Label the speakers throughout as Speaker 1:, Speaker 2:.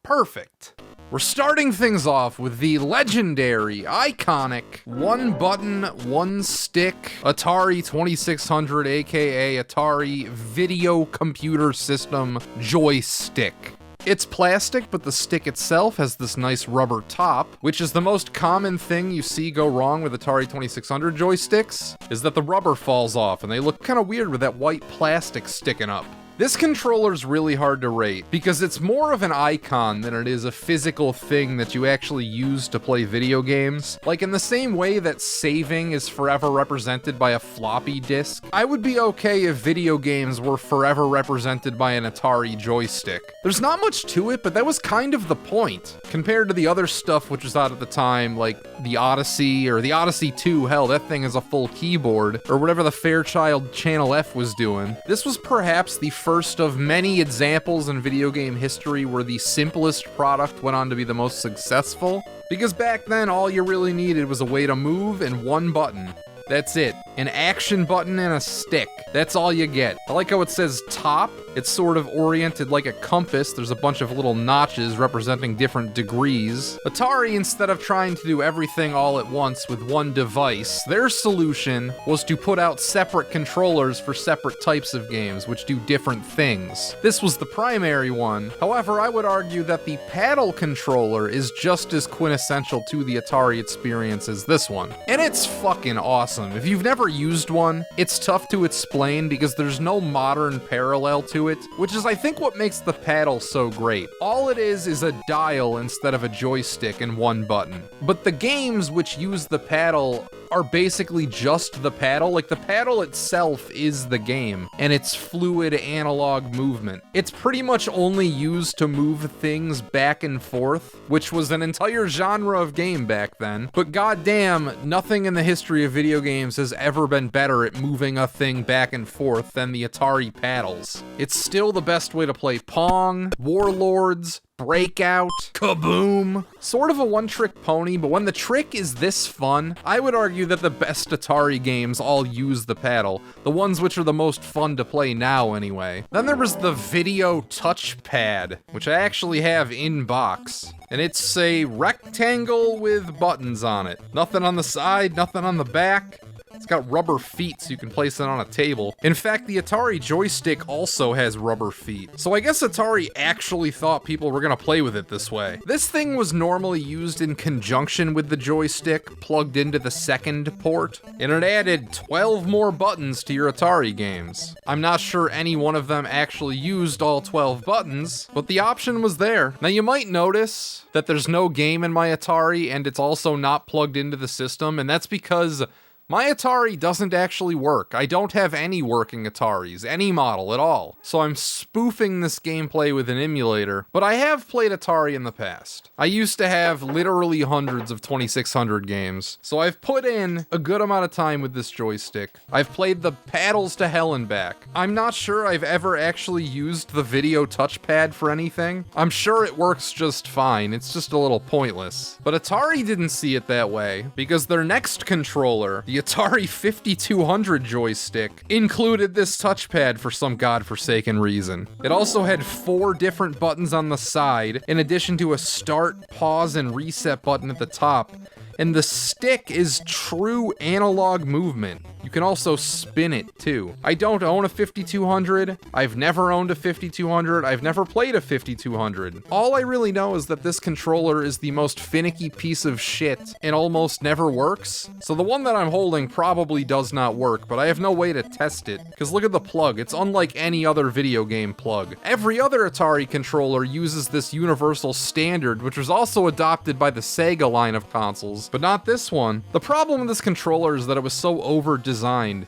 Speaker 1: Perfect. We're starting things off with the legendary, iconic, one button, one stick Atari 2600, aka Atari Video Computer System joystick. It's plastic, but the stick itself has this nice rubber top, which is the most common thing you see go wrong with Atari 2600 joysticks, is that the rubber falls off and they look kind of weird with that white plastic sticking up. This controller's really hard to rate because it's more of an icon than it is a physical thing that you actually use to play video games. Like in the same way that saving is forever represented by a floppy disk, I would be okay if video games were forever represented by an Atari joystick. There's not much to it, but that was kind of the point. Compared to the other stuff which was out at the time, like the Odyssey or the Odyssey 2, hell, that thing is a full keyboard, or whatever the Fairchild Channel F was doing. This was perhaps the first of many examples in video game history where the simplest product went on to be the most successful, because back then all you really needed was a way to move and one button. That's it. An action button and a stick. That's all you get. I like how it says top. It's sort of oriented like a compass. There's a bunch of little notches representing different degrees. Atari, instead of trying to do everything all at once with one device, their solution was to put out separate controllers for separate types of games, which do different things. This was the primary one. However, I would argue that the paddle controller is just as quintessential to the Atari experience as this one. And it's fucking awesome. If you've never used one, it's tough to explain because there's no modern parallel to it, which is I think what makes the paddle so great. All it is a dial instead of a joystick and one button. But the games which use the paddle are basically just the paddle. Like, the paddle itself is the game, and it's fluid analog movement. It's pretty much only used to move things back and forth, which was an entire genre of game back then. But goddamn, nothing in the history of video games has ever been better at moving a thing back and forth than the Atari paddles. It's still the best way to play Pong, Warlords, Breakout, Kaboom. Sort of a one-trick pony, but when the trick is this fun, I would argue that the best Atari games all use the paddle. The ones which are the most fun to play now, anyway. Then there was the Video Touchpad, which I actually have in box. And it's a rectangle with buttons on it. Nothing on the side, nothing on the back. It's got rubber feet so you can place it on a table. In fact, the Atari joystick also has rubber feet. So I guess Atari actually thought people were gonna play with it this way. This thing was normally used in conjunction with the joystick plugged into the second port, and it added 12 more buttons to your Atari games. I'm not sure any one of them actually used all 12 buttons, but the option was there. Now you might notice that there's no game in my Atari and it's also not plugged into the system, and that's because my Atari doesn't actually work. I don't have any working Ataris, any model at all. So I'm spoofing this gameplay with an emulator, but I have played Atari in the past. I used to have literally hundreds of 2600 games, so I've put in a good amount of time with this joystick. I've played the paddles to hell and back. I'm not sure I've ever actually used the Video Touchpad for anything. I'm sure it works just fine, it's just a little pointless. But Atari didn't see it that way, because their next controller, the Atari 5200 joystick, included this touchpad for some godforsaken reason. It also had 4 different buttons on the side, in addition to a start, pause, and reset button at the top. And the stick is true analog movement. You can also spin it too. I don't own a 5200. I've never owned a 5200. I've never played a 5200. All I really know is that this controller is the most finicky piece of shit and almost never works. So the one that I'm holding probably does not work, but I have no way to test it. Because look at the plug. It's unlike any other video game plug. Every other Atari controller uses this universal standard, which was also adopted by the Sega line of consoles, but not this one. The problem with this controller is that it was so over-designed.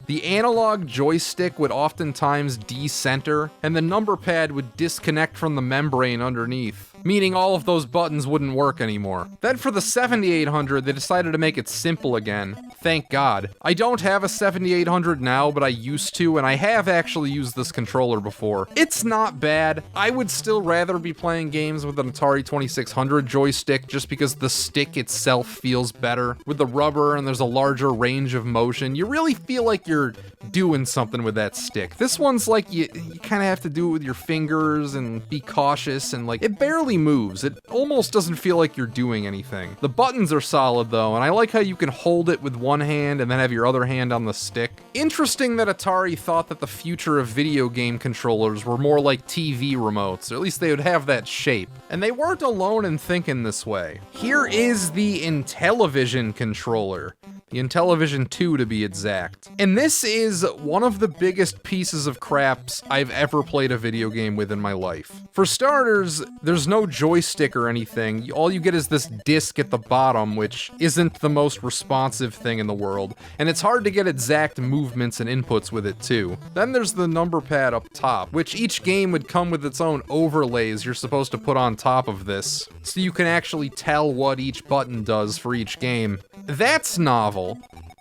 Speaker 1: The analog joystick would oftentimes decenter, and the number pad would disconnect from the membrane underneath, meaning all of those buttons wouldn't work anymore. Then for the 7800, they decided to make it simple again. Thank God. I don't have a 7800 now, but I used to, and I have actually used this controller before. It's not bad. I would still rather be playing games with an Atari 2600 joystick just because the stick itself feels feels better. With the rubber and there's a larger range of motion, you really feel like you're doing something with that stick. This one's like you kind of have to do it with your fingers and be cautious, and like it barely moves. It almost doesn't feel like you're doing anything. The buttons are solid though, and I like how you can hold it with one hand and then have your other hand on the stick. Interesting that Atari thought that the future of video game controllers were more like TV remotes, or at least they would have that shape. And they weren't alone in thinking this way. Here is the Intellivision controller. The Intellivision 2 to be exact. And this is one of the biggest pieces of craps I've ever played a video game with in my life. For starters, there's no joystick or anything. All you get is this disc at the bottom, which isn't the most responsive thing in the world, and it's hard to get exact movements and inputs with it too. Then there's the number pad up top, which each game would come with its own overlays you're supposed to put on top of this, so you can actually tell what each button does for each game. That's novel.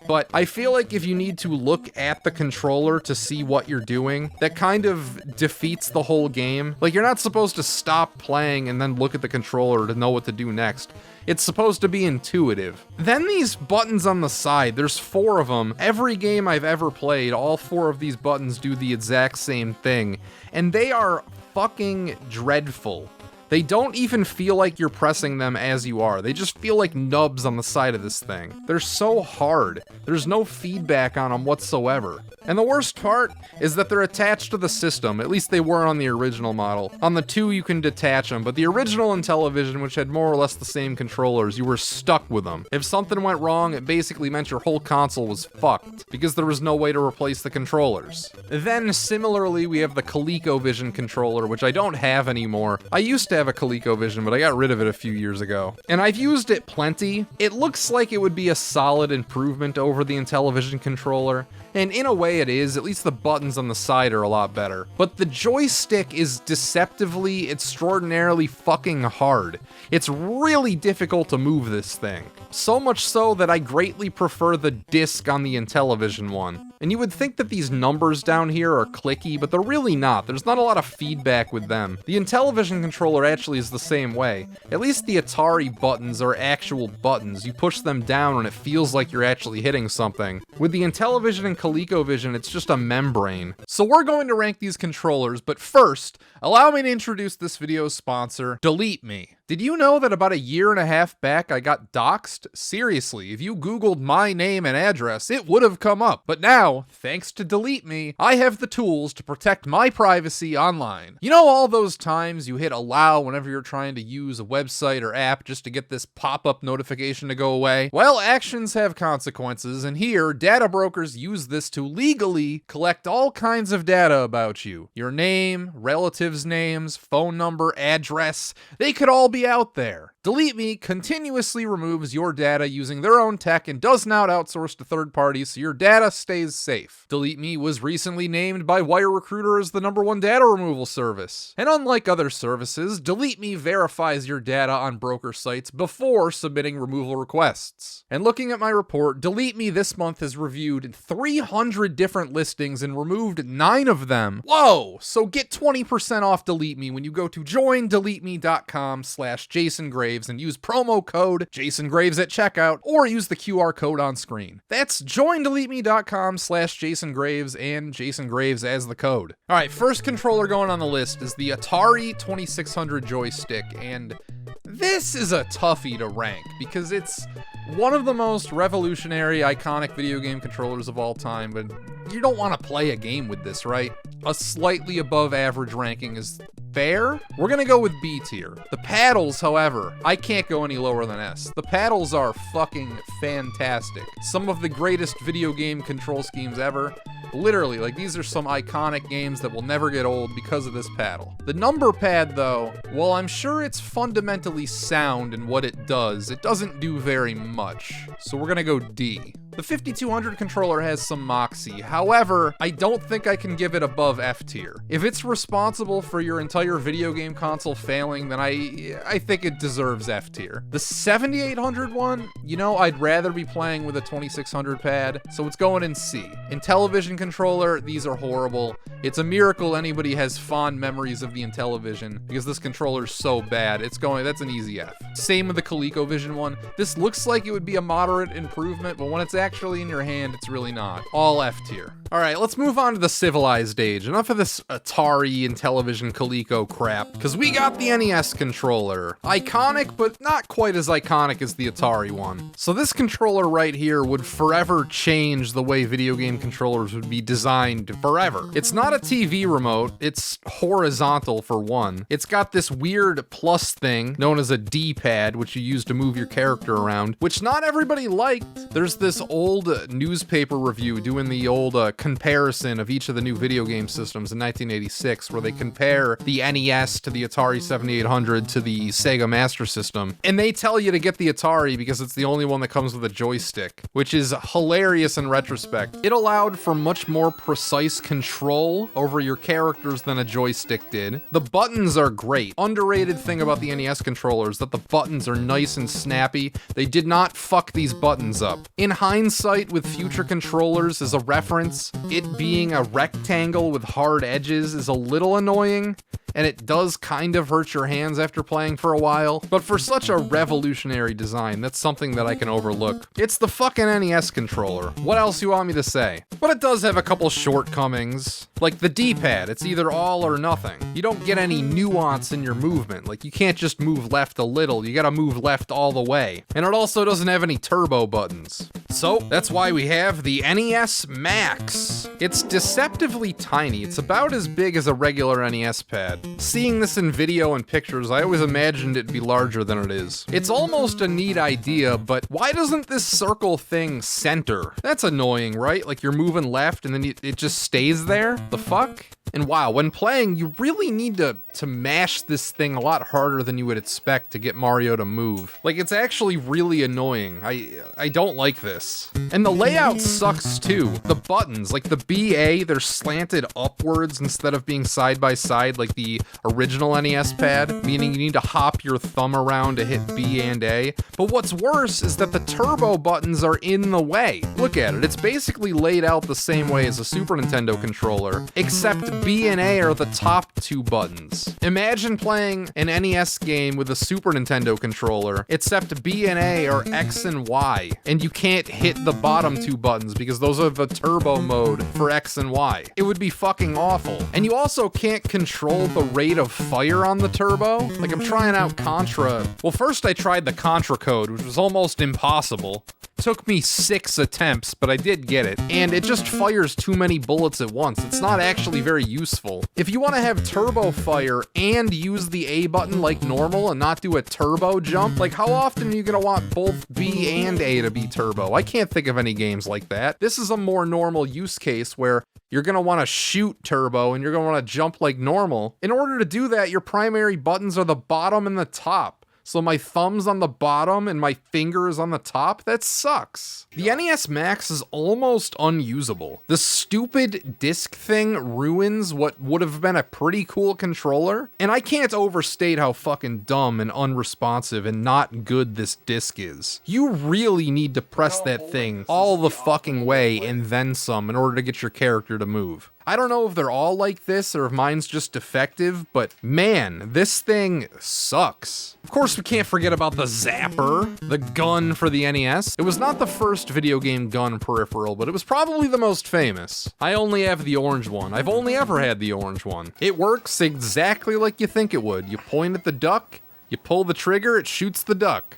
Speaker 1: But I feel like if you need to look at the controller to see what you're doing, that kind of defeats the whole game. Like, you're not supposed to stop playing and then look at the controller to know what to do next. It's supposed to be intuitive. Then these buttons on the side, there's 4 of them. Every game I've ever played, all 4 of these buttons do the exact same thing, and they are fucking dreadful. They don't even feel like you're pressing them as you are. They just feel like nubs on the side of this thing. They're so hard. There's no feedback on them whatsoever. And the worst part is that they're attached to the system. At least they were on the original model. On the 2, you can detach them, but the original Intellivision, which had more or less the same controllers, you were stuck with them. If something went wrong, it basically meant your whole console was fucked, because there was no way to replace the controllers. Then, similarly, we have the ColecoVision controller, which I don't have anymore. I used to have a ColecoVision, but I got rid of it a few years ago. And I've used it plenty. It looks like it would be a solid improvement over the Intellivision controller, and in a way it is. At least the buttons on the side are a lot better. But the joystick is deceptively, extraordinarily fucking hard. It's really difficult to move this thing. So much so that I greatly prefer the disc on the Intellivision one. And you would think that these numbers down here are clicky, but they're really not. There's not a lot of feedback with them. The Intellivision controller actually is the same way. At least the Atari buttons are actual buttons. You push them down and it feels like you're actually hitting something. With the Intellivision and ColecoVision, it's just a membrane. So we're going to rank these controllers, but first, allow me to introduce this video's sponsor, Delete Me. Did you know that about a year and a half back I got doxxed? Seriously, if you Googled my name and address, it would have come up. But now, thanks to Delete Me, I have the tools to protect my privacy online. You know all those times you hit allow whenever you're trying to use a website or app just to get this pop-up notification to go away? Well, actions have consequences, and here, data brokers use this to legally collect all kinds of data about you. Your name, relatives' names, phone number, address, they could all be out there. Delete Me continuously removes your data using their own tech and does not outsource to third parties, so your data stays safe. Delete Me was recently named by WireRecruiter as the #1 data removal service. And unlike other services, Delete Me verifies your data on broker sites before submitting removal requests. And looking at my report, Delete Me this month has reviewed 300 different listings and removed 9 of them. Whoa! So get 20% off Delete Me when you go to joindeleteme.com/JasonGraves and use promo code JasonGraves at checkout, or use the QR code on screen. That's joindeleteme.com/JasonGraves and JasonGraves as the code. All right, first controller going on the list is the Atari 2600 joystick, and this is a toughie to rank because it's one of the most revolutionary, iconic video game controllers of all time, but you don't want to play a game with this, right? A slightly above average ranking is fair. We're gonna go with B tier. The paddles, however, I can't go any lower than S. The paddles are fucking fantastic. Some of the greatest video game control schemes ever. Literally, like, these are some iconic games that will never get old because of this paddle. The number pad, though, while I'm sure it's fundamentally sound in what it doesn't do very much. So we're gonna go D. The 5200 controller has some moxie. However, I don't think I can give it above F tier. If it's responsible for your entire video game console failing, then I think it deserves F tier. The 7800 one, you know, I'd rather be playing with a 2600 pad, so it's going in C. Intellivision controller, these are horrible. It's a miracle anybody has fond memories of the Intellivision, because this controller's so bad. That's an easy F. Same with the ColecoVision one. This looks like it would be a moderate improvement, but when it's actually in your hand, it's really not. All F tier. All right, let's move on to the civilized age. Enough of this Atari, Intellivision, Coleco crap, because we got the NES controller. Iconic, but not quite as iconic as the Atari one. So this controller right here would forever change the way video game controllers would be designed forever. It's not a TV remote, it's horizontal for one. It's got this weird plus thing known as a D-pad, which you use to move your character around, which not everybody liked. There's this old newspaper review doing the old comparison of each of the new video game systems in 1986, where they compare the NES to the Atari 7800 to the Sega Master System, and they tell you to get the Atari because it's the only one that comes with a joystick, which is hilarious in retrospect. It allowed for much more precise control over your characters than a joystick did. The buttons are great. Underrated thing about the NES controller is that the buttons are nice and snappy. They did not fuck these buttons up. In hindsight, with future controllers as a reference, it being a rectangle with hard edges is a little annoying, and it does kind of hurt your hands after playing for a while, but for such a revolutionary design, that's something that I can overlook. It's the fucking NES controller. What else you want me to say? But it does have a couple shortcomings. Like the D-pad, it's either all or nothing. You don't get any nuance in your movement. Like, you can't just move left a little, you gotta move left all the way. And it also doesn't have any turbo buttons. So, that's why we have the NES Max. It's deceptively tiny. It's about as big as a regular NES pad. Seeing this in video and pictures, I always imagined it'd be larger than it is. It's almost a neat idea, but why doesn't this circle thing center? That's annoying, right? Like, you're moving left and then it just stays there? The fuck? And wow, when playing, you really need to mash this thing a lot harder than you would expect to get Mario to move. Like, it's actually really annoying. I don't like this. And the layout sucks too. The buttons, like the BA, they're slanted upwards instead of being side by side like the original NES pad, meaning you need to hop your thumb around to hit B and A. But what's worse is that the turbo buttons are in the way. Look at it, it's basically laid out the same way as a Super Nintendo controller, except B and A are the top two buttons. Imagine playing an NES game with a Super Nintendo controller, except B and A are X and Y, and you can't hit the bottom two buttons because those are the turbo mode for X and Y. It would be fucking awful. And you also can't control the rate of fire on the turbo. Like, I'm trying out Contra. Well, first I tried the Contra code, which was almost impossible. Took me 6 attempts, but I did get it, and it just fires too many bullets at once. It's not actually very useful. If you want to have turbo fire and use the A button like normal and not do a turbo jump, like, how often are you gonna want both B and A to be turbo? I can't think of any games like that. This is a more normal use case where you're gonna want to shoot turbo and you're gonna want to jump like normal. In order to do that, your primary buttons are the bottom and the top. So my thumb's on the bottom and my finger is on the top? That sucks. The NES Max is almost unusable. The stupid disc thing ruins what would have been a pretty cool controller, and I can't overstate how fucking dumb and unresponsive and not good this disc is. You really need to press that thing all the fucking way and then some in order to get your character to move. I don't know if they're all like this or if mine's just defective, but man, this thing sucks. Of course, we can't forget about the Zapper, the gun for the NES. It was not the first video game gun peripheral, but it was probably the most famous. I only have the orange one. I've only ever had the orange one. It works exactly like you think it would. You point at the duck, you pull the trigger, it shoots the duck.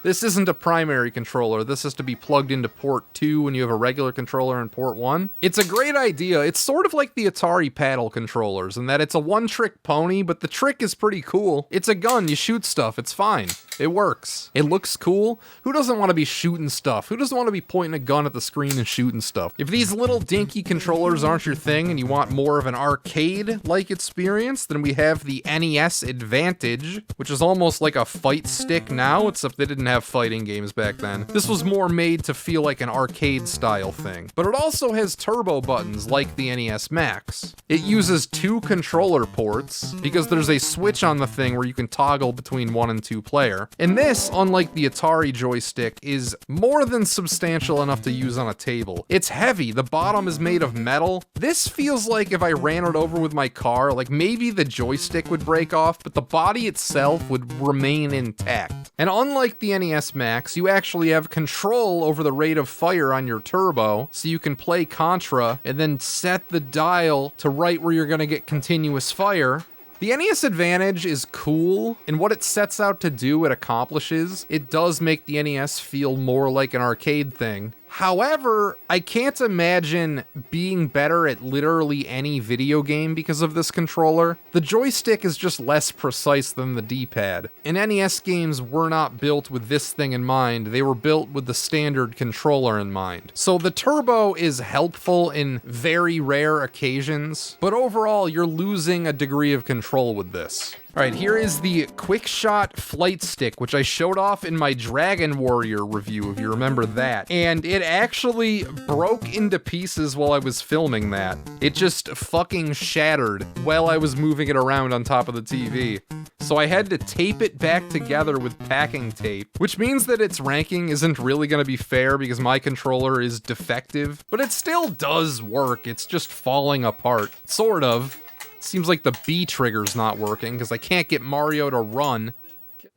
Speaker 1: This isn't a primary controller. This has to be plugged into port 2 when you have a regular controller in port 1. It's a great idea. It's sort of like the Atari paddle controllers in that it's a one-trick pony, but the trick is pretty cool. It's a gun, you shoot stuff, it's fine. It works. It looks cool. Who doesn't want to be shooting stuff? Who doesn't want to be pointing a gun at the screen and shooting stuff? If these little dinky controllers aren't your thing and you want more of an arcade-like experience, then we have the NES Advantage, which is almost like a fight stick now, except they didn't have fighting games back then. This was more made to feel like an arcade-style thing. But it also has turbo buttons like the NES Max. It uses 2 controller ports, because there's a switch on the thing where you can toggle between 1 and 2 player. And this, unlike the Atari joystick, is more than substantial enough to use on a table. It's heavy, the bottom is made of metal. This feels like if I ran it over with my car, like maybe the joystick would break off, but the body itself would remain intact. And unlike the NES Max, you actually have control over the rate of fire on your turbo, so you can play Contra and then set the dial to right where you're gonna get continuous fire. The NES Advantage is cool, and what it sets out to do, it accomplishes. It does make the NES feel more like an arcade thing. However, I can't imagine being better at literally any video game because of this controller. The joystick is just less precise than the D-pad. And NES games were not built with this thing in mind, they were built with the standard controller in mind. So the turbo is helpful in very rare occasions, but overall you're losing a degree of control with this. Alright, here is the QuickShot Flight Stick, which I showed off in my Dragon Warrior review, if you remember that. And it actually broke into pieces while I was filming that. It just fucking shattered while I was moving it around on top of the TV. So I had to tape it back together with packing tape, which means that its ranking isn't really going to be fair because my controller is defective, but it still does work. It's just falling apart. Sort of. Seems like the B trigger's not working because I can't get Mario to run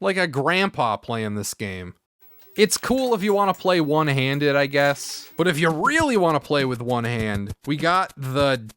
Speaker 1: like a grandpa playing this game. It's cool if you want to play one-handed, I guess. But if you really want to play with one hand, we got the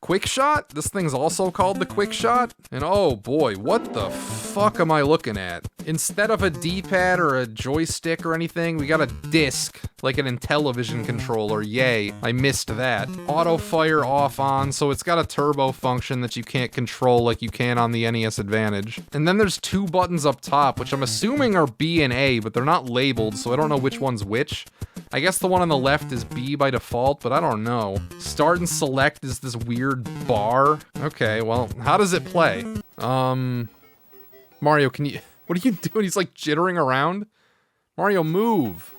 Speaker 1: QuickShot. This thing's also called the QuickShot. And oh boy, what the fuck am I looking at? Instead of a D-pad or a joystick or anything, we got a disc, like an Intellivision controller. Yay, I missed that. Auto fire off on, so it's got a turbo function that you can't control like you can on the NES Advantage. And then there's 2 buttons up top, which I'm assuming are B and A, but they're not labeled, so I don't know which one's which. I guess the one on the left is B by default, but I don't know. Start and select is this weird bar. Okay, well, how does it play? Mario, can you... What are you doing? He's like jittering around? Mario, move.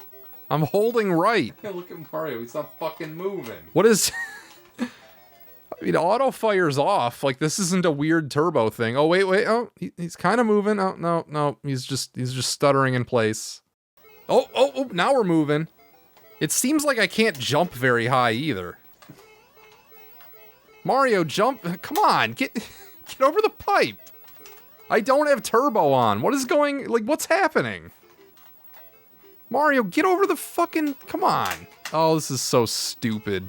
Speaker 1: I'm holding right. Yeah, look at Mario, he's not fucking moving. What is... I mean, auto fire's off. Like, this isn't a weird turbo thing. Oh, wait. Oh, he's kind of moving. Oh, no. He's just stuttering in place. Oh, now we're moving. It seems like I can't jump very high either. Mario, jump. Come on, get over the pipe. I don't have turbo on. What is going, like, what's happening? Mario, get over the fucking, come on. Oh, this is so stupid.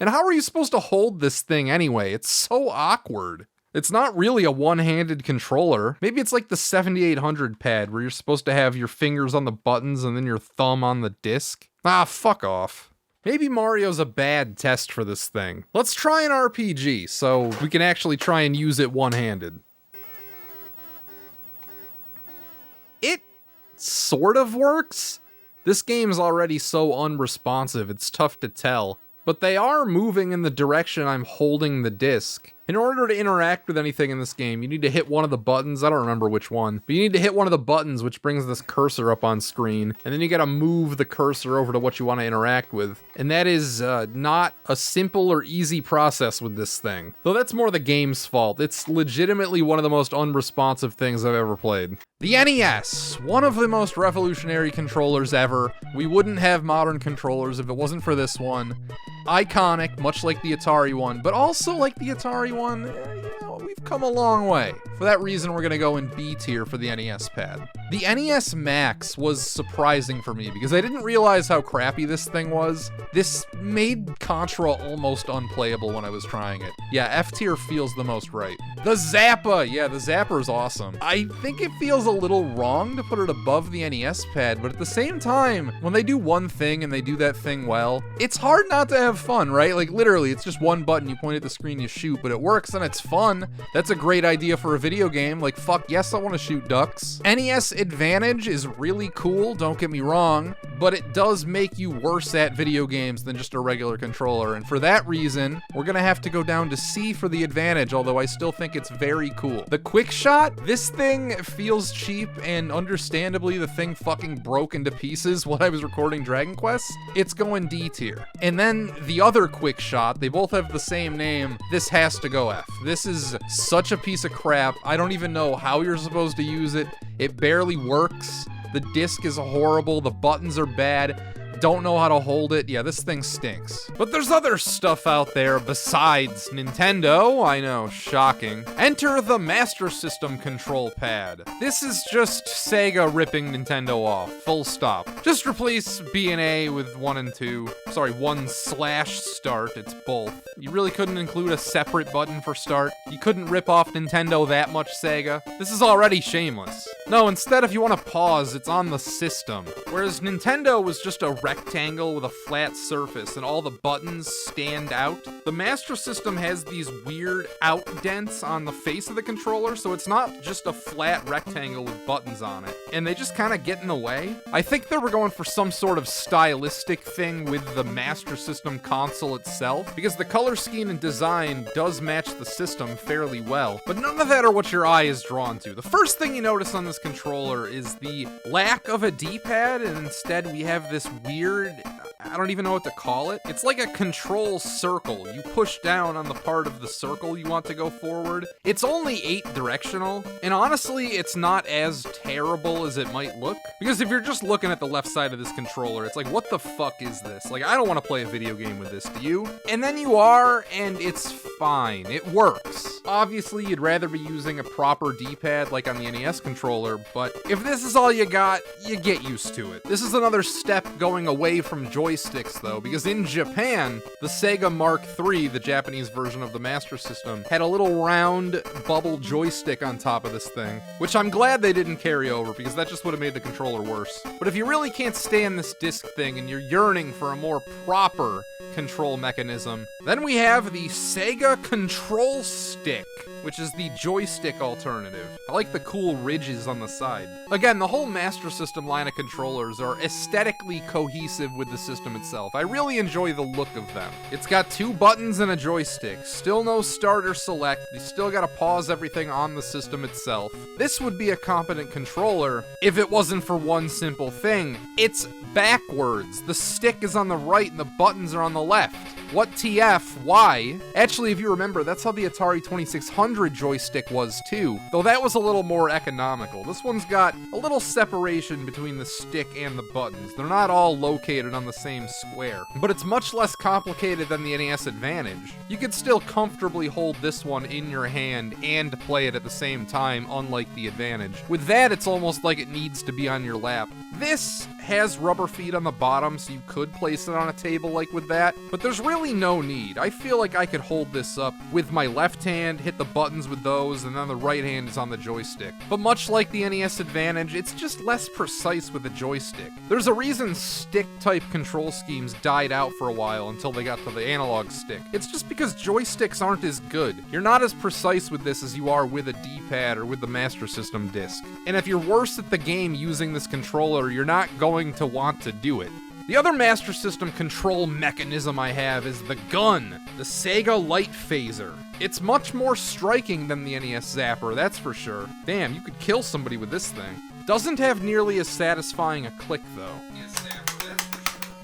Speaker 1: And how are you supposed to hold this thing anyway? It's so awkward. It's not really a one-handed controller. Maybe it's like the 7800 pad where you're supposed to have your fingers on the buttons and then your thumb on the disc. Ah, fuck off. Maybe Mario's a bad test for this thing. Let's try an RPG so we can actually try and use it one-handed. It sort of works. This game's already so unresponsive, it's tough to tell. But they are moving in the direction I'm holding the disc. In order to interact with anything in this game, you need to hit one of the buttons. I don't remember which one. But you need to hit one of the buttons, which brings this cursor up on screen. And then you gotta move the cursor over to what you want to interact with. And that is not a simple or easy process with this thing. Though that's more the game's fault. It's legitimately one of the most unresponsive things I've ever played. The NES, one of the most revolutionary controllers ever. We wouldn't have modern controllers if it wasn't for this one. Iconic, much like the Atari one, but also like the Atari one, we've come a long way. For that reason, we're gonna go in B tier for the NES pad. The NES Max was surprising for me because I didn't realize how crappy this thing was. This made Contra almost unplayable when I was trying it. Yeah, F tier feels the most right. The Zappa! Yeah, the Zapper's awesome. I think it feels a little wrong to put it above the NES pad, but at the same time, when they do one thing and they do that thing well, it's hard not to have fun, right? Like, literally, it's just one button, you point at the screen, you shoot, but it works and it's fun. That's a great idea for a video game. Like, fuck yes, I want to shoot ducks. NES Advantage is really cool, don't get me wrong, but it does make you worse at video games than just a regular controller, and for that reason, we're gonna have to go down to C for the Advantage, although I still think it's very cool. The Quick Shot, this thing feels cheap, and understandably the thing fucking broke into pieces while I was recording Dragon Quest. It's going D tier. And then the other Quick Shot, they both have the same name, this has to go F. This is such a piece of crap, I don't even know how you're supposed to use it. It barely works. The disc is horrible, the buttons are bad. Don't know how to hold it. Yeah, this thing stinks. But there's other stuff out there besides Nintendo. I know, shocking. Enter the Master System control pad. This is just Sega ripping Nintendo off, full stop. Just replace B and A with 1 and 2. Sorry, 1/start, it's both. You really couldn't include a separate button for start? You couldn't rip off Nintendo that much, Sega? This is already shameless. No, instead, if you want to pause, it's on the system. Whereas Nintendo was just a rectangle with a flat surface and all the buttons stand out. The Master System has these weird outdents on the face of the controller, so it's not just a flat rectangle with buttons on it, and they just kind of get in the way. I think they were going for some sort of stylistic thing with the Master System console itself, because the color scheme and design does match the system fairly well, but none of that are what your eye is drawn to. The first thing you notice on this controller is the lack of a D-pad, and instead we have this weird, I don't even know what to call it. It's like a control circle. You push down on the part of the circle you want to go forward. It's only 8 directional, and honestly, it's not as terrible as it might look. Because if you're just looking at the left side of this controller, it's like, what the fuck is this? Like, I don't want to play a video game with this, do you? And then you are, and it's fine. It works. Obviously, you'd rather be using a proper D-pad like on the NES controller, but if this is all you got, you get used to it. This is another step going away from joysticks, though, because in Japan, the Sega Mark III, the Japanese version of the Master System, had a little round bubble joystick on top of this thing, which I'm glad they didn't carry over, because that just would have made the controller worse. But if you really can't stand this disc thing and you're yearning for a more proper control mechanism, then we have the Sega Control Stick, which is the joystick alternative. I like the cool ridges on the side. Again, the whole Master System line of controllers are aesthetically cohesive with the system itself. I really enjoy the look of them. It's got 2 buttons and a joystick. Still no start or select. You still gotta pause everything on the system itself. This would be a competent controller if it wasn't for one simple thing. It's backwards. The stick is on the right and the buttons are on the left. What TF? Why? Actually, if you remember, that's how the Atari 2600 joystick was too, though that was a little more economical. This one's got a little separation between the stick and the buttons. They're not all located on the same square, but it's much less complicated than the NES Advantage. You could still comfortably hold this one in your hand and play it at the same time, unlike the Advantage. With that, it's almost like it needs to be on your lap. This has rubber feet on the bottom, so you could place it on a table like with that, but there's really no need. I feel like I could hold this up with my left hand, hit the buttons with those, and then the right hand is on the joystick. But much like the NES Advantage, it's just less precise with the joystick. There's a reason stick-type control schemes died out for a while until they got to the analog stick. It's just because joysticks aren't as good. You're not as precise with this as you are with a D-pad or with the Master System disc. And if you're worse at the game using this controller, you're not going to want to do it. The other Master System control mechanism I have is the gun, the Sega Light Phaser. It's much more striking than the NES Zapper, that's for sure. Damn, you could kill somebody with this thing. Doesn't have nearly as satisfying a click, though.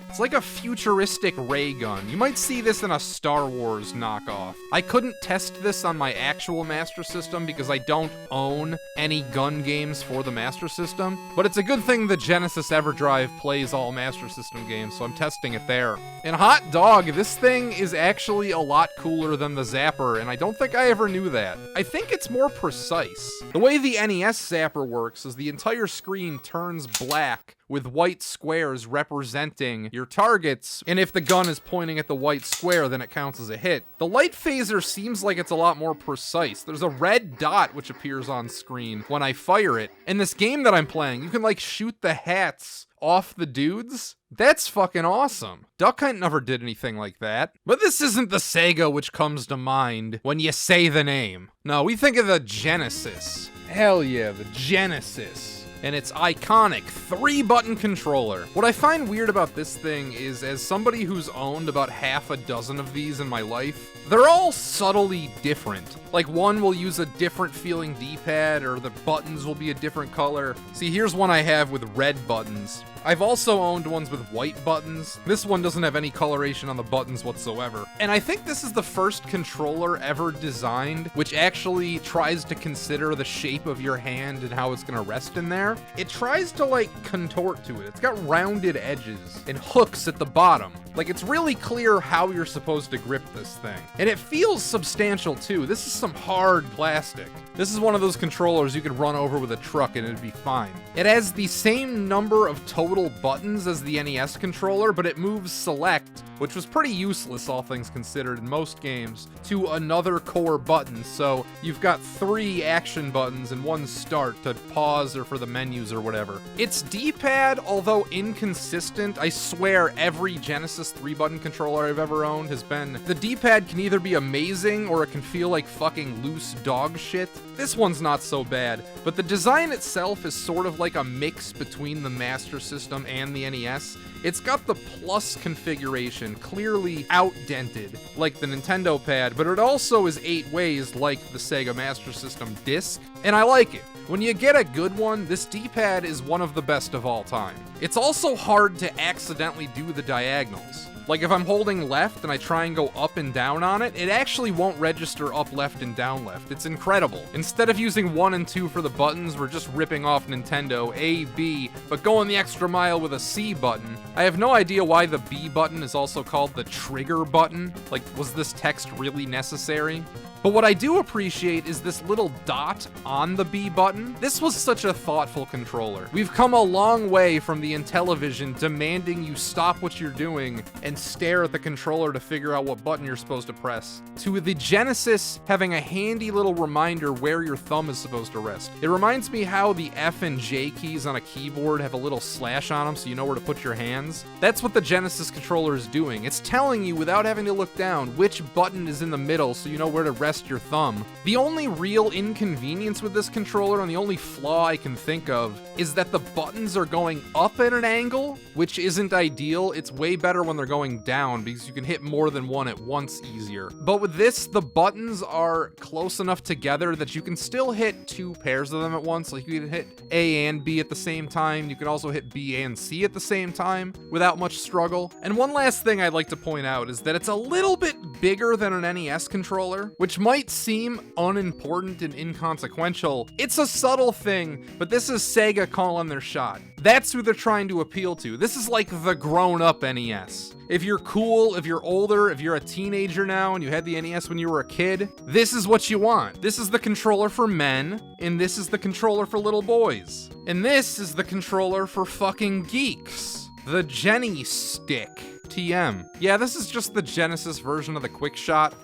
Speaker 1: It's like a futuristic ray gun. You might see this in a Star Wars knockoff. I couldn't test this on my actual Master System because I don't own any gun games for the Master System, but it's a good thing the Genesis EverDrive plays all Master System games, so I'm testing it there. And hot dog, this thing is actually a lot cooler than the Zapper, and I don't think I ever knew that. I think it's more precise. The way the NES Zapper works is the entire screen turns black with white squares representing your your targets, and if the gun is pointing at the white square, then it counts as a hit. The light phaser seems like it's a lot more precise. There's a red dot which appears on screen when I fire it. In this game that I'm playing, you can like shoot the hats off the dudes. That's fucking awesome. Duck Hunt never did anything like that. But this isn't the Sega which comes to mind when you say the name. No, we think of the Genesis. Hell yeah, the Genesis. And its iconic 3-button controller. What I find weird about this thing is, as somebody who's owned about half a dozen of these in my life, they're all subtly different. Like one will use a different feeling D-pad, or the buttons will be a different color. See, here's one I have with red buttons. I've also owned ones with white buttons. This one doesn't have any coloration on the buttons whatsoever. And I think this is the first controller ever designed which actually tries to consider the shape of your hand and how it's gonna rest in there. It tries to like contort to it. It's got rounded edges and hooks at the bottom. Like it's really clear how you're supposed to grip this thing. And it feels substantial too. This is some hard plastic. This is one of those controllers you could run over with a truck and it'd be fine. It has the same number of total buttons as the NES controller, but it moves select, which was pretty useless all things considered in most games, to another core button. So you've got 3 action buttons and 1 start to pause or for the menus or whatever. Its D-pad, although inconsistent, I swear every Genesis 3-button controller I've ever owned has been, the D-pad can either be amazing or it can feel like fucking loose dog shit. This one's not so bad, but the design itself is sort of like a mix between the Master System and the NES. It's got the plus configuration clearly outdented like the Nintendo pad, but it also is 8 ways like the Sega Master System disc, and I like it. When you get a good one, this D-pad is one of the best of all time. It's also hard to accidentally do the diagonals. Like if I'm holding left and I try and go up and down on it, it actually won't register up left and down left. It's incredible. Instead of using 1 and 2 for the buttons, we're just ripping off Nintendo A, B, but going the extra mile with a C button. I have no idea why the B button is also called the trigger button. Like, was this text really necessary? But what I do appreciate is this little dot on the B button. This was such a thoughtful controller. We've come a long way from the Intellivision demanding you stop what you're doing and stare at the controller to figure out what button you're supposed to press, to the Genesis having a handy little reminder where your thumb is supposed to rest. It reminds me how the F and J keys on a keyboard have a little slash on them so you know where to put your hands. That's what the Genesis controller is doing. It's telling you without having to look down which button is in the middle so you know where to rest your thumb. The only real inconvenience with this controller, and the only flaw I can think of, is that the buttons are going up at an angle, which isn't ideal. It's way better when they're going down because you can hit more than one at once easier. But with this, the buttons are close enough together that you can still hit 2 pairs of them at once. Like you can hit A and B at the same time. You can also hit B and C at the same time without much struggle. And one last thing I'd like to point out is that it's a little bit bigger than an NES controller, which might seem unimportant and inconsequential. It's a subtle thing, but this is Sega calling their shot. That's who they're trying to appeal to. This is like the grown-up NES. If you're cool, if you're older, if you're a teenager now and you had the NES when you were a kid, this is what you want. This is the controller for men, and this is the controller for little boys. And this is the controller for fucking geeks. The Jenny Stick. TM. Yeah, this is just the Genesis version of the Quick Shot.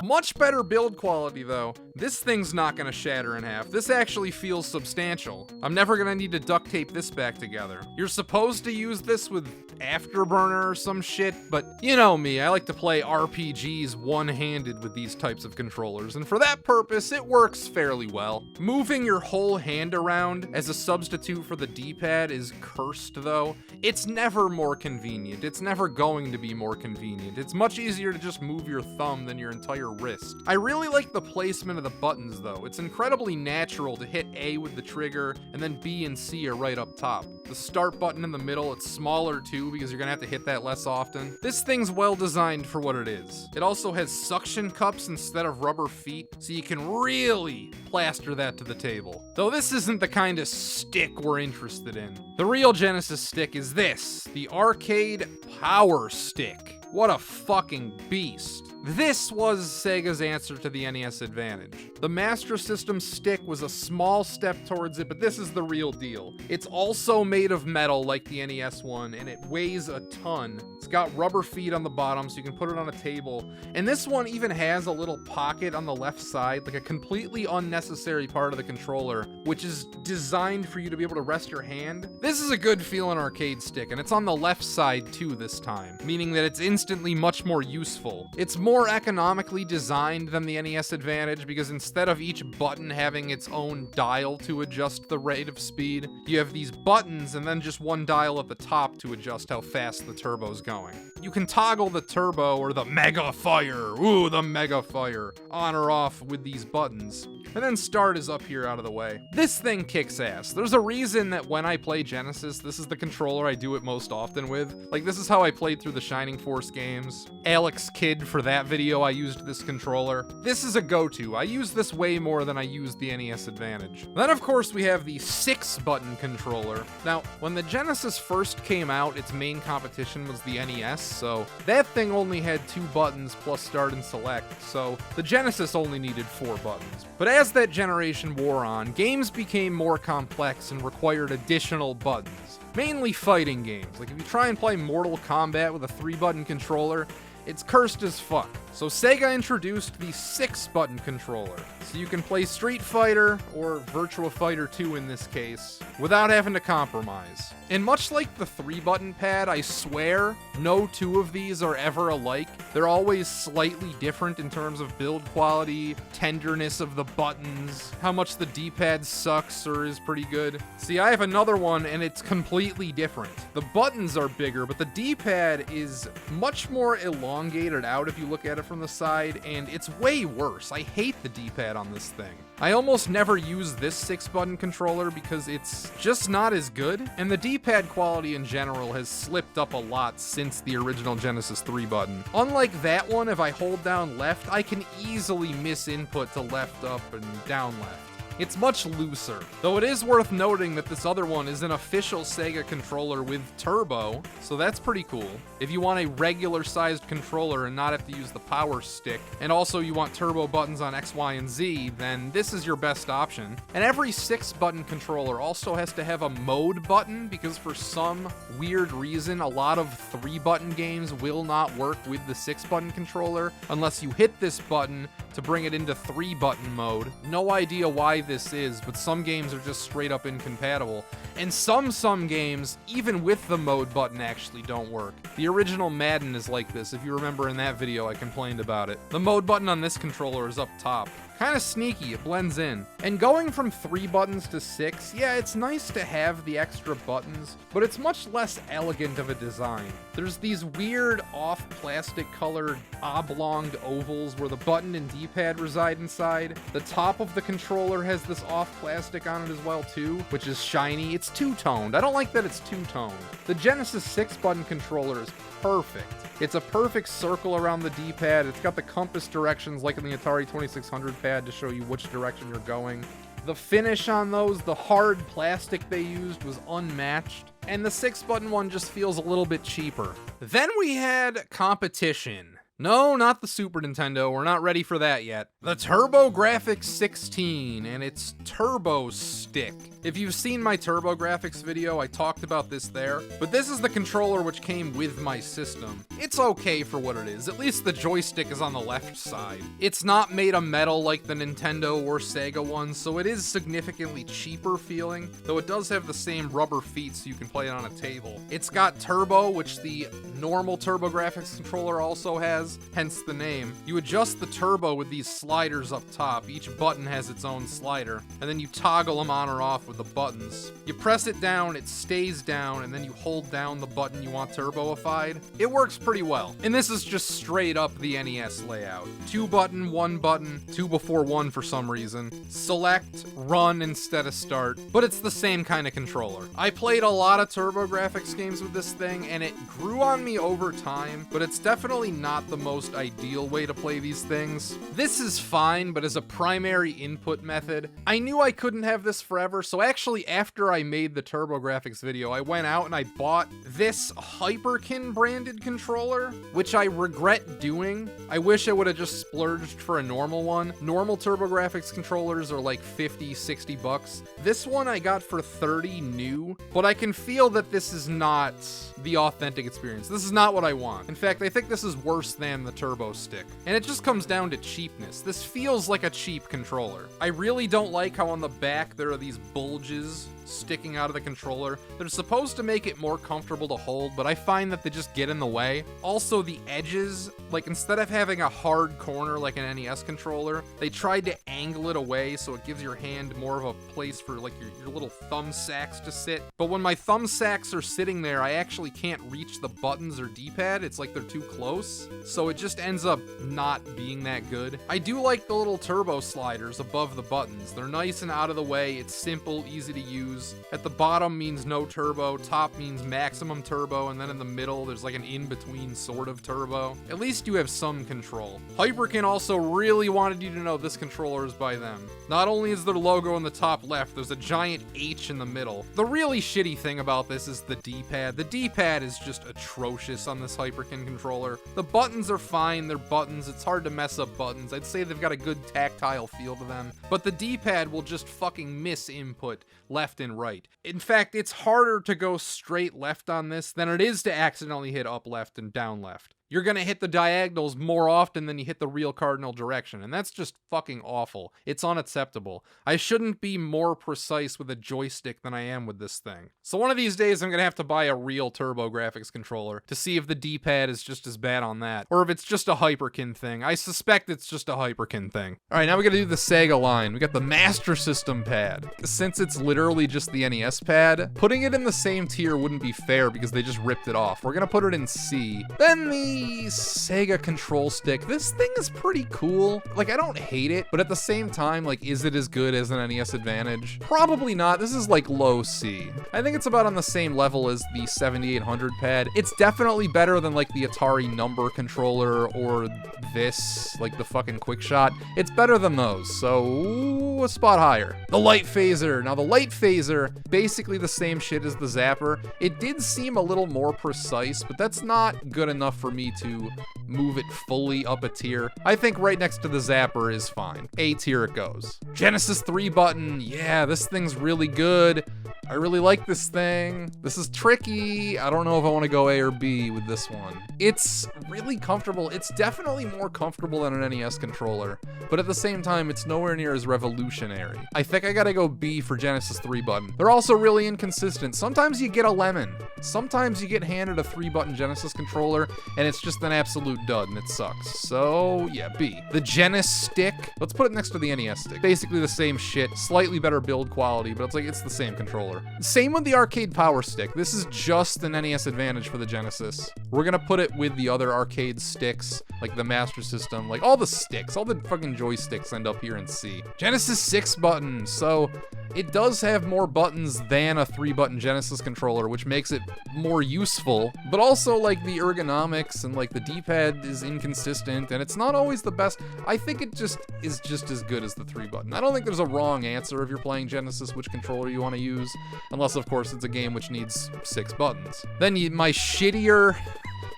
Speaker 1: Much better build quality though. This thing's not gonna shatter in half. This actually feels substantial. I'm never gonna need to duct tape this back together. You're supposed to use this with Afterburner or some shit, but you know me, I like to play RPGs one-handed with these types of controllers, and for that purpose, it works fairly well. Moving your whole hand around as a substitute for the D-pad is cursed though. It's never more convenient. It's never going to be more convenient. It's much easier to just move your thumb than your entire wrist. I really like the placement of of the buttons though. It's incredibly natural to hit A with the trigger, and then B and C are right up top. The start button in the middle, it's smaller too because you're gonna have to hit that less often. This thing's well designed for what it is. It also has suction cups instead of rubber feet, so you can really plaster that to the table. Though this isn't the kind of stick we're interested in. The real Genesis stick is this, the Arcade Power Stick. What a fucking beast. This was Sega's answer to the NES Advantage. The Master System stick was a small step towards it, but this is the real deal. It's also made of metal like the NES one, and it weighs a ton. It's got rubber feet on the bottom, so you can put it on a table. And this one even has a little pocket on the left side, like a completely unnecessary part of the controller, which is designed for you to be able to rest your hand. This is a good feeling arcade stick, and it's on the left side too this time, meaning that it's instantly much more useful. It's more economically designed than the NES Advantage because instead of each button having its own dial to adjust the rate of speed, you have these buttons and then just one dial at the top to adjust how fast the turbo's going. You can toggle the turbo or the Mega Fire, the Mega Fire, on or off with these buttons. And then start is up here out of the way. This thing kicks ass. There's a reason that when I play Genesis, this is the controller I do it most often with. Like, this is how I played through the Shining Force games. Alex Kidd, for that video, I used this controller. This is a go-to. I use this way more than I use the NES Advantage. Then, of course, we have the 6-button controller. Now, when the Genesis first came out, its main competition was the NES, so that thing only had 2 buttons plus start and select, so the Genesis only needed 4 buttons. But as that generation wore on, games became more complex and required additional buttons. Mainly fighting games. Like if you try and play Mortal Kombat with a 3-button controller, it's cursed as fuck. So Sega introduced the 6-button controller, so you can play Street Fighter, or Virtua Fighter 2 in this case, without having to compromise. And much like the 3-button pad, I swear, no 2 of these are ever alike. They're always slightly different in terms of build quality, tenderness of the buttons, how much the D-pad sucks or is pretty good. See, I have another one and it's completely different. The buttons are bigger, but the D-pad is much more elongated out if you look at it from the side, and it's way worse. I hate the D-pad on this thing. I almost never use this 6-button controller because it's just not as good, and the D-pad quality in general has slipped up a lot since the original Genesis 3-button. Unlike that one, if I hold down left, I can easily miss input to left up and down left. It's much looser, though it is worth noting that this other one is an official Sega controller with turbo, so that's pretty cool. If you want a regular sized controller and not have to use the power stick, and also you want turbo buttons on X, Y, and Z, then this is your best option. And every 6-button controller also has to have a mode button, because for some weird reason, a lot of 3-button games will not work with the 6-button controller unless you hit this button to bring it into 3-button mode. No idea why this is, but some games are just straight up incompatible. And some games, even with the mode button, actually don't work. The original Madden is like this. If you remember in that video, I complained about it. The mode button on this controller is up top. Kind of sneaky, it blends in. And going from 3 buttons to 6, yeah, it's nice to have the extra buttons, but it's much less elegant of a design. There's these weird off plastic colored oblonged ovals where the button and D-pad reside inside. The top of the controller has this off plastic on it as well too, which is shiny. It's two-toned. I don't like that it's two-toned. The Genesis 6-button controller is perfect. It's a perfect circle around the D-pad. It's got the compass directions like in the Atari 2600 pad to show you which direction you're going. The finish on those, the hard plastic they used was unmatched. And the 6-button one just feels a little bit cheaper. Then we had competition. No, not the Super Nintendo, we're not ready for that yet. The TurboGrafx 16 and its Turbo Stick. If you've seen my TurboGrafx video, I talked about this there, but this is the controller which came with my system. It's okay for what it is, at least the joystick is on the left side. It's not made of metal like the Nintendo or Sega ones, so it is significantly cheaper feeling, though it does have the same rubber feet so you can play it on a table. It's got turbo, which the normal TurboGrafx controller also has, hence the name. You adjust the turbo with these sliders up top. Each button has its own slider, and then you toggle them on or off with with the buttons. You press it down, it stays down, and then you hold down the button you want turboified. It works pretty well. And this is just straight up the NES layout. 2 button, 1 button, 2 before 1 for some reason. Select, run instead of start, but it's the same kind of controller. I played a lot of TurboGrafx games with this thing, and it grew on me over time, but it's definitely not the most ideal way to play these things. This is fine, but as a primary input method, I knew I couldn't have this forever, so actually after I made the TurboGrafx video, I went out and I bought this Hyperkin branded controller, which I regret doing. I wish I would have just splurged for a normal one. Normal TurboGrafx controllers are like 50, 60 bucks. This one I got for 30 new, but I can feel that this is not the authentic experience. This is not what I want. In fact, I think this is worse than the Turbo Stick. And it just comes down to cheapness. This feels like a cheap controller. I really don't like how on the back there are these bulges sticking out of the controller. They're supposed to make it more comfortable to hold, but I find that they just get in the way. Also, the edges, like instead of having a hard corner like an NES controller, they tried to angle it away so it gives your hand more of a place for like your little thumb sacks to sit. But when my thumb sacks are sitting there, I actually can't reach the buttons or D-pad. It's like they're too close. So it just ends up not being that good. I do like the little turbo sliders above the buttons. They're nice and out of the way. It's simple, easy to use. At the bottom means no turbo, top means maximum turbo, and then in the middle there's like an in-between sort of turbo. At least you have some control. Hyperkin also really wanted you to know this controller is by them. Not only is their logo in the top left, there's a giant H in the middle. The really shitty thing about this is the D-pad. The D-pad is just atrocious on this Hyperkin controller. The buttons are fine, they're buttons, it's hard to mess up buttons. I'd say they've got a good tactile feel to them, but the D-pad will just fucking miss input left and right. In fact, it's harder to go straight left on this than it is to accidentally hit up left and down left. You're gonna hit the diagonals more often than you hit the real cardinal direction, and that's just fucking awful. It's unacceptable. I shouldn't be more precise with a joystick than I am with this thing. So one of these days I'm gonna have to buy a real TurboGrafx controller to see if the D-pad is just as bad on that, or if it's just a Hyperkin thing. I suspect it's just a Hyperkin thing. Alright, now we gotta do the Sega line. We got the Master System pad. Since it's literally just the NES pad, putting it in the same tier wouldn't be fair because they just ripped it off. We're gonna put it in C. Then the Sega control stick. This thing is pretty cool. Like, I don't hate it, but at the same time, like, is it as good as an NES Advantage? Probably not. This is like low C. I think it's about on the same level as the 7800 pad. It's definitely better than like the Atari number controller or this, like the fucking QuickShot. It's better than those, so a spot higher. The Light Phaser. Now the Light Phaser, basically the same shit as the Zapper. It did seem a little more precise, but that's not good enough for me to move it fully up a tier. I think right next to the Zapper is fine. A tier it goes. Genesis 3 button. Yeah, this thing's really good. I really like this thing. This is tricky. I don't know if I want to go A or B with this one. It's really comfortable. It's definitely more comfortable than an NES controller, but at the same time, it's nowhere near as revolutionary. I think I gotta go B for Genesis 3 button. They're also really inconsistent. Sometimes you get a lemon. Sometimes you get handed a 3-button Genesis controller, and it's just an absolute dud, and it sucks. So, yeah, B. The Genesis stick. Let's put it next to the NES stick. Basically the same shit. Slightly better build quality, but it's the same controller. Same with the Arcade Power Stick. This is just an NES Advantage for the Genesis. We're gonna put it with the other arcade sticks, like the Master System, like all the sticks, all the fucking joysticks end up here in C. Genesis 6 button. So it does have more buttons than a 3-button Genesis controller, which makes it more useful, but also like the ergonomics and like the D-pad is inconsistent and it's not always the best. I think it just is just as good as the 3-button. I don't think there's a wrong answer if you're playing Genesis which controller you want to use, unless of course it's a game which needs 6 buttons. Then my shittier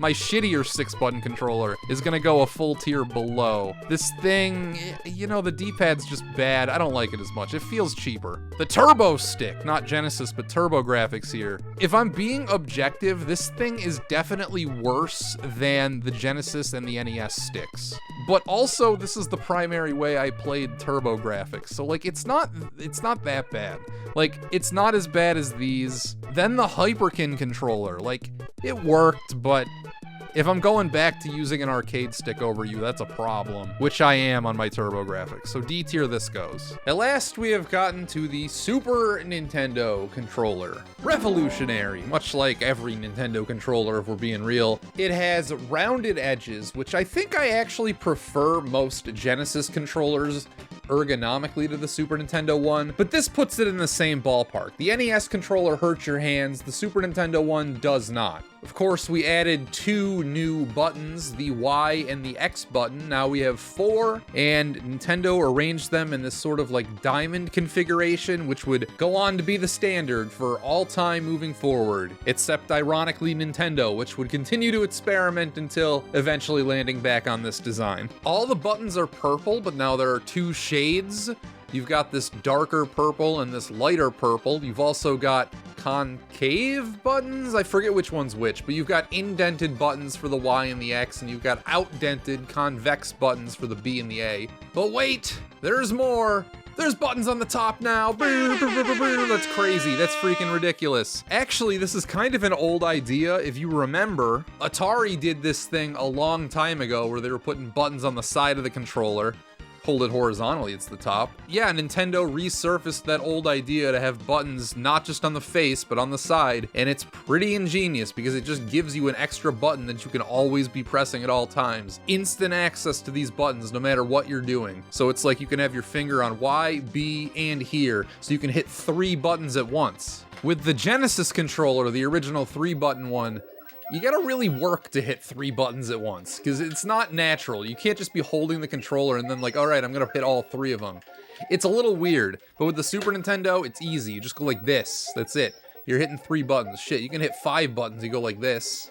Speaker 1: 6-button controller is gonna go a full tier below. This thing, you know, the D-pad's just bad. I don't like it as much. It feels cheaper. The Turbo Stick, not Genesis, but TurboGrafx here. If I'm being objective, this thing is definitely worse than the Genesis and the NES sticks. But also, this is the primary way I played TurboGrafx, so like it's not that bad. Like, it's not as bad as these. Then the Hyperkin controller, like, it worked, but If I'm going back to using an arcade stick over you, that's a problem, which I am on my TurboGrafx. So D tier this goes. At last, we have gotten to the Super Nintendo controller. Revolutionary, much like every Nintendo controller, if we're being real. It has rounded edges, which I think I actually prefer most Genesis controllers ergonomically to the Super Nintendo one, but this puts it in the same ballpark. The NES controller hurts your hands, the Super Nintendo one does not. Of course, we added 2 new buttons, the Y and the X button. Now we have 4, and Nintendo arranged them in this sort of like diamond configuration, which would go on to be the standard for all time moving forward, except ironically Nintendo, which would continue to experiment until eventually landing back on this design. All the buttons are purple, but now there are 2 shades. You've got this darker purple and this lighter purple. You've also got concave buttons? I forget which one's which, but you've got indented buttons for the Y and the X, and you've got outdented convex buttons for the B and the A. But wait, there's more. There's buttons on the top now. That's crazy. That's freaking ridiculous. Actually, this is kind of an old idea. If you remember, Atari did this thing a long time ago where they were putting buttons on the side of the controller. Hold it horizontally, it's the top. Yeah, Nintendo resurfaced that old idea to have buttons not just on the face, but on the side, and it's pretty ingenious because it just gives you an extra button that you can always be pressing at all times. Instant access to these buttons no matter what you're doing. So it's like you can have your finger on Y, B, and here, so you can hit 3 buttons at once. With the Genesis controller, the original 3-button one, you gotta really work to hit 3 buttons at once, because it's not natural. You can't just be holding the controller and then like, all right, I'm gonna hit all 3 of them. It's a little weird, but with the Super Nintendo, it's easy. You just go like this, that's it. You're hitting 3 buttons. Shit, you can hit 5 buttons, you go like this.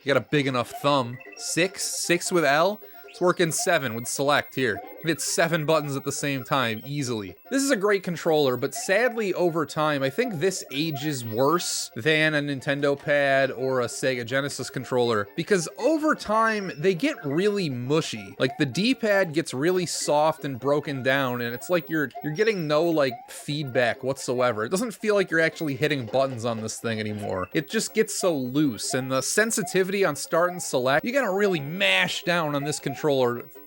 Speaker 1: You got a big enough thumb. 6 with L? It's working 7 with select here. You can hit 7 buttons at the same time, easily. This is a great controller, but sadly over time, I think this ages worse than a Nintendo pad or a Sega Genesis controller, because over time, they get really mushy. Like the D-pad gets really soft and broken down, and it's like you're getting no like feedback whatsoever. It doesn't feel like you're actually hitting buttons on this thing anymore. It just gets so loose, and the sensitivity on start and select, you gotta really mash down on this controller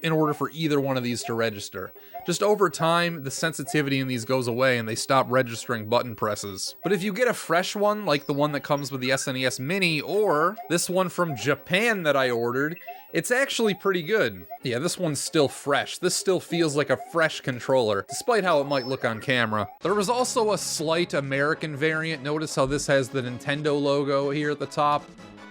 Speaker 1: in order for either one of these to register. Just over time, the sensitivity in these goes away and they stop registering button presses. But if you get a fresh one, like the one that comes with the SNES Mini, or this one from Japan that I ordered, it's actually pretty good. Yeah, this one's still fresh. This still feels like a fresh controller, despite how it might look on camera. There was also a slight American variant. Notice how this has the Nintendo logo here at the top,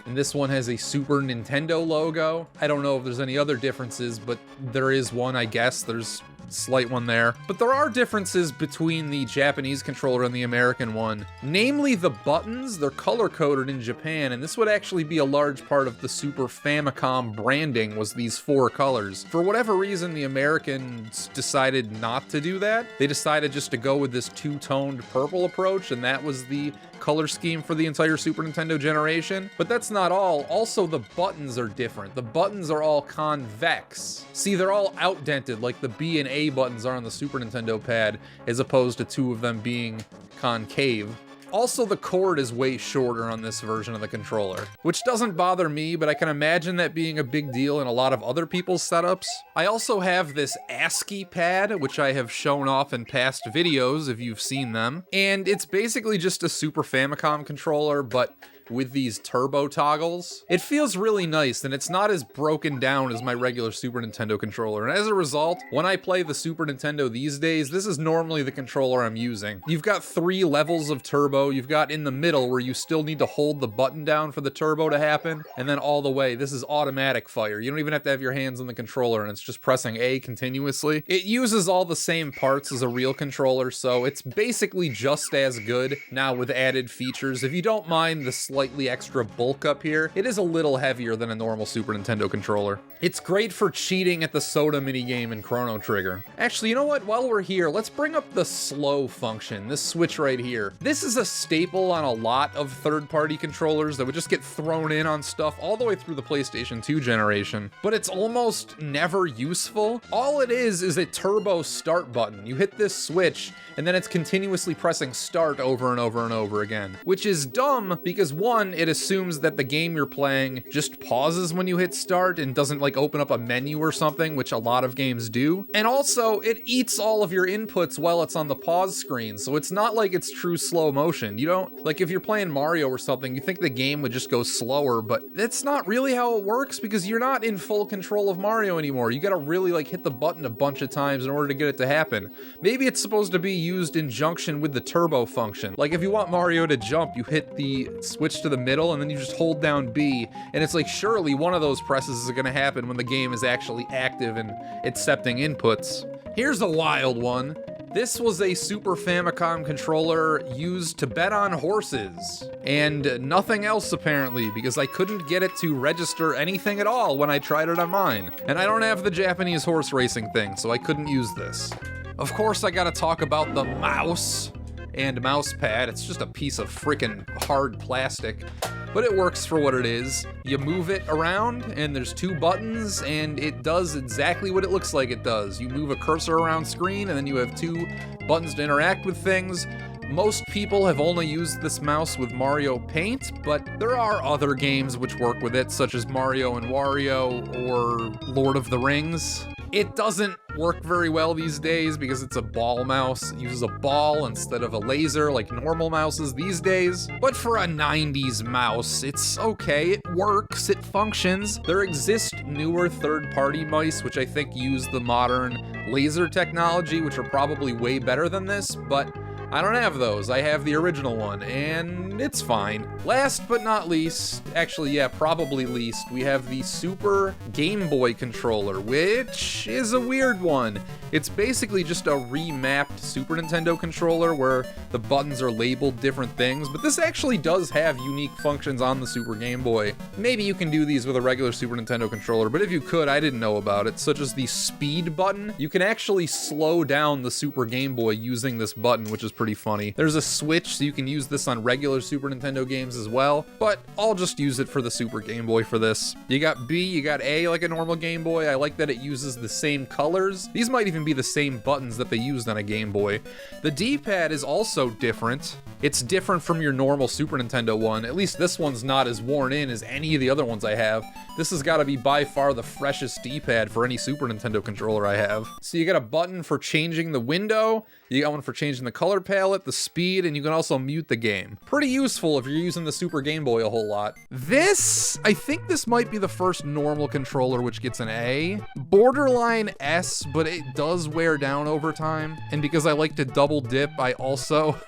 Speaker 1: and this one has a Super Nintendo logo. I don't know if there's any other differences, but there is one, I guess. There's a slight one there. But there are differences between the Japanese controller and the American one. Namely, the buttons, they're color-coded in Japan, and this would actually be a large part of the Super Famicom branding, was these 4 colors. For whatever reason, the Americans decided not to do that. They decided just to go with this 2-toned purple approach, and that was the color scheme for the entire Super Nintendo generation. But that's not all. Also, the buttons are different. The buttons are all convex. See, they're all outdented like the B and A buttons are on the Super Nintendo pad, as opposed to 2 of them being concave. Also, the cord is way shorter on this version of the controller, which doesn't bother me, but I can imagine that being a big deal in a lot of other people's setups. I also have this ASCII pad, which I have shown off in past videos if you've seen them, and it's basically just a Super Famicom controller, but with these turbo toggles. It feels really nice, and it's not as broken down as my regular Super Nintendo controller, and as a result, when I play the Super Nintendo these days, this is normally the controller I'm using. You've got 3 levels of turbo. You've got in the middle where you still need to hold the button down for the turbo to happen, and then all the way, this is automatic fire. You don't even have to have your hands on the controller, and it's just pressing A continuously. It uses all the same parts as a real controller, so it's basically just as good, now with added features. If you don't mind the slightly extra bulk up here, it is a little heavier than a normal Super Nintendo controller. It's great for cheating at the soda minigame in Chrono Trigger. Actually, you know what? While we're here, let's bring up the slow function, this switch right here. This is a staple on a lot of third-party controllers that would just get thrown in on stuff all the way through the PlayStation 2 generation, but it's almost never useful. All it is a turbo start button. You hit this switch, and then it's continuously pressing start over and over and over again, which is dumb because one, it assumes that the game you're playing just pauses when you hit start and doesn't like open up a menu or something, which a lot of games do. And also, it eats all of your inputs while it's on the pause screen, so it's not like it's true slow motion. You don't, like if you're playing Mario or something, you think the game would just go slower, but that's not really how it works because you're not in full control of Mario anymore. You gotta really like hit the button a bunch of times in order to get it to happen. Maybe it's supposed to be used in junction with the turbo function. Like if you want Mario to jump, you hit the switch to the middle and then you just hold down B, and it's like surely one of those presses is gonna happen when the game is actually active and accepting inputs. Here's a wild one. This was a Super Famicom controller used to bet on horses, and nothing else apparently, because I couldn't get it to register anything at all when I tried it on mine. And I don't have the Japanese horse racing thing, so I couldn't use this. Of course, I gotta talk about the mouse and mouse pad. It's just a piece of freaking hard plastic, but it works for what it is. You move it around and there's two buttons and it does exactly what it looks like it does. You move a cursor around screen and then you have two buttons to interact with things. Most people have only used this mouse with Mario Paint, but there are other games which work with it, such as Mario and Wario or Lord of the Rings. It doesn't work very well these days because it's a ball mouse. It uses a ball instead of a laser like normal mouses these days. But for a 90s mouse, it's okay. It works, it functions. There exist newer third-party mice which I think use the modern laser technology, which are probably way better than this, but I don't have those. I have the original one, and it's fine. Last but not least, actually, yeah, probably least, we have the Super Game Boy controller, which is a weird one. It's basically just a remapped Super Nintendo controller where the buttons are labeled different things, but this actually does have unique functions on the Super Game Boy. Maybe you can do these with a regular Super Nintendo controller, but if you could, I didn't know about it, such as the speed button. You can actually slow down the Super Game Boy using this button, which is pretty funny. There's a switch, so you can use this on regular Super Nintendo games as well, but I'll just use it for the Super Game Boy for this. You got B, you got A like a normal Game Boy. I like that it uses the same colors. These might even be the same buttons that they used on a Game Boy. The D-pad is also different. It's different from your normal Super Nintendo one. At least this one's not as worn in as any of the other ones I have. This has got to be by far the freshest D-pad for any Super Nintendo controller I have. So you got a button for changing the window, you got one for changing the color palette, the speed, and you can also mute the game. Pretty useful if you're using the Super Game Boy a whole lot. I think this might be the first normal controller which gets an A. Borderline S, but it does wear down over time. And because I like to double dip, I also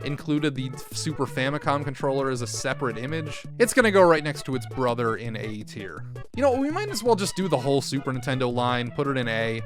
Speaker 1: included the Super Famicom controller as a separate image. It's gonna go right next to its brother in A tier. You know, we might as well just do the whole Super Nintendo line, put it in A.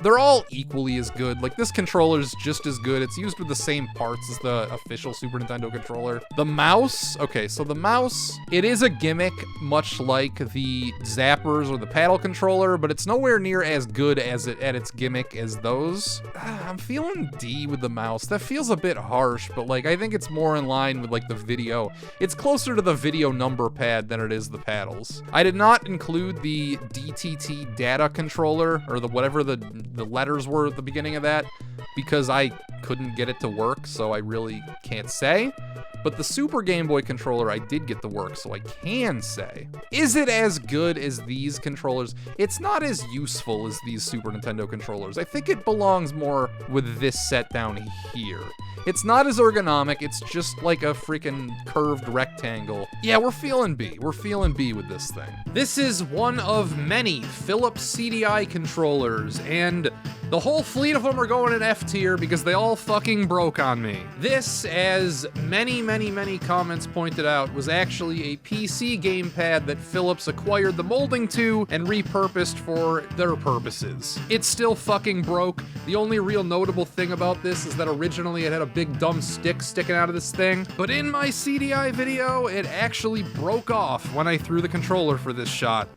Speaker 1: They're all equally as good. Like, this controller's just as good. It's used with the same parts as the official Super Nintendo controller. The mouse, okay, so the mouse, it is a gimmick, much like the zappers or the paddle controller, but it's nowhere near as good as it at its gimmick as those. I'm feeling D with the mouse. That feels a bit harsh, but like, I think it's more in line with like the video. It's closer to the video number pad than it is the paddles. I did not include the DTT data controller, or the whatever the letters were at the beginning of that, because I couldn't get it to work, so I really can't say. But the Super Game Boy controller I did get to work, so I can say. Is it as good as these controllers? It's not as useful as these Super Nintendo controllers. I think it belongs more with this set down here. It's not as ergonomic, it's just like a freaking curved rectangle. Yeah, we're feeling B. We're feeling B with this thing. This is one of many Philips CDI controllers, and the whole fleet of them are going in F tier because they all fucking broke on me. This, as many comments pointed out, was actually a PC gamepad that Philips acquired the molding to and repurposed for their purposes. It still fucking broke. The only real notable thing about this is that originally it had a big dumb stick sticking out of this thing, but in my CDI video, it actually broke off when I threw the controller for this shot.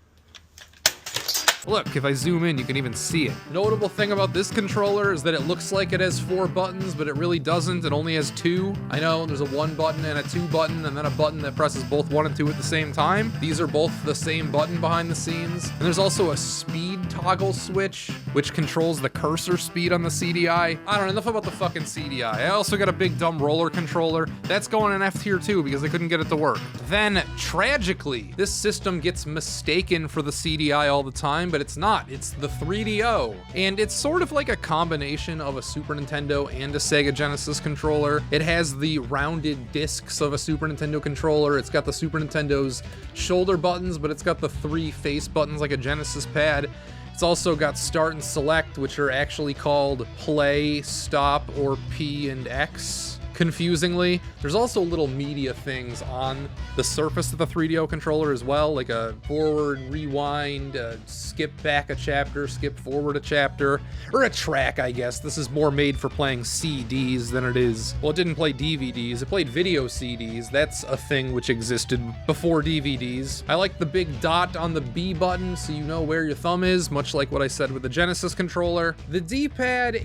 Speaker 1: Look, if I zoom in, you can even see it. Notable thing about this controller is that it looks like it has 4 buttons, but it really doesn't. It only has 2. I know there's a 1 button and a 2 button, and then a button that presses both 1 and 2 at the same time. These are both the same button behind the scenes. And there's also a speed toggle switch, which controls the cursor speed on the CDI. I don't know, enough about the fucking CDI. I also got a big dumb roller controller. That's going in F tier too because I couldn't get it to work. Then, tragically, this system gets mistaken for the CDI all the time, but it's not. It's the 3DO. And it's sort of like a combination of a Super Nintendo and a Sega Genesis controller. It has the rounded discs of a Super Nintendo controller. It's got the Super Nintendo's shoulder buttons, but it's got the 3 face buttons like a Genesis pad. It's also got start and select, which are actually called play, stop, or P and X. Confusingly, there's also little media things on the surface of the 3DO controller as well, like a forward, rewind, skip back a chapter, skip forward a chapter, or a track, I guess. This is more made for playing CDs than it is. Well, it didn't play DVDs, it played video CDs. That's a thing which existed before DVDs. I like the big dot on the B button so you know where your thumb is, much like what I said with the Genesis controller. The D-pad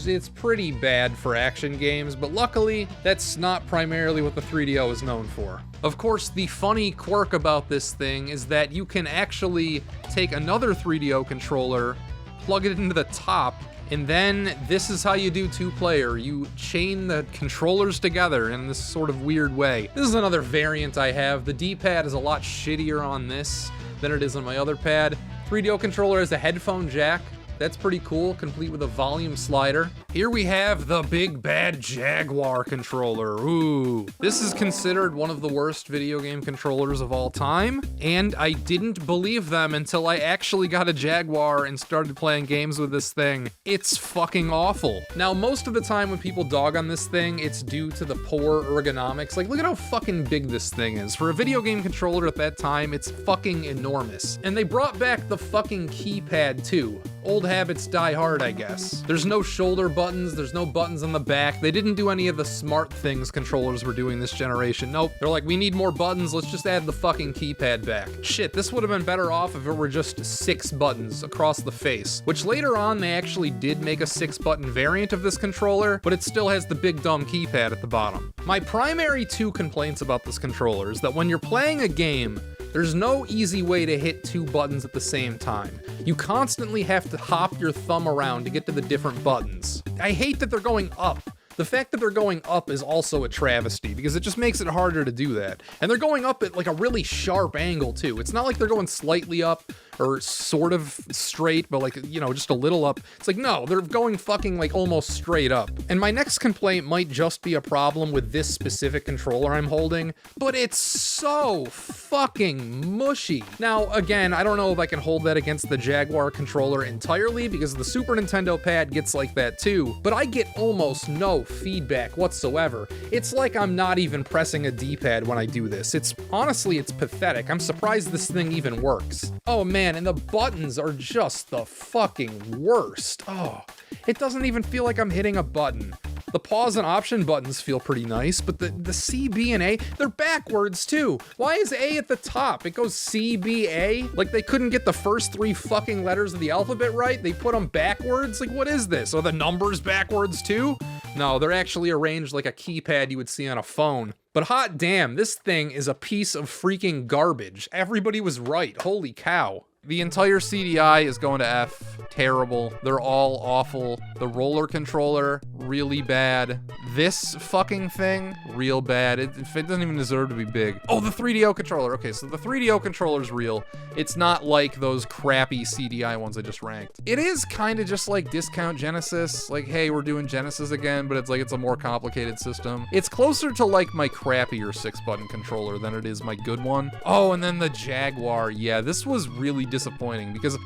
Speaker 1: it's pretty bad for action games, but luckily, that's not primarily what the 3DO is known for. Of course, the funny quirk about this thing is that you can actually take another 3DO controller, plug it into the top, and then this is how you do 2-player. You chain the controllers together in this sort of weird way. This is another variant I have. The D-pad is a lot shittier on this than it is on my other pad. 3DO controller has a headphone jack. That's pretty cool, complete with a volume slider. Here we have the big bad Jaguar controller. Ooh. This is considered one of the worst video game controllers of all time, and I didn't believe them until I actually got a Jaguar and started playing games with this thing. It's fucking awful. Now, most of the time when people dog on this thing, it's due to the poor ergonomics. Like, look at how fucking big this thing is. For a video game controller at that time, it's fucking enormous. And they brought back the fucking keypad too. Old habits die hard, I guess. There's no shoulder buttons, there's no buttons on the back. They didn't do any of the smart things controllers were doing this generation. Nope. They're like, we need more buttons, let's just add the fucking keypad back. Shit, this would have been better off if it were just 6 buttons across the face, which later on they actually did make a 6-button variant of this controller, but it still has the big dumb keypad at the bottom. My primary 2 complaints about this controller is that when you're playing a game, there's no easy way to hit 2 buttons at the same time. You constantly have to hop your thumb around to get to the different buttons. I hate that they're going up. The fact that they're going up is also a travesty because it just makes it harder to do that. And they're going up at like a really sharp angle too. It's not like they're going slightly up or sort of straight, but like, you know, just a little up. It's like, no, they're going fucking like almost straight up. And my next complaint might just be a problem with this specific controller I'm holding, but it's so fucking mushy. Now, again, I don't know if I can hold that against the Jaguar controller entirely because the Super Nintendo pad gets like that too, but I get almost no feedback whatsoever. It's like I'm not even pressing a D-pad when I do this. Honestly, it's pathetic. I'm surprised this thing even works. Oh man, and the buttons are just the fucking worst. Oh, it doesn't even feel like I'm hitting a button. The pause and option buttons feel pretty nice, but the C, B, and A, they're backwards too. Why is A at the top? It goes C, B, A? Like they couldn't get the first 3 fucking letters of the alphabet right? They put them backwards? Like what is this? Are the numbers backwards too? No, they're actually arranged like a keypad you would see on a phone. But hot damn, this thing is a piece of freaking garbage. Everybody was right, holy cow. The entire CDI is going to F. Terrible. They're all awful. The roller controller, really bad. This fucking thing, real bad. It doesn't even deserve to be big. Oh, the 3DO controller. Okay, so the 3DO controller's real. It's not like those crappy CDI ones I just ranked. It is kind of just like Discount Genesis. Like, hey, we're doing Genesis again, but it's like it's a more complicated system. It's closer to like my crappier 6-button controller than it is my good one. Oh, and then the Jaguar. Yeah, this was really disappointing because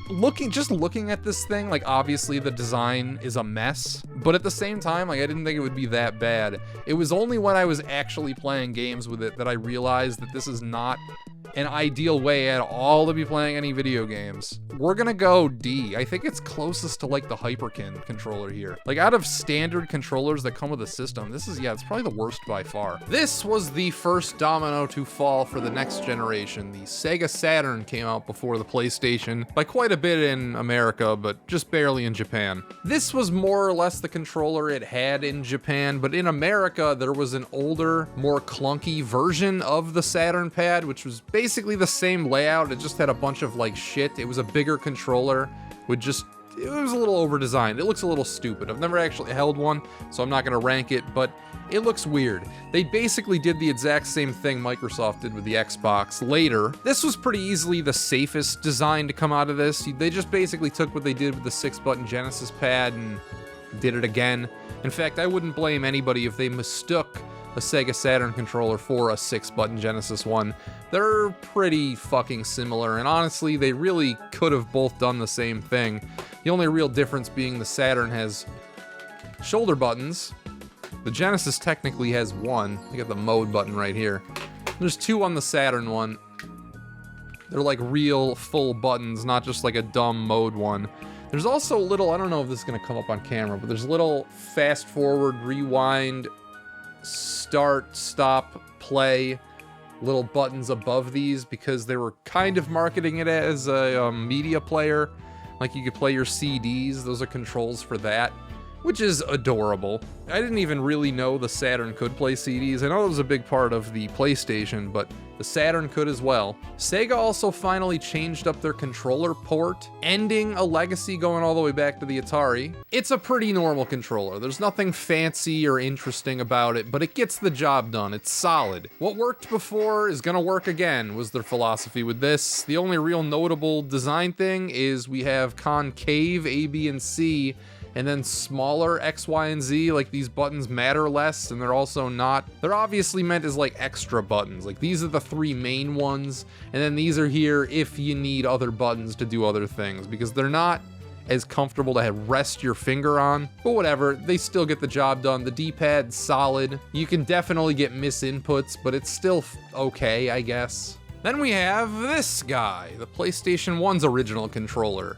Speaker 1: just looking at this thing, like obviously the design is a mess, but at the same time, like I didn't think it would be that bad. It was only when I was actually playing games with it that I realized that this is not an ideal way at all to be playing any video games. We're gonna go D. I think it's closest to like the Hyperkin controller here. Like out of standard controllers that come with a system, this is, yeah, it's probably the worst by far. This was the first domino to fall for the next generation. The Sega Saturn came out before the PlayStation by quite a bit in America, but just barely in Japan. This was more or less the controller it had in Japan, but in America, there was an older, more clunky version of the Saturn pad, which was basically the same layout. It just had a bunch of like shit. It was a bigger controller with just, it was a little over-designed. It looks a little stupid. I've never actually held one, so I'm not gonna rank it, but it looks weird. They basically did the exact same thing Microsoft did with the Xbox later. This was pretty easily the safest design to come out of this. They just basically took what they did with the 6-button Genesis pad and did it again. In fact, I wouldn't blame anybody if they mistook a Sega Saturn controller for a 6-button Genesis one. They're pretty fucking similar, and honestly, they really could have both done the same thing. The only real difference being the Saturn has shoulder buttons. The Genesis technically has one. You got the mode button right here. There's two on the Saturn one. They're like real full buttons, not just like a dumb mode one. There's also a little, I don't know if this is gonna come up on camera, but there's a little fast forward, rewind, start, stop, play, little buttons above these because they were kind of marketing it as a media player. Like you could play your CDs, those are controls for that, which is adorable. I didn't even really know the Saturn could play CDs. I know it was a big part of the PlayStation, but the Saturn could as well. Sega also finally changed up their controller port, ending a legacy going all the way back to the Atari. It's a pretty normal controller. There's nothing fancy or interesting about it, but it gets the job done. It's solid. What worked before is gonna work again, was their philosophy with this. The only real notable design thing is we have concave A, B, and C, and then smaller X, Y, and Z. Like these buttons matter less, and they're also not, they're obviously meant as like extra buttons. Like these are the 3 main ones, and then these are here if you need other buttons to do other things, because they're not as comfortable to rest your finger on, but whatever, they still get the job done. The D-pad's solid. You can definitely get misinputs, but it's still okay, I guess. Then we have this guy, the PlayStation 1's original controller,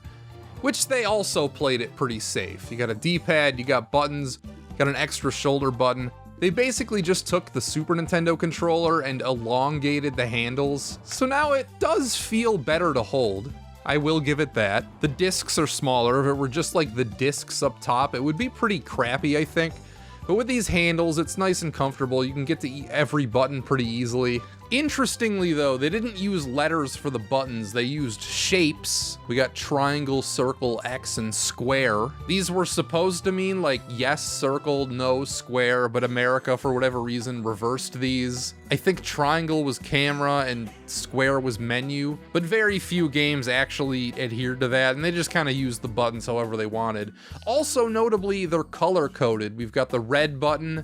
Speaker 1: which they also played it pretty safe. You got a D-pad, you got buttons, got an extra shoulder button. They basically just took the Super Nintendo controller and elongated the handles, so now it does feel better to hold. I will give it that. The discs are smaller. If it were just like the discs up top, it would be pretty crappy, I think. But with these handles, it's nice and comfortable. You can get to every button pretty easily. Interestingly though, they didn't use letters for the buttons, they used shapes. We got triangle, circle, X, and square. These were supposed to mean like yes, circle, no, square, but America, for whatever reason, reversed these. I think triangle was camera and square was menu, but very few games actually adhered to that, and they just kind of used the buttons however they wanted. Also notably, they're color-coded. We've got the red button,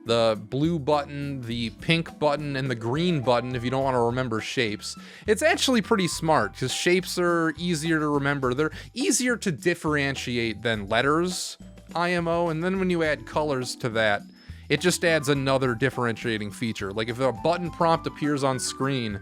Speaker 1: the blue button, the pink button, and the green button if you don't want to remember shapes. It's actually pretty smart because shapes are easier to remember. They're easier to differentiate than letters, IMO, and then when you add colors to that, it just adds another differentiating feature. Like if a button prompt appears on screen,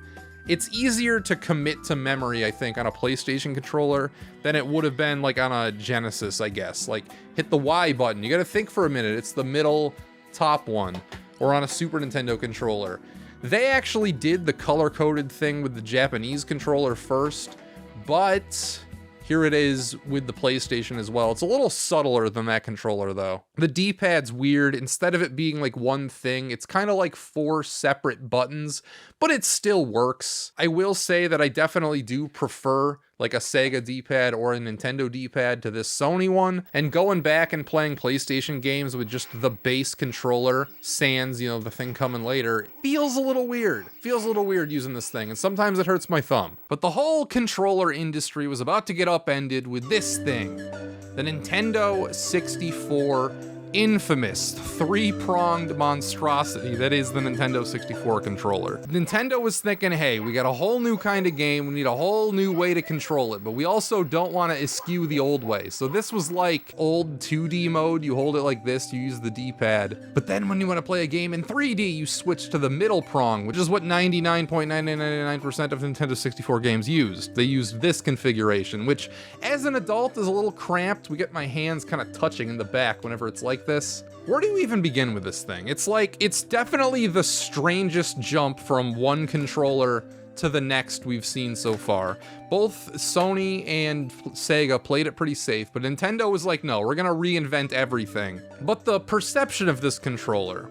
Speaker 1: it's easier to commit to memory, I think, on a PlayStation controller than it would have been like on a Genesis, I guess. Like hit the Y button, you gotta think for a minute, it's the middle top one, or on a Super Nintendo controller. They actually did the color-coded thing with the Japanese controller first, but here it is with the PlayStation as well. It's a little subtler than that controller though. The D-pad's weird. Instead of it being like one thing, it's kind of like 4 separate buttons, but it still works. I will say that I definitely do prefer like a Sega D-pad or a Nintendo D-pad to this Sony one, and going back and playing PlayStation games with just the base controller, sans, you know, the thing coming later, feels a little weird. Feels a little weird using this thing, and sometimes it hurts my thumb. But the whole controller industry was about to get upended with this thing, the Nintendo 64 infamous three-pronged monstrosity that is the Nintendo 64 controller. Nintendo was thinking, hey, we got a whole new kind of game, we need a whole new way to control it, but we also don't want to eschew the old way. So this was like old 2D mode, you hold it like this, you use the D-pad. But then when you want to play a game in 3D, you switch to the middle prong, which is what 99.9999% of Nintendo 64 games used. They used this configuration, which as an adult is a little cramped. We get my hands kind of touching in the back whenever it's like this. Where do you even begin with this thing? It's definitely the strangest jump from one controller to the next we've seen so far. Both Sony and Sega played it pretty safe, but Nintendo was like, no, we're gonna reinvent everything. But the perception of this controller.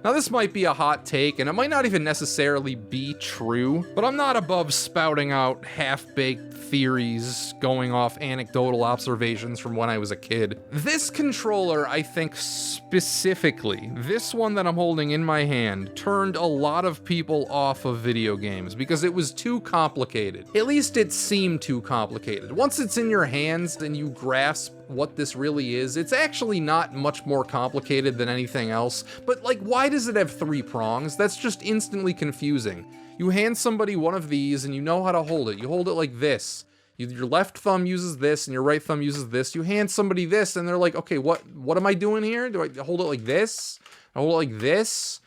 Speaker 1: Now this might be a hot take, and it might not even necessarily be true, but I'm not above spouting out half-baked theories, going off anecdotal observations from when I was a kid. This controller, I think specifically, this one that I'm holding in my hand, turned a lot of people off of video games because it was too complicated. At least it seemed too complicated. Once it's in your hands and you grasp what this really is, it's actually not much more complicated than anything else. But like, why does it have three prongs? That's just instantly confusing. You hand somebody one of these and you know how to hold it. You hold it like this. Your left thumb uses this and your right thumb uses this. You hand somebody this and they're like, okay, what am I doing here? Do I hold it like this? I hold it like this?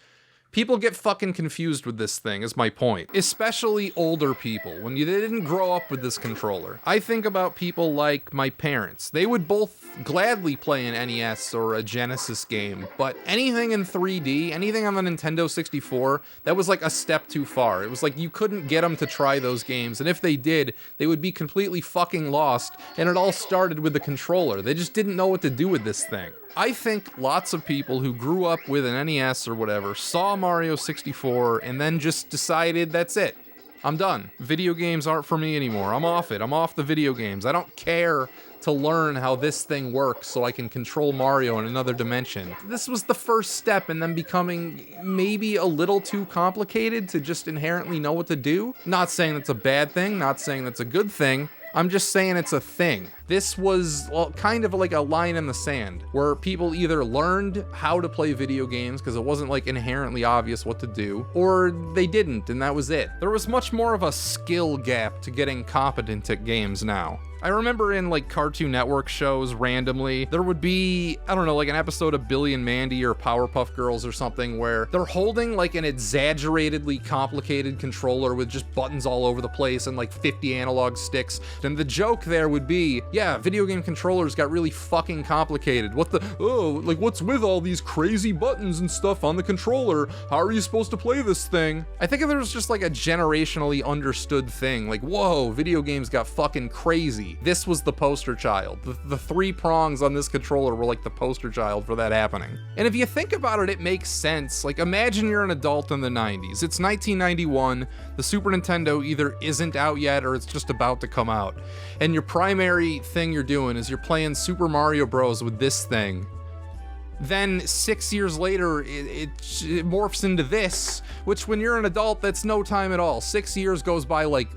Speaker 1: People get fucking confused with this thing, is my point. Especially older people, when they didn't grow up with this controller. I think about people like my parents. They would both gladly play an NES or a Genesis game, but anything in 3D, anything on the Nintendo 64, that was like a step too far. It was like you couldn't get them to try those games, and if they did, they would be completely fucking lost, and it all started with the controller. They just didn't know what to do with this thing. I think lots of people who grew up with an NES or whatever saw Mario 64 and then just decided that's it. I'm done. Video games aren't for me anymore. I'm off it. I'm off the video games. I don't care to learn how this thing works so I can control Mario in another dimension. This was the first step in them becoming maybe a little too complicated to just inherently know what to do. Not saying that's a bad thing, not saying that's a good thing. I'm just saying it's a thing. This was, well, kind of like a line in the sand, where people either learned how to play video games because it wasn't like inherently obvious what to do, or they didn't, and that was it. There was much more of a skill gap to getting competent at games now. I remember in like Cartoon Network shows randomly, there would be, I don't know, like an episode of Billy and Mandy or Powerpuff Girls or something where they're holding like an exaggeratedly complicated controller with just buttons all over the place and like 50 analog sticks. And the joke there would be, yeah, video game controllers got really fucking complicated. What's with all these crazy buttons and stuff on the controller? How are you supposed to play this thing? I think if there was just like a generationally understood thing, like, whoa, video games got fucking crazy. This was the poster child. The three prongs on this controller were like the poster child for that happening. And if you think about it, it makes sense. Like, imagine you're an adult in the 90s. It's 1991. The Super Nintendo either isn't out yet or it's just about to come out. And your primary thing you're doing is you're playing Super Mario Bros. With this thing. Then 6 years later, it morphs into this, which when you're an adult, that's no time at all. 6 years goes by like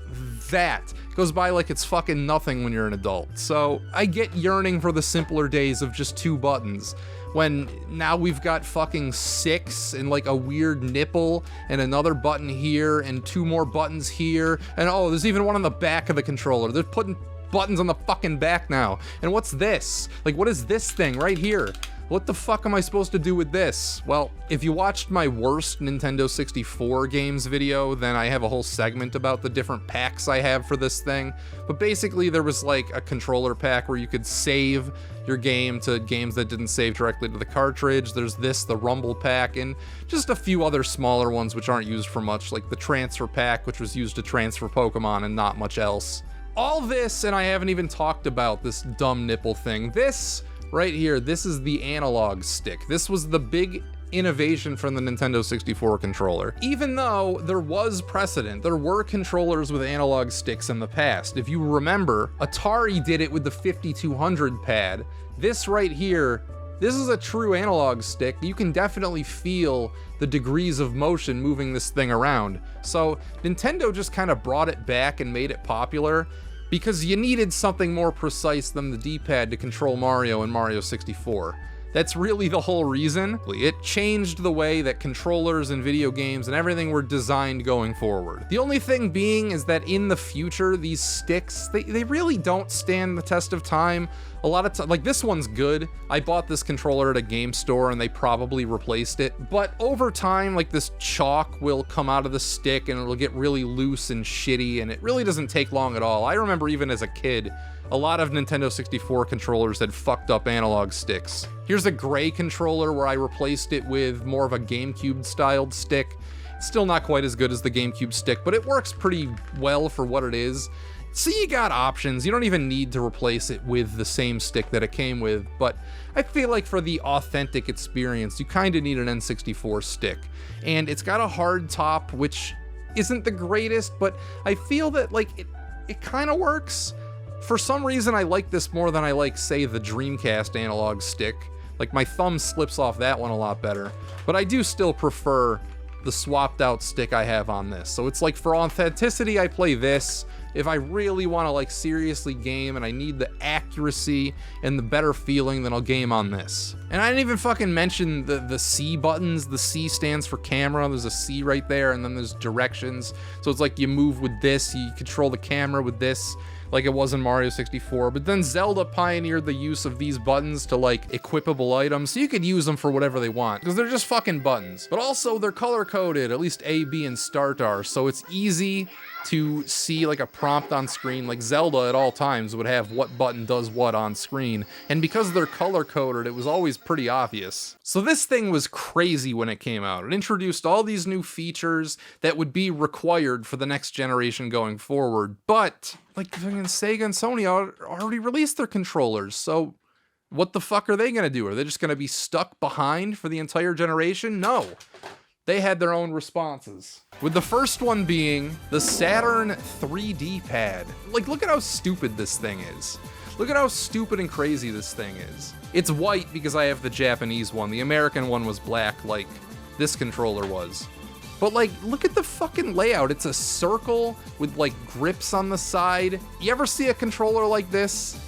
Speaker 1: that. Goes by like it's fucking nothing when you're an adult. So I get yearning for the simpler days of just two buttons, when now we've got fucking 6 and like a weird nipple and another button here and 2 more buttons here. And oh, there's even one on the back of the controller. They're putting buttons on the fucking back now. And what's this? Like, what is this thing right here? What the fuck am I supposed to do with this? Well, if you watched my worst Nintendo 64 games video, then I have a whole segment about the different packs I have for this thing. But basically there was like a controller pack where you could save your game to games that didn't save directly to the cartridge. There's this, the Rumble pack, and just a few other smaller ones which aren't used for much, like the transfer pack, which was used to transfer Pokemon and not much else. All this, and I haven't even talked about this dumb nipple thing. This right here, this is the analog stick. This was the big innovation from the Nintendo 64 controller. Even though there was precedent, there were controllers with analog sticks in the past. If you remember, Atari did it with the 5200 pad. This right here, this is a true analog stick. You can definitely feel the degrees of motion moving this thing around. So Nintendo just kind of brought it back and made it popular, because you needed something more precise than the D-pad to control Mario in Mario 64. That's really the whole reason. It changed the way that controllers and video games and everything were designed going forward. The only thing being is that in the future, these sticks, they really don't stand the test of time. A lot of like this one's good. I bought this controller at a game store and they probably replaced it. But over time, like this chalk will come out of the stick and it'll get really loose and shitty, and it really doesn't take long at all. I remember even as a kid, a lot of Nintendo 64 controllers had fucked up analog sticks. Here's a gray controller where I replaced it with more of a GameCube styled stick. It's still not quite as good as the GameCube stick, but it works pretty well for what it is. So you got options. You don't even need to replace it with the same stick that it came with, but I feel like for the authentic experience, you kind of need an N64 stick. And it's got a hard top, which isn't the greatest, but I feel that like it kind of works. For some reason, I like this more than I like, say, the Dreamcast analog stick. Like, my thumb slips off that one a lot better. But I do still prefer the swapped out stick I have on this. So it's like, for authenticity, I play this. If I really want to, like, seriously game and I need the accuracy and the better feeling, then I'll game on this. And I didn't even fucking mention the C buttons. The C stands for camera. There's a C right there, and then there's directions. So it's like you move with this, you control the camera with this, like it was in Mario 64, but then Zelda pioneered the use of these buttons to like equipable items, so you could use them for whatever they want, because they're just fucking buttons. But also they're color coded, at least A, B, and Start are, so it's easy to see like a prompt on screen. Like Zelda at all times would have what button does what on screen, and because they're color coded, it was always pretty obvious. So this thing was crazy when it came out. It introduced all these new features that would be required for the next generation going forward, but like fucking Sega and Sony already released their controllers, so what the fuck are they gonna do? Are they just gonna be stuck behind for the entire generation? No. They had their own responses. With the first one being the Saturn 3D pad. Like, look at how stupid this thing is. Look at how stupid and crazy this thing is. It's white because I have the Japanese one. The American one was black like this controller was. But like, look at the fucking layout. It's a circle with like grips on the side. You ever see a controller like this?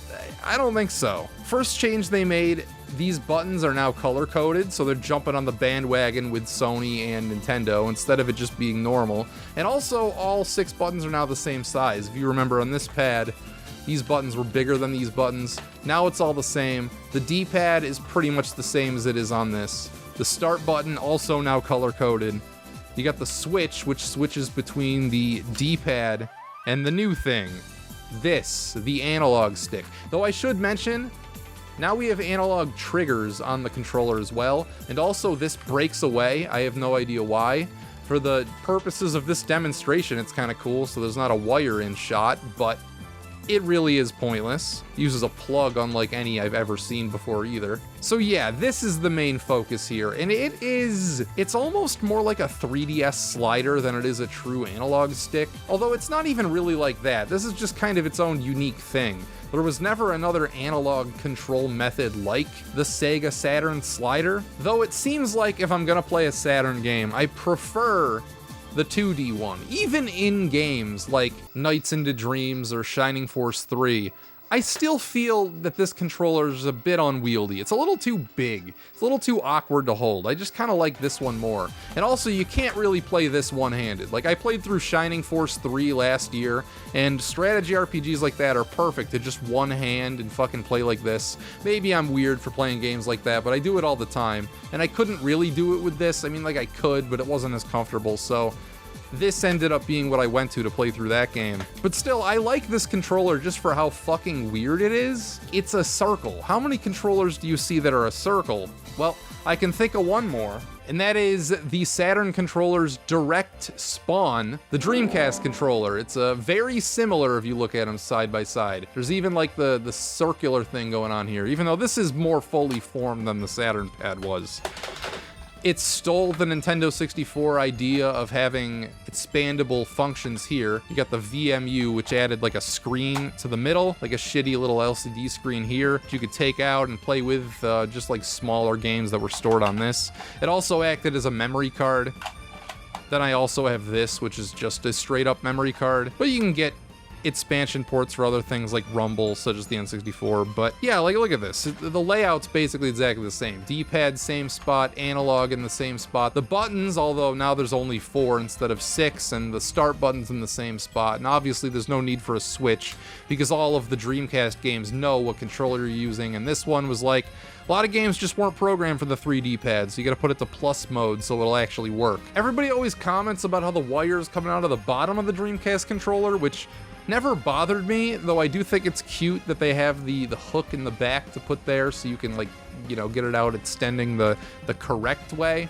Speaker 1: I don't think so. First change they made, these buttons are now color-coded, so they're jumping on the bandwagon with Sony and Nintendo instead of it just being normal. And also, all 6 buttons are now the same size. If you remember on this pad, these buttons were bigger than these buttons. Now it's all the same. The D-pad is pretty much the same as it is on this. The start button also now color-coded. You got the switch, which switches between the D-pad and the new thing. This, the analog stick. Though I should mention, now we have analog triggers on the controller as well, and also this breaks away. I have no idea why. For the purposes of this demonstration, it's kind of cool, so there's not a wire in shot, but it really is pointless. It uses a plug unlike any I've ever seen before either. So yeah, this is the main focus here, and it's almost more like a 3DS slider than it is a true analog stick, although it's not even really like that. This is just kind of its own unique thing. There was never another analog control method like the Sega Saturn slider, though it seems like if I'm gonna play a Saturn game, I prefer the 2D one. Even in games like Nights into Dreams or Shining Force 3, I still feel that this controller is a bit unwieldy. It's a little too big. It's a little too awkward to hold. I just kind of like this one more. And also, you can't really play this one-handed. Like, I played through Shining Force 3 last year, and strategy RPGs like that are perfect to just one hand and fucking play like this. Maybe I'm weird for playing games like that, but I do it all the time. And I couldn't really do it with this. I mean, like, I could, but it wasn't as comfortable, so this ended up being what I went to play through that game. But still, I like this controller just for how fucking weird it is. It's a circle. How many controllers do you see that are a circle? Well, I can think of one more, and that is the Saturn controller's direct spawn, the Dreamcast controller. It's very similar if you look at them side by side. There's even like the circular thing going on here, even though this is more fully formed than the Saturn pad was. It stole the Nintendo 64 idea of having expandable functions here. You got the VMU, which added like a screen to the middle, like a shitty little LCD screen here that you could take out and play with just like smaller games that were stored on this. It also acted as a memory card. Then I also have this, which is just a straight up memory card, but you can get expansion ports for other things like Rumble, such as the N64. But yeah, like look at this. The layout's basically exactly the same. D-pad, same spot, analog in the same spot. The buttons, although now there's only 4 instead of 6, and the start button's in the same spot. And obviously there's no need for a switch because all of the Dreamcast games know what controller you're using, and this one was like, a lot of games just weren't programmed for the 3D pad, so you gotta put it to plus mode so it'll actually work. Everybody always comments about how the wire's coming out of the bottom of the Dreamcast controller, which never bothered me, though I do think it's cute that they have the hook in the back to put there so you can, like, you know, get it out extending the correct way.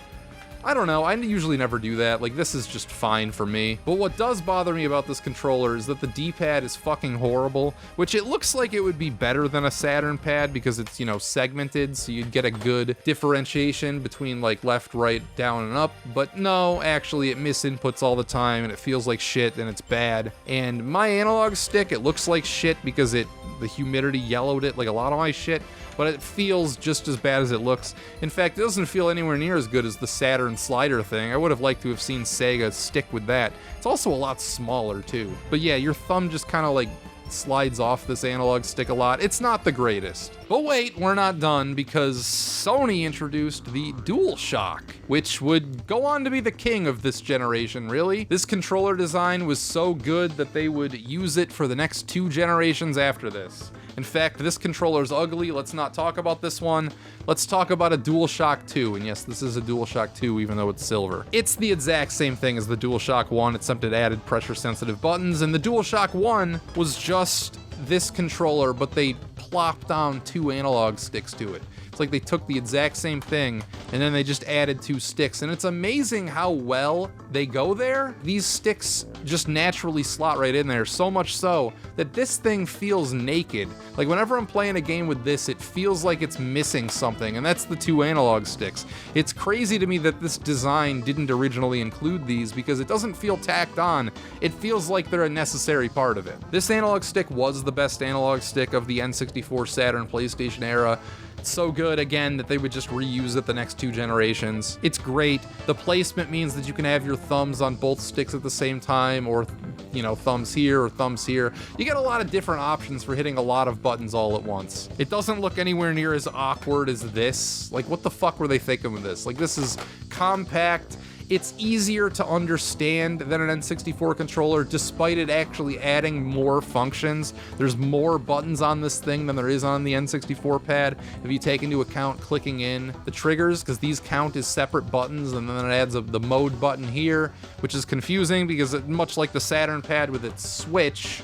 Speaker 1: I don't know, I usually never do that, like this is just fine for me. But what does bother me about this controller is that the D-pad is fucking horrible, which it looks like it would be better than a Saturn pad because it's, you know, segmented, so you'd get a good differentiation between like left, right, down, and up. But no, actually it misinputs all the time and it feels like shit and it's bad. And my analog stick, it looks like shit because the humidity yellowed it like a lot of my shit, but it feels just as bad as it looks. In fact, it doesn't feel anywhere near as good as the Saturn slider thing. I would have liked to have seen Sega stick with that. It's also a lot smaller too. But yeah, your thumb just kind of like slides off this analog stick a lot. It's not the greatest. But wait, we're not done because Sony introduced the DualShock, which would go on to be the king of this generation, really. This controller design was so good that they would use it for the next 2 generations after this. In fact, this controller's ugly. Let's not talk about this one. Let's talk about a DualShock 2. And yes, this is a DualShock 2, even though it's silver. It's the exact same thing as the DualShock 1, except it added pressure-sensitive buttons. And the DualShock 1 was just this controller, but they plopped down 2 analog sticks to it. It's like they took the exact same thing and then they just added 2 sticks, and it's amazing how well they go there. These sticks just naturally slot right in there, so much so that this thing feels naked. Like whenever I'm playing a game with this, it feels like it's missing something, and that's the 2 analog sticks. It's crazy to me that this design didn't originally include these because it doesn't feel tacked on. It feels like they're a necessary part of it. This analog stick was the best analog stick of the N64, Saturn, PlayStation era. It's so good, again, that they would just reuse it the next 2 generations. It's great. The placement means that you can have your thumbs on both sticks at the same time, or, you know, thumbs here or thumbs here. You get a lot of different options for hitting a lot of buttons all at once. It doesn't look anywhere near as awkward as this. Like, what the fuck were they thinking with this? Like, this is compact. It's easier to understand than an N64 controller, despite it actually adding more functions. There's more buttons on this thing than there is on the N64 pad, if you take into account clicking in the triggers, because these count as separate buttons, and then it adds the mode button here, which is confusing because much like the Saturn pad with its switch,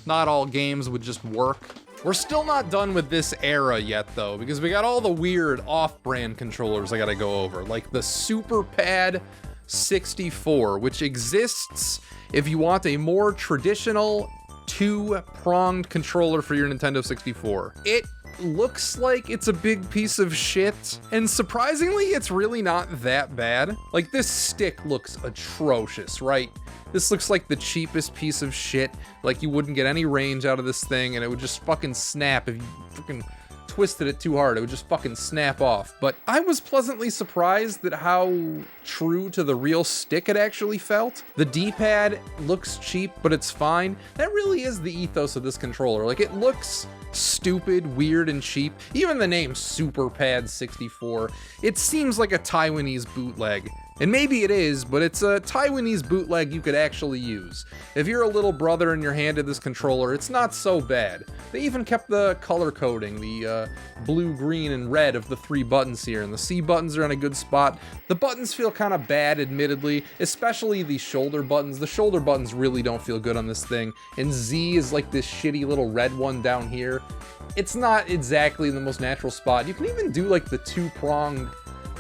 Speaker 1: not all games would just work. We're still not done with this era yet, though, because we got all the weird off-brand controllers I gotta go over, like the SuperPad 64, which exists if you want a more traditional 2-pronged controller for your Nintendo 64. It looks like it's a big piece of shit, and surprisingly, it's really not that bad. Like, this stick looks atrocious, right? This looks like the cheapest piece of shit. Like, you wouldn't get any range out of this thing, and it would just fucking snap if you fucking twisted it too hard. It would just fucking snap off. But I was pleasantly surprised at how true to the real stick it actually felt. The D-pad looks cheap, but it's fine. That really is the ethos of this controller. Like, it looks stupid, weird, and cheap. Even the name SuperPad 64, it seems like a Taiwanese bootleg. And maybe it is, but it's a Taiwanese bootleg you could actually use. If you're a little brother and you're handed this controller, it's not so bad. They even kept the color coding, the blue, green, and red of the 3 buttons here, and the C buttons are in a good spot. The buttons feel kind of bad, admittedly, especially the shoulder buttons. The shoulder buttons really don't feel good on this thing, and Z is like this shitty little red one down here. It's not exactly in the most natural spot. You can even do like the 2-pronged.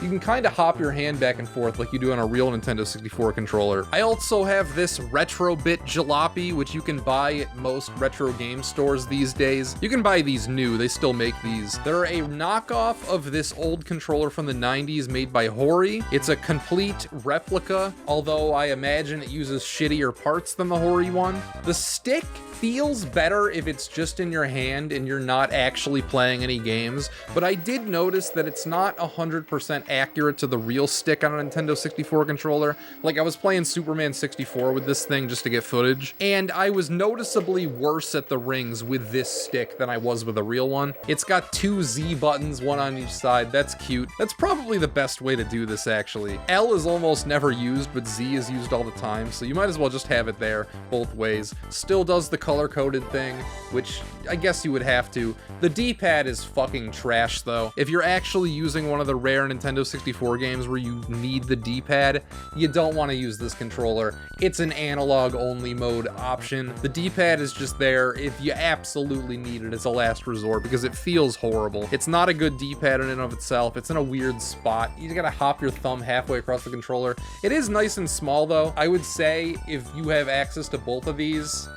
Speaker 1: You can kind of hop your hand back and forth like you do on a real Nintendo 64 controller. I also have this Retrobit Jalopy, which you can buy at most retro game stores these days. You can buy these new, they still make these. They're a knockoff of this old controller from the 90s made by Hori. It's a complete replica, although I imagine it uses shittier parts than the Hori one. The stick feels better if it's just in your hand and you're not actually playing any games, but I did notice that it's not 100% accurate to the real stick on a Nintendo 64 controller. Like, I was playing Superman 64 with this thing just to get footage, and I was noticeably worse at the rings with this stick than I was with a real one. It's got 2 Z buttons, one on each side. That's cute. That's probably the best way to do this, actually. L is almost never used, but Z is used all the time, so you might as well just have it there both ways. Still does the color-coded thing, which I guess you would have to. The D-pad is fucking trash, though. If you're actually using one of the rare Nintendo 64 games where you need the D-pad, you don't want to use this controller. It's an analog-only mode option. The D-pad is just there if you absolutely need it as a last resort, because it feels horrible. It's not a good D-pad in and of itself. It's in a weird spot. You gotta hop your thumb halfway across the controller. It is nice and small, though. I would say if you have access to both of these,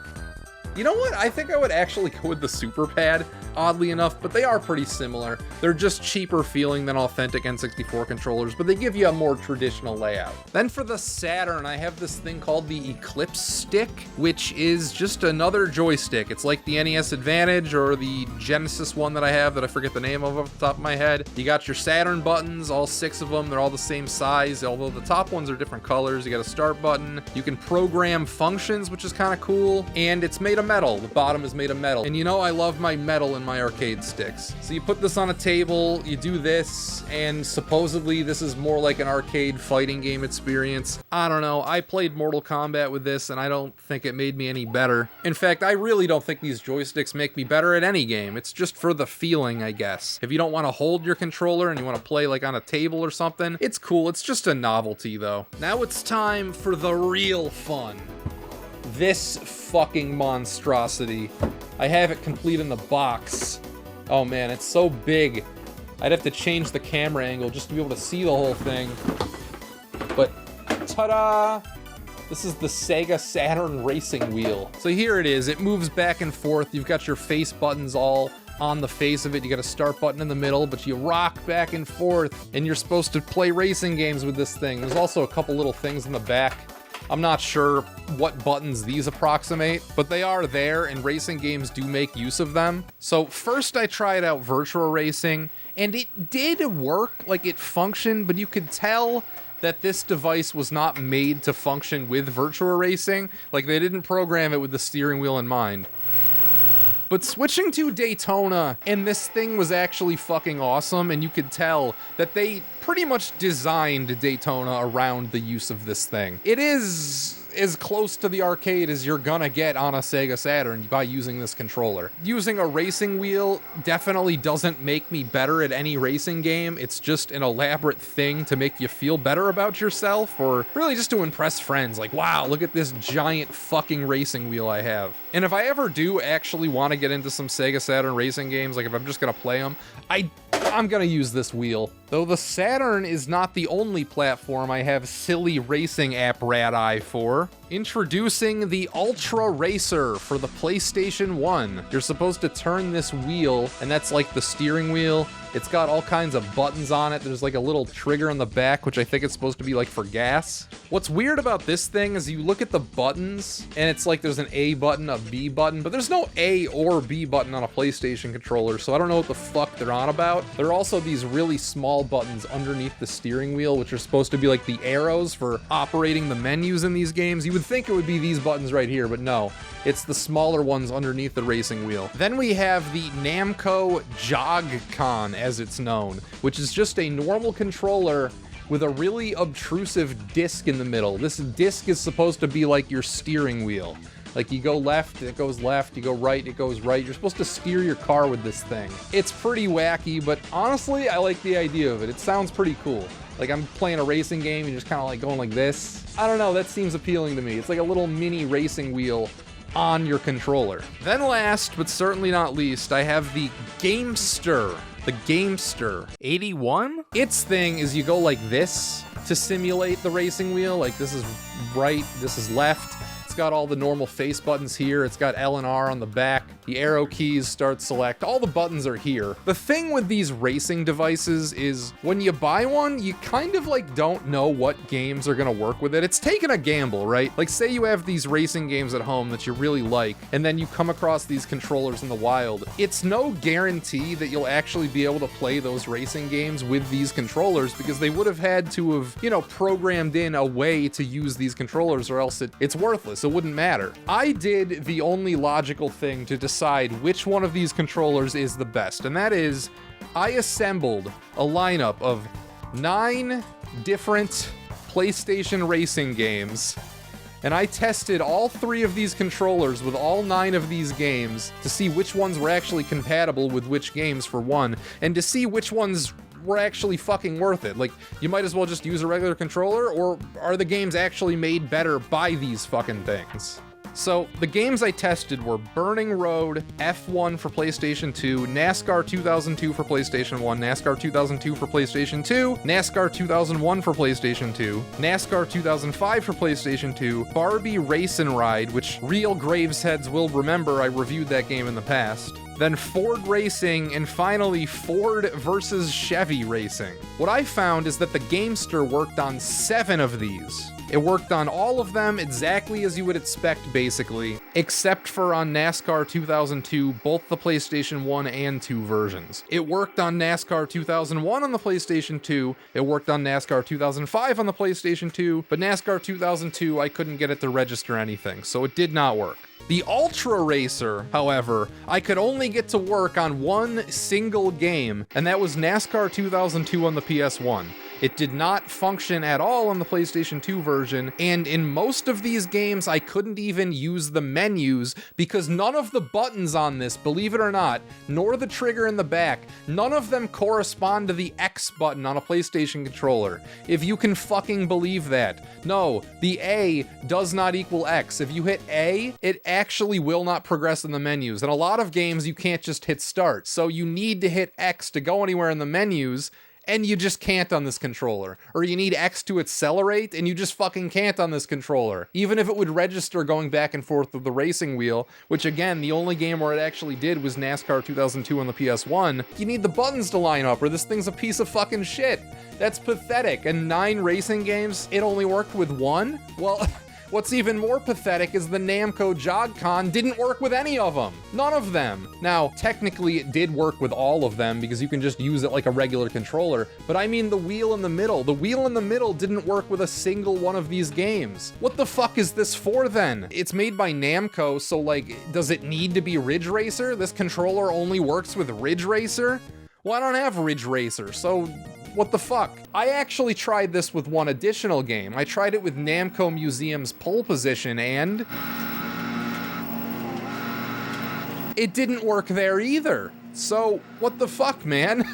Speaker 1: you know what? I think I would actually go with the Super Pad, oddly enough, but they are pretty similar. They're just cheaper feeling than authentic N64 controllers, but they give you a more traditional layout. Then for the Saturn, I have this thing called the Eclipse Stick, which is just another joystick. It's like the NES Advantage or the Genesis one that I have that I forget the name of off the top of my head. You got your Saturn buttons, all 6 of them. They're all the same size, although the top ones are different colors. You got a start button. You can program functions, which is kind of cool, and it's made of metal. The bottom is made of metal. And you know I love my metal in my arcade sticks. So you put this on a table, you do this, and supposedly this is more like an arcade fighting game experience. I don't know. I played Mortal Kombat with this, and I don't think it made me any better. In fact, I really don't think these joysticks make me better at any game. It's just for the feeling, I guess. If you don't want to hold your controller and you want to play like on a table or something, it's cool. It's just a novelty, though. Now it's time for the real fun. This fucking monstrosity. I have it complete in the box. Oh man, it's so big. I'd have to change the camera angle just to be able to see the whole thing. But, ta-da! This is the Sega Saturn Racing Wheel. So here it is. It moves back and forth. You've got your face buttons all on the face of it. You got a start button in the middle, but you rock back and forth, and you're supposed to play racing games with this thing. There's also a couple little things in the back. I'm not sure what buttons these approximate, but they are there, and racing games do make use of them. So first I tried out Virtua Racing, and it did work, like it functioned, but you could tell that this device was not made to function with Virtua Racing. Like, they didn't program it with the steering wheel in mind. But switching to Daytona, and this thing was actually fucking awesome, and you could tell that they pretty much designed Daytona around the use of this thing. It is as close to the arcade as you're gonna get on a Sega Saturn by using this controller. Using a racing wheel definitely doesn't make me better at any racing game. It's just an elaborate thing to make you feel better about yourself, or really just to impress friends. Like, wow, look at this giant fucking racing wheel I have. And if I ever do actually want to get into some Sega Saturn racing games, like if I'm just gonna play them, I'm gonna use this wheel. Though the Saturn is not the only platform I have silly racing apparatus for. Introducing the Ultra Racer for the PlayStation 1. You're supposed to turn this wheel, and that's like the steering wheel. It's got all kinds of buttons on it. There's like a little trigger in the back, which I think it's supposed to be like for gas. What's weird about this thing is you look at the buttons, and it's like there's an A button, a B button, but there's no A or B button on a PlayStation controller, so I don't know what the fuck they're on about. There are also these really small buttons underneath the steering wheel, which are supposed to be like the arrows for operating the menus in these games. You would think it would be these buttons right here, but no. It's the smaller ones underneath the racing wheel. Then we have the Namco Jog-Con, as it's known, which is just a normal controller with a really obtrusive disc in the middle. This disc is supposed to be like your steering wheel. Like, you go left, it goes left, you go right, it goes right. You're supposed to steer your car with this thing. It's pretty wacky, but honestly, I like the idea of it. It sounds pretty cool. Like, I'm playing a racing game, and you're just kind of like going like this. I don't know, that seems appealing to me. It's like a little mini racing wheel on your controller. Then last, but certainly not least, I have the Gamester. The Gamester 81? Its thing is you go like this to simulate the racing wheel. Like, this is right, this is left. got all the normal face buttons here. It's got L and R on the back. The arrow keys, start, select, all the buttons are here. The thing with these racing devices is when you buy one, you kind of like don't know what games are gonna work with it. It's taking a gamble, right? Like say you have these racing games at home that you really like, and then you come across these controllers in the wild. It's no guarantee that you'll actually be able to play those racing games with these controllers because they would have had to have, you know, programmed in a way to use these controllers or else it's worthless. It wouldn't matter. I did the only logical thing to decide which one of these controllers is the best, and that is I assembled a lineup of 9 different PlayStation racing games, and I tested all 3 of these controllers with all 9 of these games to see which ones were actually compatible with which games for one, and to see which ones were actually fucking worth it. Like, you might as well just use a regular controller, or are the games actually made better by these fucking things? So, the games I tested were Burning Road, F1 for PlayStation 2, NASCAR 2002 for PlayStation 1, NASCAR 2002 for PlayStation 2, NASCAR 2001 for PlayStation 2, NASCAR 2005 for PlayStation 2, Barbie Race and Ride, which real Gravesheads will remember I reviewed that game in the past, then Ford Racing, and finally Ford versus Chevy Racing. What I found is that the Gamester worked on 7 of these. It worked on all of them exactly as you would expect, basically, except for on NASCAR 2002, both the PlayStation 1 and 2 versions. It worked on NASCAR 2001 on the PlayStation 2, it worked on NASCAR 2005 on the PlayStation 2, but NASCAR 2002, I couldn't get it to register anything, so it did not work. The Ultra Racer, however, I could only get to work on one single game, and that was NASCAR 2002 on the PS1. It did not function at all on the PlayStation 2 version, and in most of these games, I couldn't even use the menus because none of the buttons on this, believe it or not, nor the trigger in the back, none of them correspond to the X button on a PlayStation controller. If you can fucking believe that. No, the A does not equal X. If you hit A, it actually will not progress in the menus. In a lot of games, you can't just hit start, so you need to hit X to go anywhere in the menus, and you just can't on this controller. Or you need X to accelerate, and you just fucking can't on this controller. Even if it would register going back and forth with the racing wheel, which again, the only game where it actually did was NASCAR 2002 on the PS1, you need the buttons to line up, or this thing's a piece of fucking shit. That's pathetic. And 9 racing games, it only worked with 1? Well, what's even more pathetic is the Namco Jog-Con didn't work with any of them. None of them. Now, technically it did work with all of them because you can just use it like a regular controller, but I mean the wheel in the middle. The wheel in the middle didn't work with a single one of these games. What the fuck is this for then? It's made by Namco, so like, does it need to be Ridge Racer? This controller only works with Ridge Racer? Well, I don't have Ridge Racer, so what the fuck? I actually tried this with one additional game. I tried it with Namco Museum's Pole Position, and it didn't work there either. So, what the fuck, man?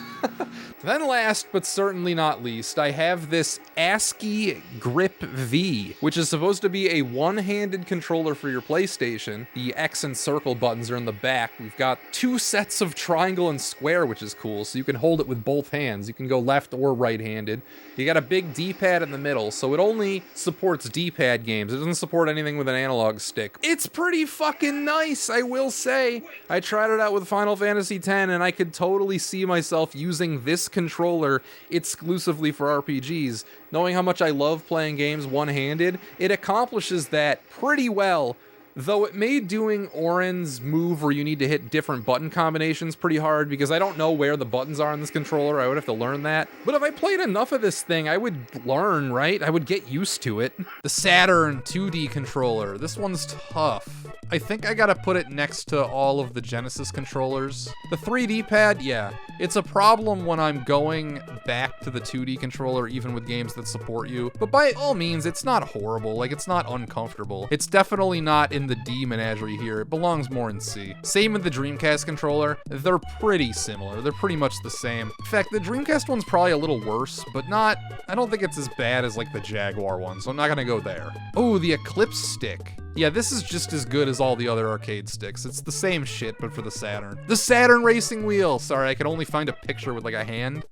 Speaker 1: Then last, but certainly not least, I have this ASCII Grip V, which is supposed to be a one-handed controller for your PlayStation. The X and circle buttons are in the back. We've got 2 sets of triangle and square, which is cool, so you can hold it with both hands. You can go left or right-handed. You got a big D-pad in the middle, so it only supports D-pad games. It doesn't support anything with an analog stick. It's pretty fucking nice, I will say. I tried it out with Final Fantasy X, and I could totally see myself using this controller exclusively for RPGs. Knowing how much I love playing games one-handed, it accomplishes that pretty well. Though it made doing Auron's move where you need to hit different button combinations pretty hard because I don't know where the buttons are on this controller. I would have to learn that. But if I played enough of this thing, I would learn, right? I would get used to it. The Saturn 2D controller. This one's tough. I think I gotta put it next to all of the Genesis controllers. The 3D pad, yeah. It's a problem when I'm going back to the 2D controller, even with games that support you. But by all means, it's not horrible. Like, it's not uncomfortable. It's definitely not in the D menagerie here. It belongs more in C. Same with the Dreamcast controller. They're pretty similar. They're pretty much the same. In fact, the Dreamcast one's probably a little worse, but not, I don't think it's as bad as like the Jaguar one, so I'm not gonna go there. Oh, the Eclipse stick. Yeah, this is just as good as all the other arcade sticks. It's the same shit, but for the Saturn. The Saturn racing wheel! Sorry, I could only find a picture with like a hand.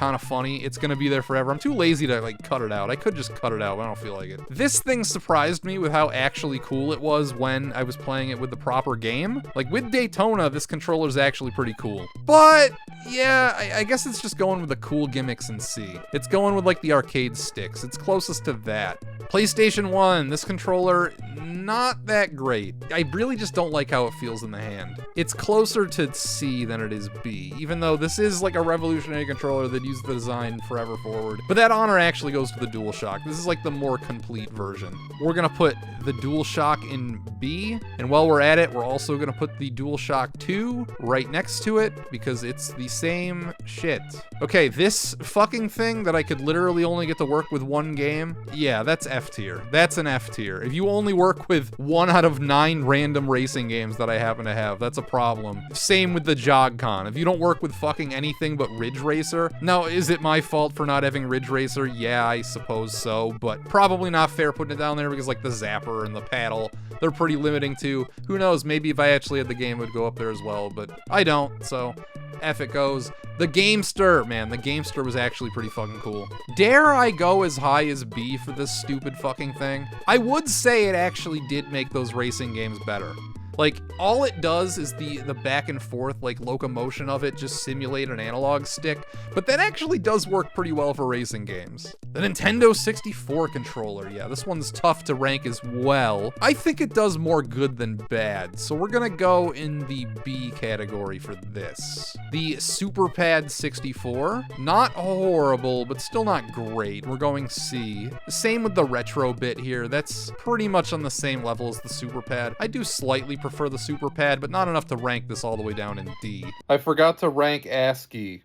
Speaker 1: kind of funny. It's gonna be there forever. I'm too lazy to like cut it out. I could just cut it out, but I don't feel like it. This thing surprised me with how actually cool it was when I was playing it with the proper game. Like with Daytona, this controller is actually pretty cool. But yeah, I guess it's just going with the cool gimmicks in C. It's going with like the arcade sticks. It's closest to that. PlayStation 1, this controller, not that great. I really just don't like how it feels in the hand. It's closer to C than it is B, even though this is like a revolutionary controller that used the design forever forward. But that honor actually goes to the DualShock. This is like the more complete version. We're gonna put the DualShock in B, and while we're at it, we're also gonna put the DualShock 2 right next to it because it's the same shit. Okay, this fucking thing that I could literally only get to work with one game, yeah, that's F tier. That's an F tier. If you only work with 1 out of 9 random racing games that I happen to have, that's a problem. Same with the JogCon. If you don't work with fucking anything but Ridge Racer, now is it my fault for not having Ridge Racer? Yeah, I suppose so, but probably not fair putting it down there because like the zapper and the paddle, they're pretty limiting too. Who knows, maybe if I actually had the game, it would go up there as well, but I don't, so F it goes. The Gamester, man, the Gamester was actually pretty fucking cool. Dare I go as high as B for this stupid fucking thing? I would say it actually did make those racing games better. Like, all it does is the back and forth, like, locomotion of it just simulate an analog stick, but that actually does work pretty well for racing games. The Nintendo 64 controller, yeah, this one's tough to rank as well. I think it does more good than bad, so we're gonna go in the B category for this. The SuperPad 64, not horrible, but still not great. We're going C. Same with the Retro bit here, that's pretty much on the same level as the SuperPad. I do slightly prefer the SuperPad, but not enough to rank this all the way down in D. I forgot to rank ASCII.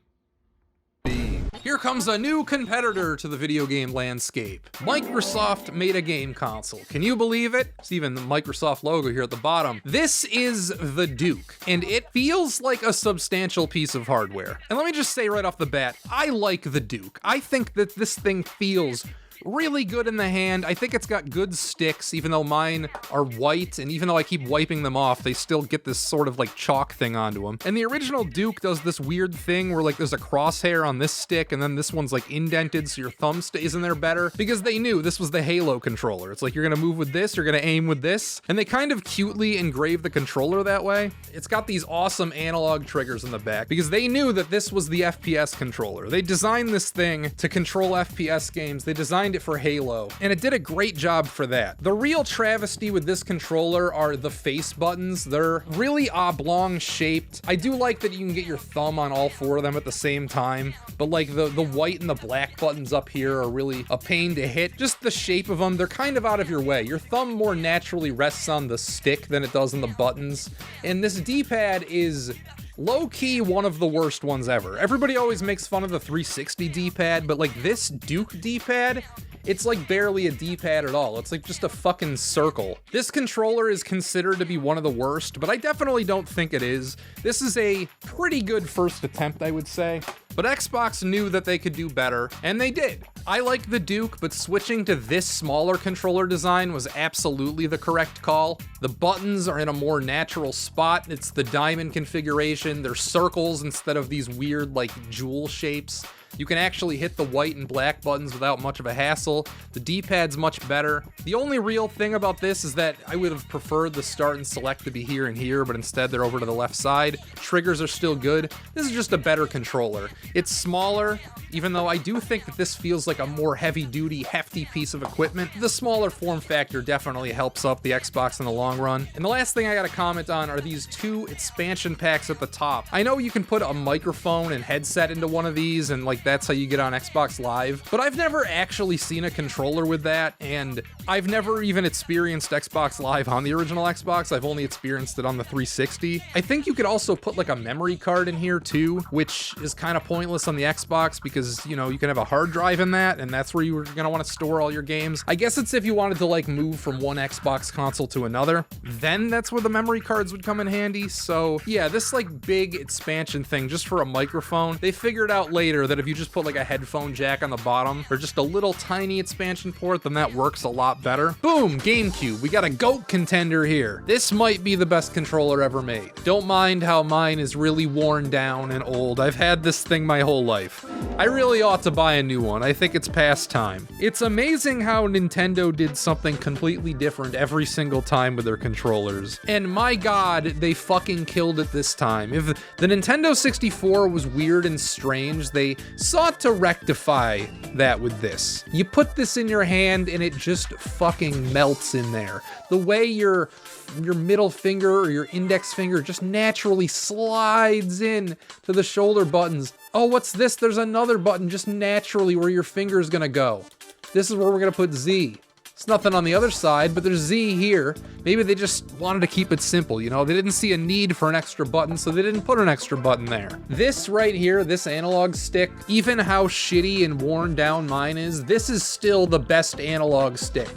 Speaker 1: B. Here comes a new competitor to the video game landscape. Microsoft made a game console. Can you believe it? It's even the Microsoft logo here at the bottom. This is the Duke, and it feels like a substantial piece of hardware. And let me just say right off the bat, I like the Duke. I think that this thing feels really good in the hand. I think it's got good sticks, even though mine are white, and even though I keep wiping them off, they still get this sort of like chalk thing onto them. And the original Duke does this weird thing where like there's a crosshair on this stick, and then this one's like indented so your thumb stays in there better, because they knew this was the Halo controller. It's like you're gonna move with this, you're gonna aim with this, and they kind of cutely engraved the controller that way. It's got these awesome analog triggers in the back, because they knew that this was the FPS controller. They designed this thing to control FPS games. They designed it for Halo, and it did a great job for that. The real travesty with this controller are the face buttons. They're really oblong shaped. I do like that you can get your thumb on all 4 of them at the same time, but like the white and the black buttons up here are really a pain to hit. Just the shape of them, they're kind of out of your way. Your thumb more naturally rests on the stick than it does on the buttons, and this D-pad is low-key one of the worst ones ever. Everybody always makes fun of the 360 D-pad, but like this Duke D-pad, it's like barely a D-pad at all. It's like just a fucking circle. This controller is considered to be one of the worst, but I definitely don't think it is. This is a pretty good first attempt, I would say. But Xbox knew that they could do better, and they did. I like the Duke, but switching to this smaller controller design was absolutely the correct call. The buttons are in a more natural spot. It's the diamond configuration. They're circles instead of these weird, like, jewel shapes. You can actually hit the white and black buttons without much of a hassle. The D-pad's much better. The only real thing about this is that I would have preferred the start and select to be here and here, but instead they're over to the left side. Triggers are still good. This is just a better controller. It's smaller, even though I do think that this feels like a more heavy-duty, hefty piece of equipment. The smaller form factor definitely helps up the Xbox in the long run. And the last thing I gotta comment on are these 2 expansion packs at the top. I know you can put a microphone and headset into one of these, and like that's how you get on Xbox Live, but I've never actually seen a controller with that, and I've never even experienced Xbox Live on the original Xbox. I've only experienced it on the 360. I think you could also put like a memory card in here too, which is kind of pointless on the Xbox because, you know, you can have a hard drive in that, and that's where you're gonna want to store all your games. I guess it's if you wanted to like move from one Xbox console to another, then that's where the memory cards would come in handy. So yeah, this like big expansion thing just for a microphone, they figured out later that if if you just put like a headphone jack on the bottom or just a little tiny expansion port, then that works a lot better. Boom, GameCube. We got a GOAT contender here. This might be the best controller ever made. Don't mind how mine is really worn down and old. I've had this thing my whole life. I really ought to buy a new one. I think it's past time. It's amazing how Nintendo did something completely different every single time with their controllers. And my god, they fucking killed it this time. If the Nintendo 64 was weird and strange, they sought to rectify that with this. You put this in your hand and it just fucking melts in there. The way your middle finger or your index finger just naturally slides in to the shoulder buttons. Oh, what's this? There's another button just naturally where your finger is gonna go. This is where we're gonna put Z. It's nothing on the other side, but there's Z here. Maybe they just wanted to keep it simple, you know? They didn't see a need for an extra button, so they didn't put an extra button there. This right here, this analog stick, even how shitty and worn down mine is, this is still the best analog stick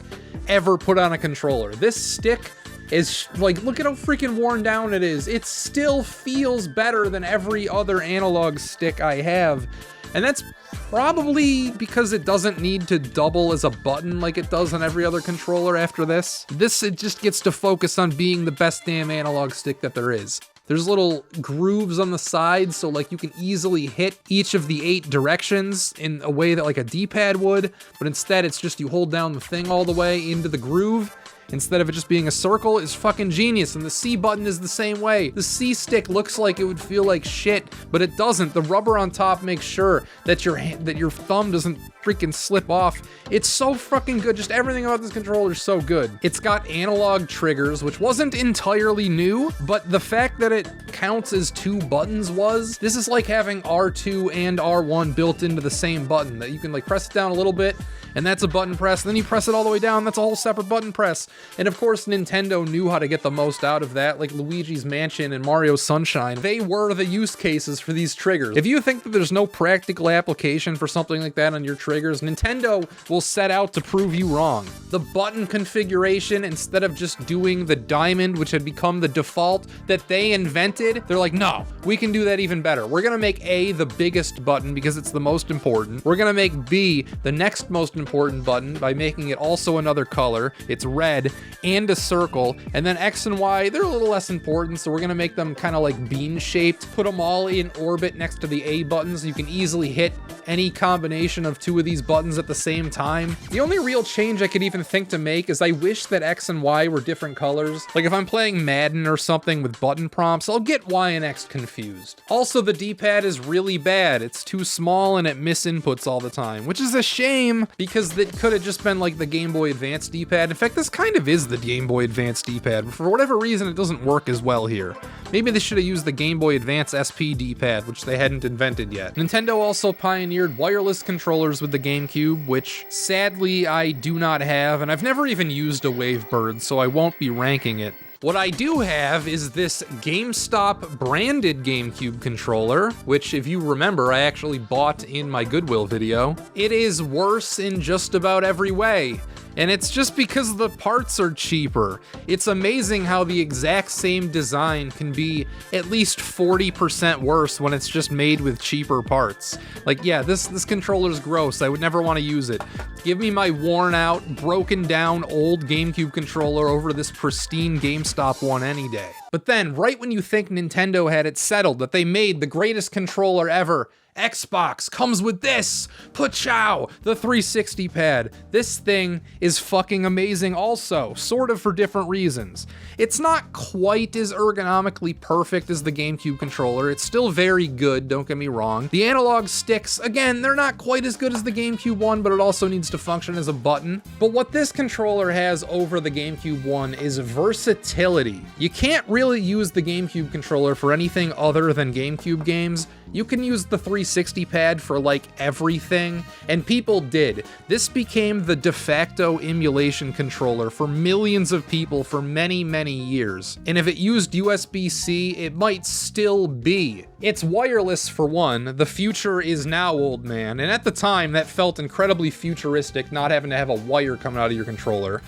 Speaker 1: ever put on a controller. This stick is like, look at how freaking worn down it is. It still feels better than every other analog stick I have. And that's probably because it doesn't need to double as a button like it does on every other controller after this. It just gets to focus on being the best damn analog stick that there is. There's little grooves on the sides, so like you can easily hit each of the 8 directions in a way that like a D-pad would, but instead it's just you hold down the thing all the way into the groove. Instead of it just being a circle, is fucking genius. And the C button is the same way. The C stick looks like it would feel like shit, but it doesn't. The rubber on top makes sure that your thumb doesn't freaking slip off. It's so fucking good. Just everything about this controller is so good. It's got analog triggers, which wasn't entirely new, but the fact that it counts as 2 buttons this is like having R2 and R1 built into the same button, that you can like press it down a little bit, and that's a button press, and then you press it all the way down, that's a whole separate button press. And of course, Nintendo knew how to get the most out of that, like Luigi's Mansion and Mario Sunshine. They were the use cases for these triggers. If you think that there's no practical application for something like that on your triggers, Nintendo will set out to prove you wrong. The button configuration, instead of just doing the diamond, which had become the default that they invented, they're like, no, we can do that even better. We're gonna make A the biggest button because it's the most important. We're gonna make B the next most important button by making it also another color. It's red and a circle. And then X and Y, they're a little less important, so we're gonna make them kind of like bean shaped, put them all in orbit next to the A button so you can easily hit any combination of 2 of these buttons at the same time. The only real change I could even think to make is I wish that X and Y were different colors. Like if I'm playing Madden or something with button prompts, I'll get Y and X confused. Also, the D-pad is really bad. It's too small and it misinputs all the time, which is a shame because it could have just been like the Game Boy Advance D-pad. In fact, this kind of is the Game Boy Advance D-pad, but for whatever reason, it doesn't work as well here. Maybe they should have used the Game Boy Advance SP D-pad, which they hadn't invented yet. Nintendo also pioneered wireless controllers with the GameCube, which sadly I do not have, and I've never even used a Wavebird, so I won't be ranking it. What I do have is this GameStop branded GameCube controller, which if you remember, I actually bought in my Goodwill video. It is worse in just about every way. And it's just because the parts are cheaper. It's amazing how the exact same design can be at least 40% worse when it's just made with cheaper parts. Like, yeah, this controller's gross. I would never want to use it. Give me my worn out, broken down old GameCube controller over this pristine GameStop one any day. But then, right when you think Nintendo had it settled, that they made the greatest controller ever, Xbox comes with this! Pachow! The 360 pad. This thing is fucking amazing also, sort of for different reasons. It's not quite as ergonomically perfect as the GameCube controller. It's still very good, don't get me wrong. The analog sticks, again, they're not quite as good as the GameCube one, but it also needs to function as a button. But what this controller has over the GameCube one is versatility. You can't really use the GameCube controller for anything other than GameCube games. You can use the 360 pad for like everything, and people did. This became the de facto emulation controller for millions of people for many, many years. And if it used USB-C, it might still be. It's wireless for one, the future is now, old man, and at the time that felt incredibly futuristic, not having to have a wire coming out of your controller.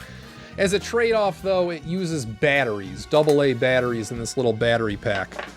Speaker 1: As a trade-off though, it uses batteries, AA batteries in this little battery pack.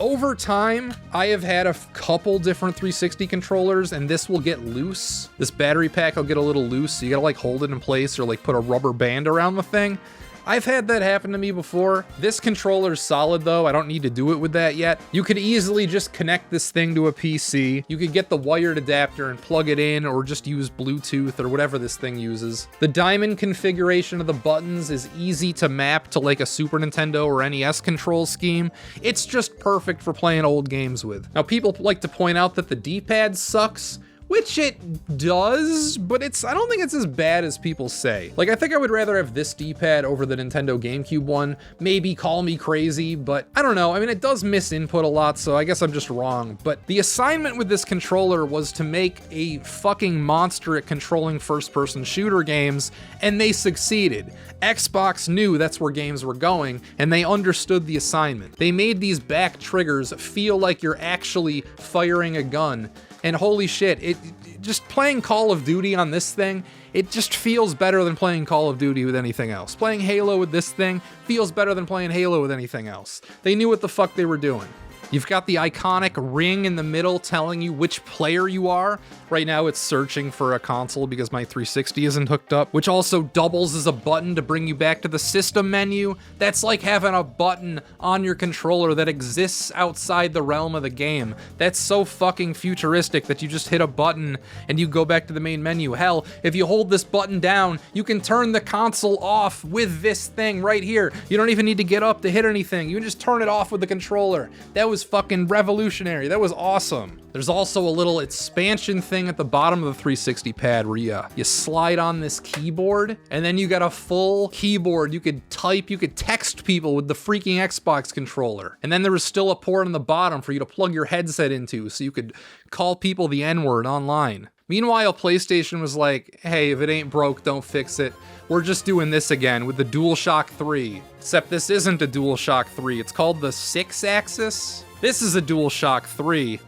Speaker 1: Over time, I have had a couple different 360 controllers, and this will get loose. This battery pack will get a little loose, so you gotta like hold it in place or like put a rubber band around the thing. I've had that happen to me before. This controller's solid though, I don't need to do it with that yet. You could easily just connect this thing to a PC. You could get the wired adapter and plug it in, or just use Bluetooth or whatever this thing uses. The diamond configuration of the buttons is easy to map to like a Super Nintendo or NES control scheme. It's just perfect for playing old games with. Now people like to point out that the D-pad sucks, which it does, but I don't think it's as bad as people say. Like, I think I would rather have this D-pad over the Nintendo GameCube one. Maybe call me crazy, but I don't know. I mean, it does miss input a lot, so I guess I'm just wrong. But the assignment with this controller was to make a fucking monster at controlling first-person shooter games, and they succeeded. Xbox knew that's where games were going, and they understood the assignment. They made these back triggers feel like you're actually firing a gun. And holy shit, just playing Call of Duty on this thing, it just feels better than playing Call of Duty with anything else. Playing Halo with this thing feels better than playing Halo with anything else. They knew what the fuck they were doing. You've got the iconic ring in the middle telling you which player you are. Right now it's searching for a console because my 360 isn't hooked up, which also doubles as a button to bring you back to the system menu. That's like having a button on your controller that exists outside the realm of the game. That's so fucking futuristic that you just hit a button and you go back to the main menu. Hell, if you hold this button down, you can turn the console off with this thing right here. You don't even need to get up to hit anything. You can just turn it off with the controller. That was fucking revolutionary. That was awesome. There's also a little expansion thing at the bottom of the 360 pad where you slide on this keyboard, and then you got a full keyboard. You could type, you could text people with the freaking Xbox controller. And then there was still a port on the bottom for you to plug your headset into so you could call people the N-word online. Meanwhile, PlayStation was like, hey, if it ain't broke, don't fix it. We're just doing this again with the DualShock 3. Except this isn't a DualShock 3. It's called the 6-axis. This is a DualShock 3.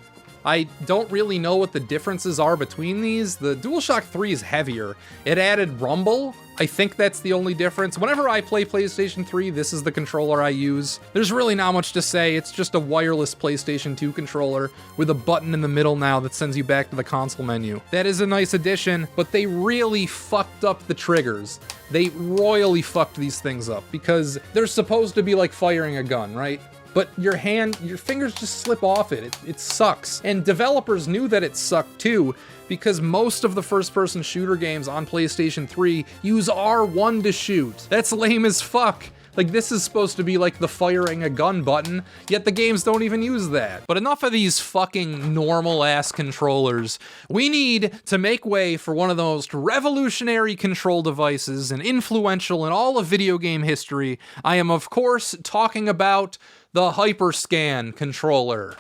Speaker 1: I don't really know what the differences are between these. The DualShock 3 is heavier. It added rumble. I think that's the only difference. Whenever I play PlayStation 3, this is the controller I use. There's really not much to say. It's just a wireless PlayStation 2 controller with a button in the middle now that sends you back to the console menu. That is a nice addition, but they really fucked up the triggers. They royally fucked these things up because they're supposed to be like firing a gun, right? But your fingers just slip off it. It sucks. And developers knew that it sucked too, because most of the first-person shooter games on PlayStation 3 use R1 to shoot. That's lame as fuck. Like, this is supposed to be like the firing a gun button, yet the games don't even use that. But enough of these fucking normal-ass controllers. We need to make way for one of the most revolutionary control devices and influential in all of video game history. I am, of course, talking about the Hyperscan controller.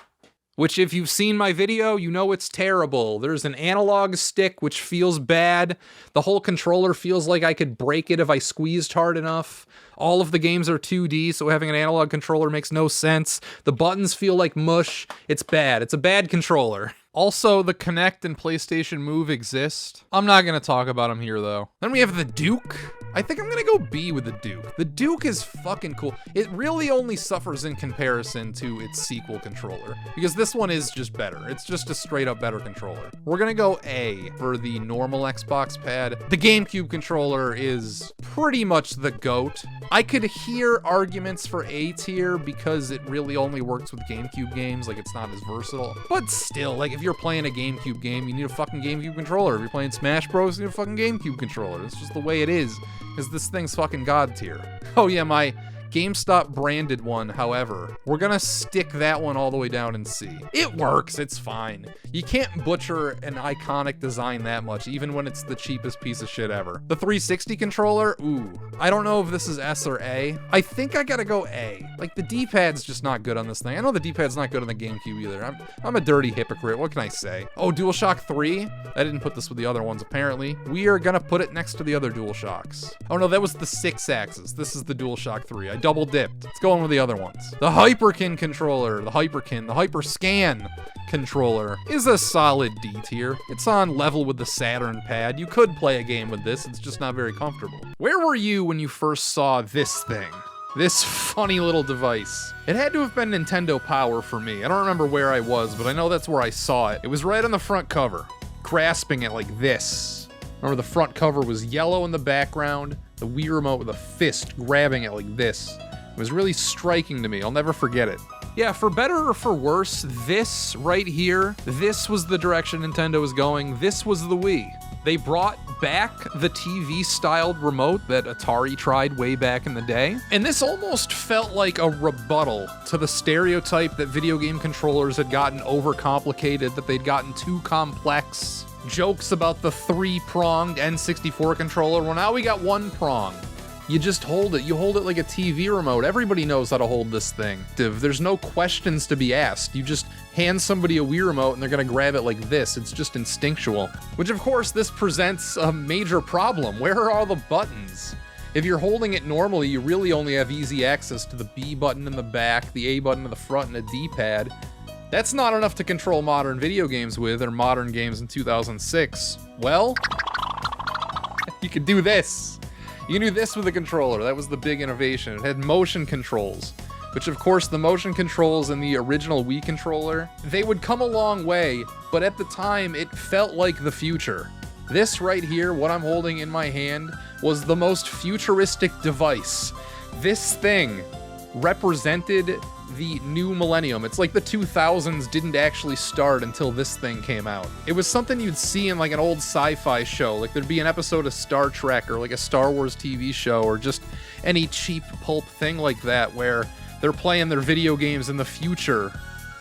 Speaker 1: Which, if you've seen my video, you know it's terrible. There's an analog stick, which feels bad. The whole controller feels like I could break it if I squeezed hard enough. All of the games are 2D, so having an analog controller makes no sense. The buttons feel like mush. It's bad. It's a bad controller. Also, the Kinect and PlayStation Move exist. I'm not gonna talk about them here, though. Then we have the Duke. I think I'm gonna go B with the Duke. The Duke is fucking cool. It really only suffers in comparison to its sequel controller, because this one is just better. It's just a straight up better controller. We're gonna go A for the normal Xbox pad. The GameCube controller is pretty much the GOAT. I could hear arguments for A tier because it really only works with GameCube games, like it's not as versatile. But still, like if you're playing a GameCube game, you need a fucking GameCube controller. If you're playing Smash Bros, you need a fucking GameCube controller. It's just the way it is. Because this thing's fucking god tier. Oh yeah, my GameStop branded one, however, we're gonna stick that one all the way down in C. It works, it's fine. You can't butcher an iconic design that much, even when it's the cheapest piece of shit ever. The 360 controller, ooh. I don't know if this is S or A. I think I gotta go A. Like, the D-pad's just not good on this thing. I know the D-pad's not good on the GameCube either. I'm a dirty hypocrite, what can I say? Oh, DualShock 3? I didn't put this with the other ones, apparently. We are gonna put it next to the other DualShocks. Oh no, that was the 6-axis. This is the DualShock 3. I double dipped. Let's go on with the other ones. The Hyperkin controller, the Hyperscan controller is a solid D tier. It's on level with the Saturn pad. You could play a game with this, it's just not very comfortable. Where were you when you first saw this thing? This funny little device. It had to have been Nintendo Power for me. I don't remember where I was, but I know that's where I saw it. It was right on the front cover, grasping it like this. Remember, the front cover was yellow in the background, the Wii Remote with a fist grabbing it like this. It was really striking to me. I'll never forget it. Yeah, for better or for worse, this right here, this was the direction Nintendo was going. This was the Wii. They brought back the TV-styled remote that Atari tried way back in the day. And this almost felt like a rebuttal to the stereotype that video game controllers had gotten overcomplicated, that they'd gotten too complex. Jokes about the three-pronged N64 controller. Well, now we got one prong. You just hold it. You hold it like a TV remote. Everybody knows how to hold this thing. There's no questions to be asked. You just hand somebody a Wii remote and they're gonna grab it like this. It's just instinctual. Which, of course, this presents a major problem. Where are all the buttons? If you're holding it normally, you really only have easy access to the B button in the back, the A button in the front, and a D-pad. That's not enough to control modern video games with, or modern games in 2006. Well, you could do this. You can do this with a controller. That was the big innovation. It had motion controls, which of course the motion controls in the original Wii controller, they would come a long way, but at the time it felt like the future. This right here, what I'm holding in my hand, was the most futuristic device. This thing represented the new millennium. It's like the 2000s didn't actually start until this thing came out. It was something you'd see in like an old sci-fi show, like there'd be an episode of Star Trek or like a Star Wars TV show or just any cheap pulp thing like that where they're playing their video games in the future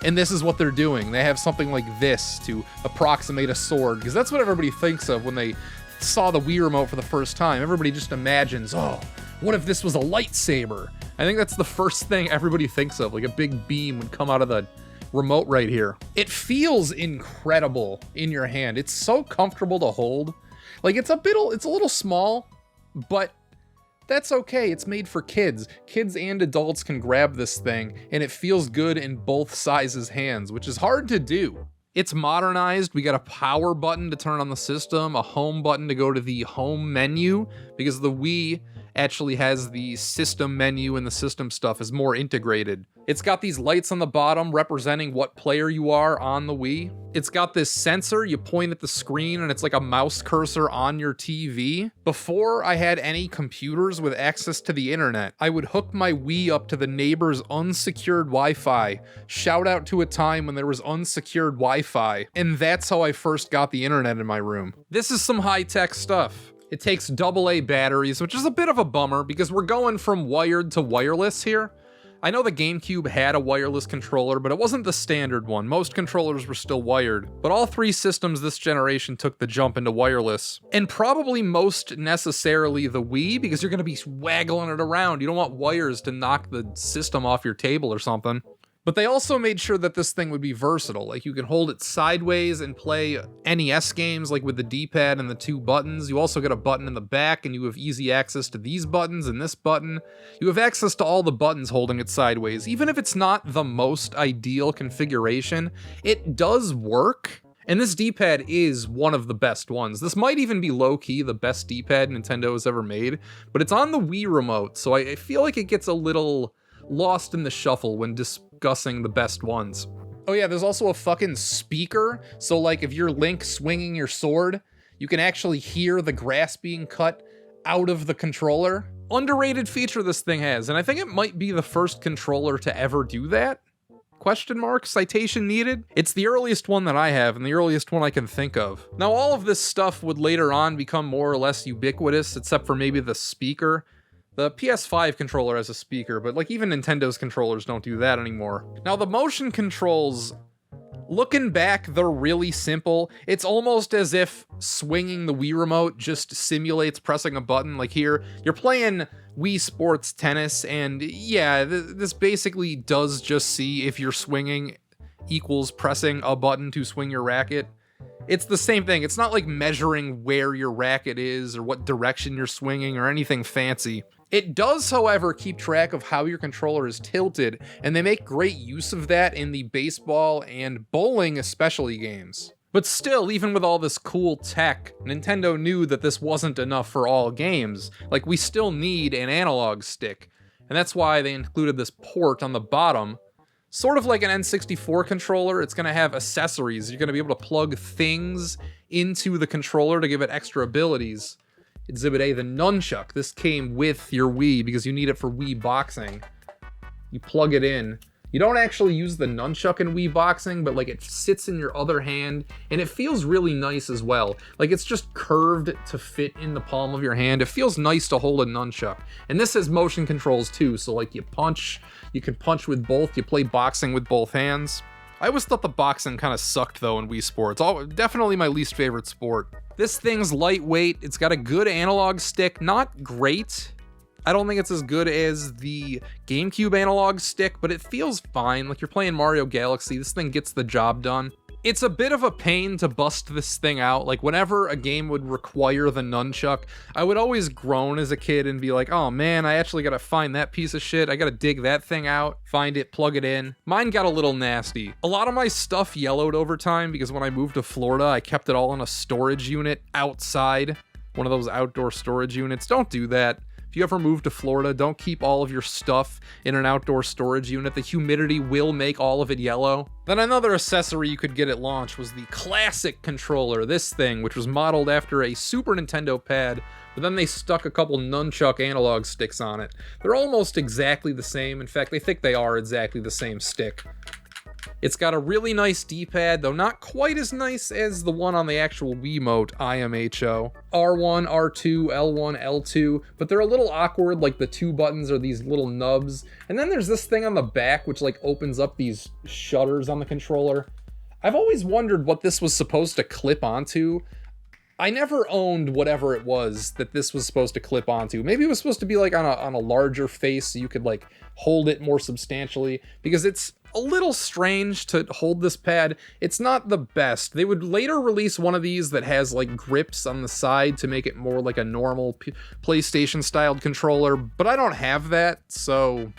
Speaker 1: and this is what they're doing. They have something like this to approximate a sword, because that's what everybody thinks of when they saw the Wii remote for the first time. Everybody just imagines, oh, what if this was a lightsaber? I think that's the first thing everybody thinks of, like a big beam would come out of the remote right here. It feels incredible in your hand. It's so comfortable to hold. Like it's a little small, but that's okay. It's made for kids. Kids and adults can grab this thing, and it feels good in both sizes' hands, which is hard to do. It's modernized. We got a power button to turn on the system, a home button to go to the home menu, because the Wii actually has the system menu and the system stuff is more integrated. It's got these lights on the bottom representing what player you are on the Wii. It's got this sensor, you point at the screen and it's like a mouse cursor on your TV. Before I had any computers with access to the internet, I would hook my Wii up to the neighbor's unsecured Wi-Fi. Shout out to a time when there was unsecured Wi-Fi. And that's how I first got the internet in my room. This is some high-tech stuff. It takes AA batteries, which is a bit of a bummer because we're going from wired to wireless here. I know the GameCube had a wireless controller, but it wasn't the standard one. Most controllers were still wired, but all three systems this generation took the jump into wireless. And probably most necessarily the Wii, because you're gonna be waggling it around. You don't want wires to knock the system off your table or something. But they also made sure that this thing would be versatile. Like you can hold it sideways and play NES games like with the D-pad and the two buttons. You also get a button in the back and you have easy access to these buttons and this button. You have access to all the buttons holding it sideways. Even if it's not the most ideal configuration, it does work. And this D-pad is one of the best ones. This might even be low-key the best D-pad Nintendo has ever made, but it's on the Wii remote, so I feel like it gets a little lost in the shuffle when discussing the best ones. Oh yeah, there's also a fucking speaker, so like if you're Link swinging your sword, you can actually hear the grass being cut out of the controller. Underrated feature this thing has, and I think it might be the first controller to ever do that. Question mark? Citation needed? It's the earliest one that I have, and the earliest one I can think of. Now all of this stuff would later on become more or less ubiquitous, except for maybe the speaker. The PS5 controller has a speaker, but like even Nintendo's controllers don't do that anymore. Now the motion controls, looking back, they're really simple. It's almost as if swinging the Wii remote just simulates pressing a button. Like here, you're playing Wii Sports Tennis, and yeah, this basically does just see if you're swinging equals pressing a button to swing your racket. It's the same thing. It's not like measuring where your racket is or what direction you're swinging or anything fancy. It does, however, keep track of how your controller is tilted, and they make great use of that in the baseball and bowling especially games. But still, even with all this cool tech, Nintendo knew that this wasn't enough for all games. Like, we still need an analog stick. And that's why they included this port on the bottom. Sort of like an N64 controller, it's going to have accessories. You're going to be able to plug things into the controller to give it extra abilities. Exhibit A, the nunchuck. This came with your Wii because you need it for Wii boxing. You plug it in. You don't actually use the nunchuck in Wii boxing, but like it sits in your other hand, and it feels really nice as well. Like it's just curved to fit in the palm of your hand. It feels nice to hold a nunchuck. And this has motion controls too, so like you punch, you can punch with both, you play boxing with both hands. I always thought the boxing kind of sucked though in Wii Sports. Definitely my least favorite sport. This thing's lightweight, it's got a good analog stick, not great. I don't think it's as good as the GameCube analog stick, but it feels fine. Like you're playing Mario Galaxy, this thing gets the job done. It's a bit of a pain to bust this thing out. Like whenever a game would require the nunchuck, I would always groan as a kid and be like, oh man, I actually gotta find that piece of shit. I gotta dig that thing out, find it, plug it in. Mine got a little nasty. A lot of my stuff yellowed over time because when I moved to Florida, I kept it all in a storage unit outside. One of those outdoor storage units. Don't do that. If you ever move to Florida, don't keep all of your stuff in an outdoor storage unit. The humidity will make all of it yellow. Then another accessory you could get at launch was the classic controller, this thing, which was modeled after a Super Nintendo pad, but then they stuck a couple nunchuck analog sticks on it. They're almost exactly the same. In fact, they think they are exactly the same stick. It's got a really nice D-pad, though not quite as nice as the one on the actual Wiimote IMHO. R1, R2, L1, L2, but they're a little awkward, like the two buttons are these little nubs. And then there's this thing on the back which like opens up these shutters on the controller. I've always wondered what this was supposed to clip onto. I never owned whatever it was that this was supposed to clip onto. Maybe it was supposed to be like on a larger face so you could like hold it more substantially, because it's a little strange to hold this pad. It's not the best. They would later release one of these that has like grips on the side to make it more like a normal PlayStation styled controller, but I don't have that, so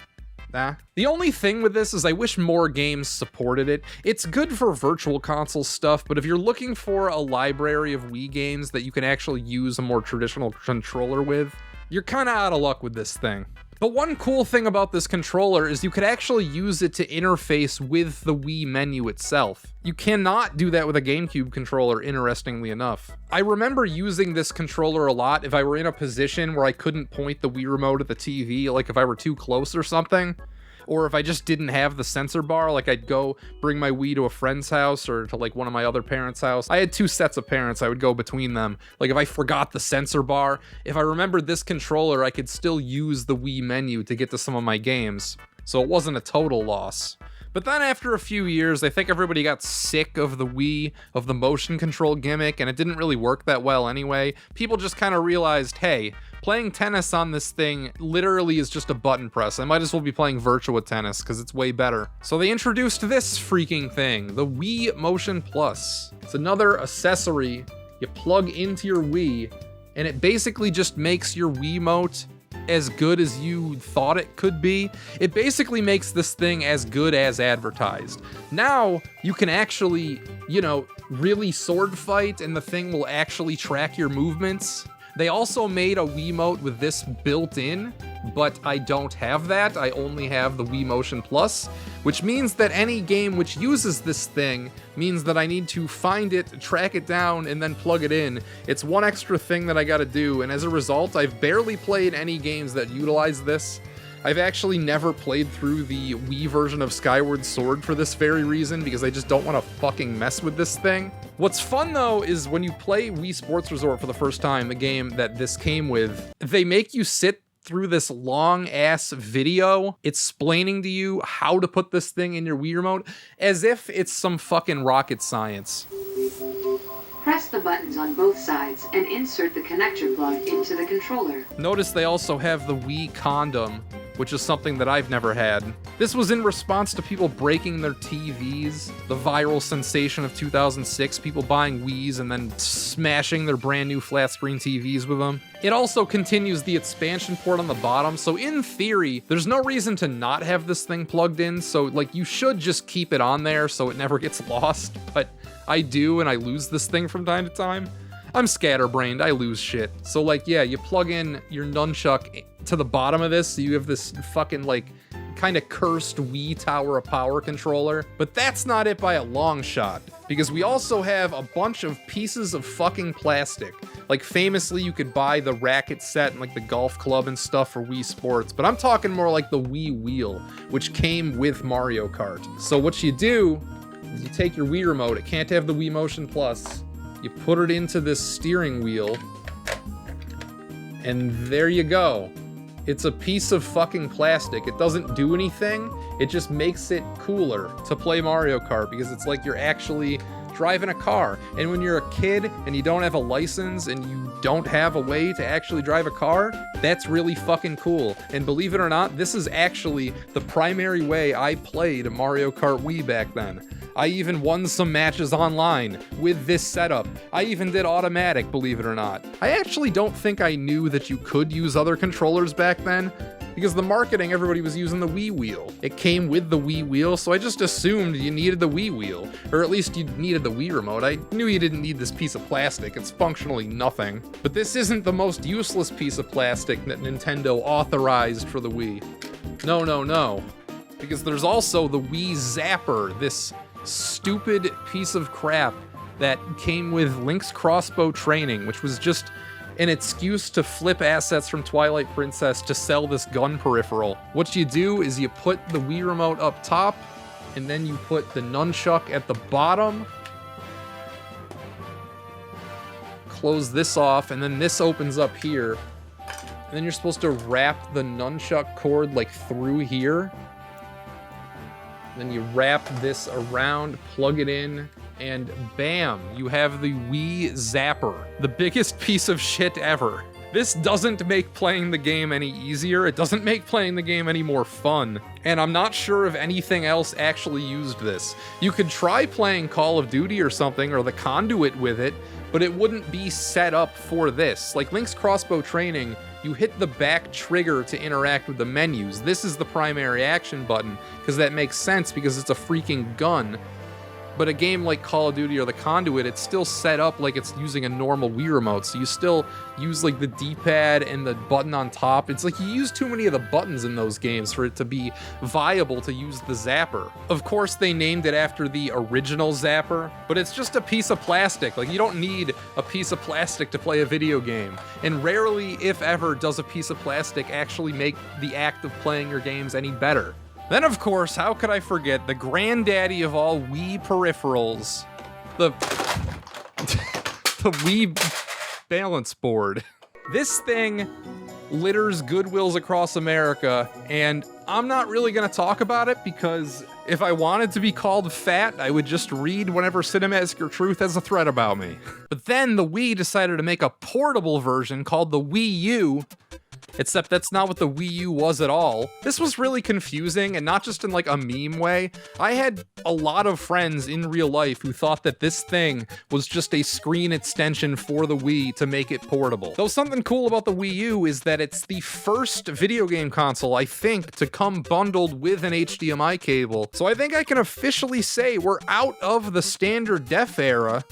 Speaker 1: nah. The only thing with this is I wish more games supported it. It's good for virtual console stuff, but if you're looking for a library of Wii games that you can actually use a more traditional controller with, you're kind of out of luck with this thing. But one cool thing about this controller is you could actually use it to interface with the Wii menu itself. You cannot do that with a GameCube controller, interestingly enough. I remember using this controller a lot if I were in a position where I couldn't point the Wii remote at the TV, like if I were too close or something. Or if I just didn't have the sensor bar, like I'd go bring my Wii to a friend's house or to like one of my other parents' house. I had two sets of parents, I would go between them. Like if I forgot the sensor bar, if I remembered this controller, I could still use the Wii menu to get to some of my games. So it wasn't a total loss. But then after a few years, I think everybody got sick of the Wii, of the motion control gimmick, and it didn't really work that well anyway. People just kind of realized, hey, playing tennis on this thing literally is just a button press. I might as well be playing Virtua Tennis because it's way better. So they introduced this freaking thing, the Wii Motion Plus. It's another accessory you plug into your Wii, and it basically just makes your Wiimote as good as you thought it could be. It basically makes this thing as good as advertised. Now you can actually, really sword fight and the thing will actually track your movements. They also made a Wiimote with this built in, but I don't have that. I only have the Wii Motion Plus, which means that any game which uses this thing means that I need to find it, track it down, and then plug it in. It's one extra thing that I gotta do, and as a result, I've barely played any games that utilize this. I've actually never played through the Wii version of Skyward Sword for this very reason, because I just don't want to fucking mess with this thing. What's fun though is when you play Wii Sports Resort for the first time, the game that this came with, they make you sit through this long ass video explaining to you how to put this thing in your Wii remote as if it's some fucking rocket science.
Speaker 2: Press the buttons on both sides and insert the connector plug into the controller.
Speaker 1: Notice they also have the Wii condom, which is something that I've never had. This was in response to people breaking their TVs, the viral sensation of 2006, people buying Wiis and then smashing their brand new flat screen TVs with them. It also continues the expansion port on the bottom, so in theory, there's no reason to not have this thing plugged in, so like you should just keep it on there so it never gets lost, but I do and I lose this thing from time to time. I'm scatterbrained, I lose shit. So like, yeah, you plug in your nunchuck to the bottom of this, so you have this fucking like kind of cursed Wii Tower of Power controller. But that's not it by a long shot, because we also have a bunch of pieces of fucking plastic. Like famously, you could buy the racket set and like the golf club and stuff for Wii Sports, but I'm talking more like the Wii Wheel, which came with Mario Kart. So what you do is you take your Wii remote, it can't have the Wii Motion Plus, you put it into this steering wheel, and there you go. It's a piece of fucking plastic. It doesn't do anything. It just makes it cooler to play Mario Kart because it's like you're actually driving a car. And when you're a kid and you don't have a license and you don't have a way to actually drive a car, that's really fucking cool. And believe it or not, this is actually the primary way I played Mario Kart Wii back then. I even won some matches online with this setup. I even did automatic, believe it or not. I actually don't think I knew that you could use other controllers back then, because the marketing, everybody was using the Wii Wheel. It came with the Wii Wheel, so I just assumed you needed the Wii Wheel, or at least you needed the Wii Remote. I knew you didn't need this piece of plastic. It's functionally nothing. But this isn't the most useless piece of plastic that Nintendo authorized for the Wii. No, no, no. Because there's also the Wii Zapper, this stupid piece of crap that came with Link's crossbow training, which was just an excuse to flip assets from Twilight Princess to sell this gun peripheral. What you do is you put the Wii Remote up top, and then you put the nunchuck at the bottom. Close this off, and then this opens up here. And then you're supposed to wrap the nunchuck cord like through here. Then you wrap this around, plug it in, and bam, you have the Wii Zapper, the biggest piece of shit ever. This doesn't make playing the game any easier, it doesn't make playing the game any more fun, and I'm not sure if anything else actually used this. You could try playing Call of Duty or something, or the Conduit with it, but it wouldn't be set up for this. Like Link's crossbow training, you hit the back trigger to interact with the menus. This is the primary action button, because that makes sense because it's a freaking gun. But a game like Call of Duty or the Conduit, it's still set up like it's using a normal Wii remote, so you still use like the D-pad and the button on top. It's like you use too many of the buttons in those games for it to be viable to use the Zapper. Of course, they named it after the original Zapper, but it's just a piece of plastic. Like, you don't need a piece of plastic to play a video game. And rarely, if ever, does a piece of plastic actually make the act of playing your games any better. Then, of course, how could I forget the granddaddy of all Wii peripherals, the Wii balance board. This thing litters Goodwills across America, and I'm not really going to talk about it because if I wanted to be called fat, I would just read whenever Cinemassacre Truth has a thread about me. But then the Wii decided to make a portable version called the Wii U, except that's not what the Wii U was at all. This was really confusing, and not just in like a meme way. I had a lot of friends in real life who thought that this thing was just a screen extension for the Wii to make it portable. Though something cool about the Wii U is that it's the first video game console, I think, to come bundled with an HDMI cable. So I think I can officially say we're out of the standard def era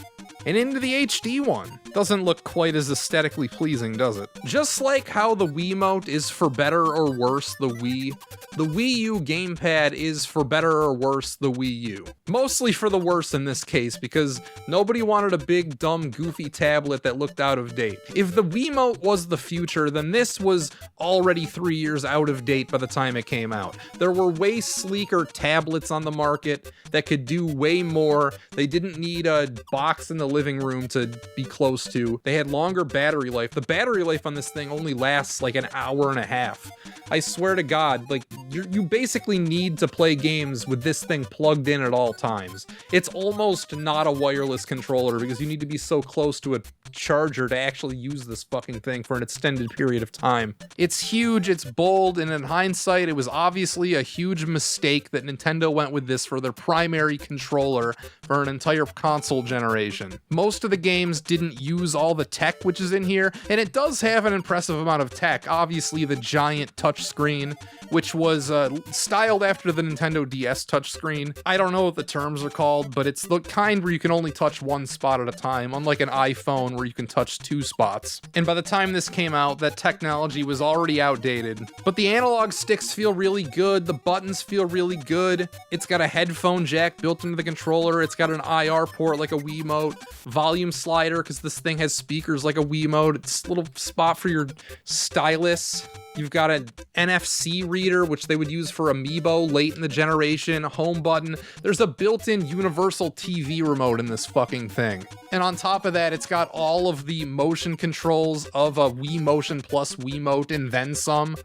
Speaker 1: and into the HD one. Doesn't look quite as aesthetically pleasing, does it? Just like how the Wiimote is for better or worse the Wii U gamepad is for better or worse the Wii U. Mostly for the worse in this case, because nobody wanted a big, dumb, goofy tablet that looked out of date. If the Wiimote was the future, then this was already 3 years out of date by the time it came out. There were way sleeker tablets on the market that could do way more. They didn't need a box in the living room to be close to. They had longer battery life. The battery life on this thing only lasts like an hour and a half. I swear to God, like, you basically need to play games with this thing plugged in at all times. It's almost not a wireless controller because you need to be so close to a charger to actually use this fucking thing for an extended period of time. It's huge, it's bold, and in hindsight, it was obviously a huge mistake that Nintendo went with this for their primary controller for an entire console generation. Most of the games didn't use all the tech which is in here, and it does have an impressive amount of tech. Obviously, the giant touchscreen, which was was styled after the Nintendo DS touchscreen. I don't know what the terms are called, but it's the kind where you can only touch one spot at a time, unlike an iPhone where you can touch 2 spots. And by the time this came out, that technology was already outdated. But the analog sticks feel really good, the buttons feel really good. It's got a headphone jack built into the controller, it's got an IR port like a Wiimote, volume slider because this thing has speakers like a Wiimote, it's a little spot for your stylus. You've got an NFC reader, which they would use for Amiibo late in the generation, a home button. There's a built-in universal TV remote in this fucking thing. And on top of that, it's got all of the motion controls of a Wii Motion Plus Wiimote and then some.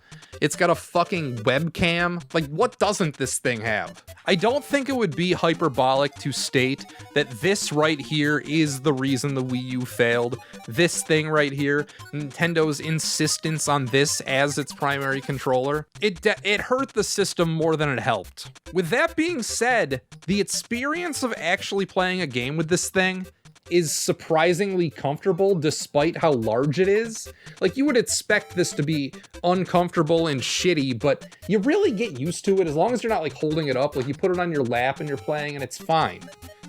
Speaker 1: It's got a fucking webcam. Like, what doesn't this thing have? I don't think it would be hyperbolic to state that this right here is the reason the Wii U failed. This thing right here, Nintendo's insistence on this as its primary controller, it hurt the system more than it helped. With that being said, the experience of actually playing a game with this thing is surprisingly comfortable despite how large it is. Like, you would expect this to be uncomfortable and shitty, but you really get used to it as long as you're not like holding it up. Like, you put it on your lap and you're playing and it's fine.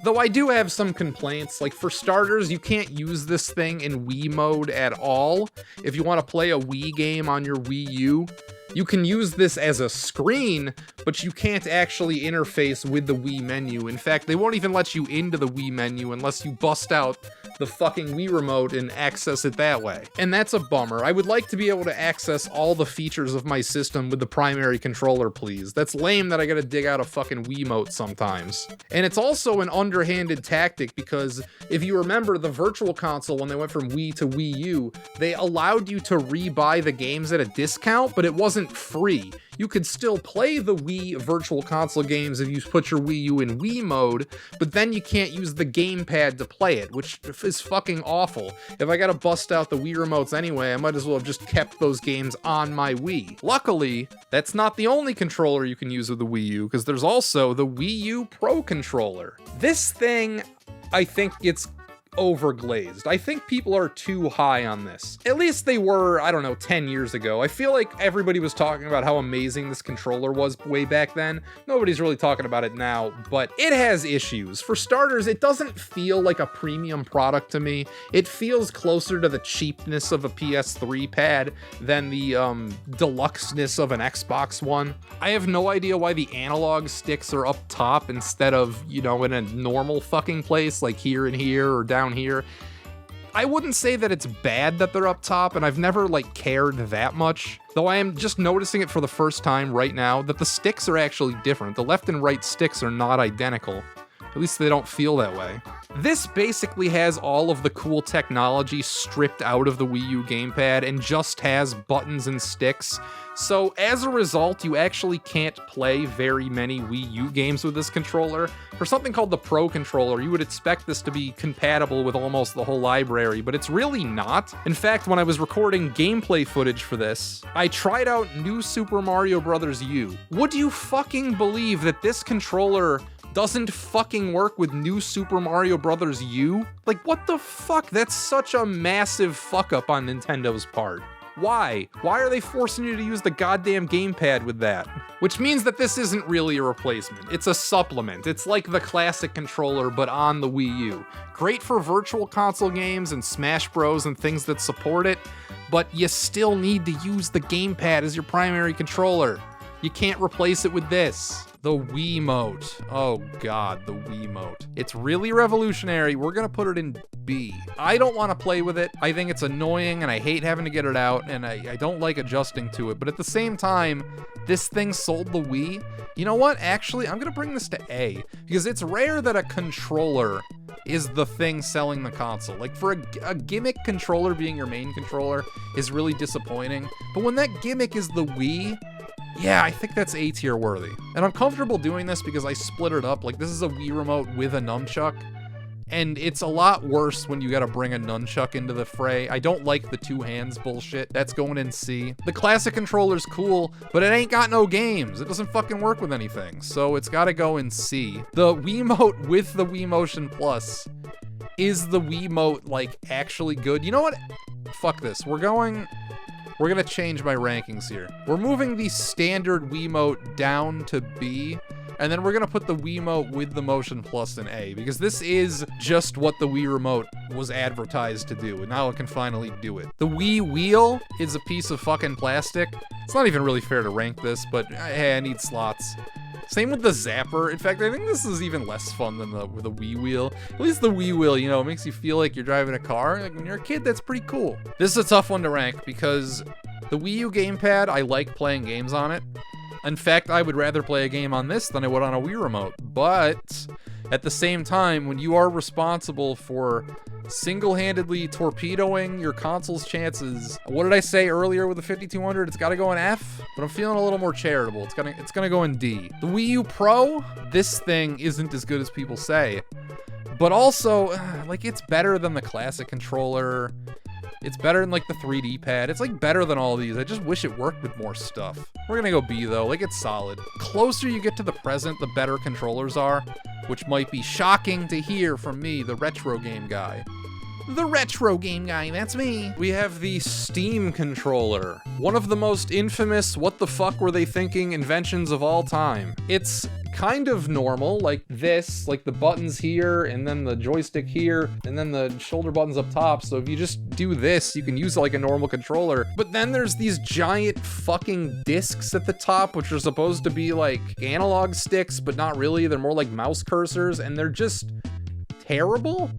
Speaker 1: Though I do have some complaints. Like, for starters, you can't use this thing in Wii mode at all. If you want to play a Wii game on your Wii U, you can use this as a screen, but you can't actually interface with the Wii menu. In fact, they won't even let you into the Wii menu unless you bust out the fucking Wii remote and access it that way. And that's a bummer. I would like to be able to access all the features of my system with the primary controller, please. That's lame that I gotta dig out a fucking Wiimote sometimes. And it's also an underhanded tactic because if you remember the Virtual Console, when they went from Wii to Wii U, they allowed you to rebuy the games at a discount, but it wasn't free. You could still play the Wii Virtual Console games if you put your Wii U in Wii mode, but then you can't use the gamepad to play it, which is fucking awful. If I gotta bust out the Wii remotes anyway, I might as well have just kept those games on my Wii. Luckily, that's not the only controller you can use with the Wii U, because there's also the Wii U Pro Controller. This thing, I think it's overglazed. I think people are too high on this. At least they were, I don't know, 10 years ago. I feel like everybody was talking about how amazing this controller was way back then. Nobody's really talking about it now, but it has issues. For starters, it doesn't feel like a premium product to me. It feels closer to the cheapness of a PS3 pad than the deluxeness of an Xbox One. I have no idea why the analog sticks are up top instead of, you know, in a normal fucking place like here and here or down here. I wouldn't say that it's bad that they're up top, and I've never like cared that much, though I am just noticing it for the first time right now that the sticks are actually different. The left and right sticks are not identical. At least they don't feel that way. This basically has all of the cool technology stripped out of the Wii U gamepad and just has buttons and sticks. So as a result, you actually can't play very many Wii U games with this controller. For something called the Pro Controller, you would expect this to be compatible with almost the whole library, but it's really not. In fact, when I was recording gameplay footage for this, I tried out New Super Mario Bros. U. Would you fucking believe that this controller doesn't fucking work with New Super Mario Bros. U? Like, what the fuck? That's such a massive fuck up on Nintendo's part. Why? Why are they forcing you to use the goddamn gamepad with that? Which means that this isn't really a replacement. It's a supplement. It's like the classic controller, but on the Wii U. Great for Virtual Console games and Smash Bros. And things that support it, but you still need to use the gamepad as your primary controller. You can't replace it with this. The Wiimote. Oh god, the Wiimote. It's really revolutionary. We're gonna put it in B. I don't want to play with it. I think it's annoying and I hate having to get it out and I don't like adjusting to it. But at the same time, this thing sold the Wii. You know what? Actually, I'm gonna bring this to A because it's rare that a controller is the thing selling the console. Like, for a gimmick controller being your main controller is really disappointing. But when that gimmick is the Wii, yeah, I think that's A tier worthy. And I'm comfortable doing this because I split it up. Like, this is a Wii remote with a nunchuck. And it's a lot worse when you gotta bring a nunchuck into the fray. I don't like the two hands bullshit. That's going in C. The classic controller's cool, but it ain't got no games. It doesn't fucking work with anything. So it's gotta go in C. The Wiimote with the Wii Motion Plus. Is the Wiimote, like, actually good? You know what? Fuck this. We're going we're gonna change my rankings here. We're moving the standard Wiimote down to B, and then we're gonna put the Wiimote with the Motion Plus in A, because this is just what the Wii Remote was advertised to do, and now it can finally do it. The Wii Wheel is a piece of fucking plastic. It's not even really fair to rank this, but hey, I need slots. Same with the Zapper. In fact, I think this is even less fun than the Wii Wheel. At least the Wii Wheel, you know, it makes you feel like you're driving a car. Like when you're a kid, that's pretty cool. This is a tough one to rank because the Wii U gamepad, I like playing games on it. In fact, I would rather play a game on this than I would on a Wii Remote. But at the same time, when you are responsible for single-handedly torpedoing your console's chances, what did I say earlier with the 5200? It's got to go in F, but I'm feeling a little more charitable. It's gonna go in D. The Wii U Pro, this thing isn't as good as people say, but also like it's better than the classic controller. It's better than like the 3D pad. It's like better than all these. I just wish it worked with more stuff. We're gonna go B though, like it's solid. Closer you get to the present, the better controllers are, which might be shocking to hear from me, the retro game guy. The retro game guy, that's me. We have the Steam controller, one of the most infamous what the fuck were they thinking inventions of all time. It's kind of normal, like this, like the buttons here, and then the joystick here, and then the shoulder buttons up top, so if you just do this, you can use it like a normal controller. But then there's these giant fucking discs at the top, which are supposed to be like analog sticks, but not really, they're more like mouse cursors, and they're just terrible.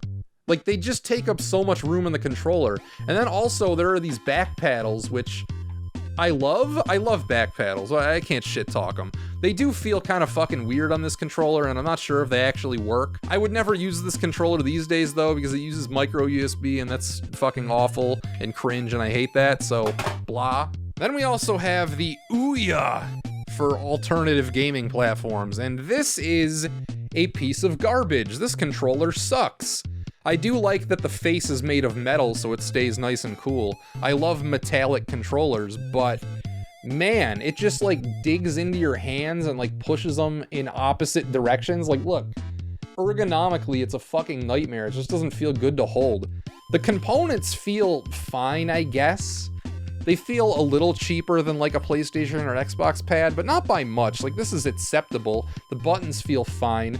Speaker 1: Like, they just take up so much room in the controller. And then also, there are these back paddles, which I love. I love back paddles. I can't shit talk them. They do feel kind of fucking weird on this controller, and I'm not sure if they actually work. I would never use this controller these days, though, because it uses micro USB, and that's fucking awful and cringe, and I hate that, so blah. Then we also have the Ouya for alternative gaming platforms, and this is a piece of garbage. This controller sucks. I do like that the face is made of metal so it stays nice and cool. I love metallic controllers, but man, it just like digs into your hands and like pushes them in opposite directions. Like, look, ergonomically, it's a fucking nightmare. It just doesn't feel good to hold. The components feel fine, I guess. They feel a little cheaper than like a PlayStation or Xbox pad, but not by much. Like, this is acceptable. The buttons feel fine.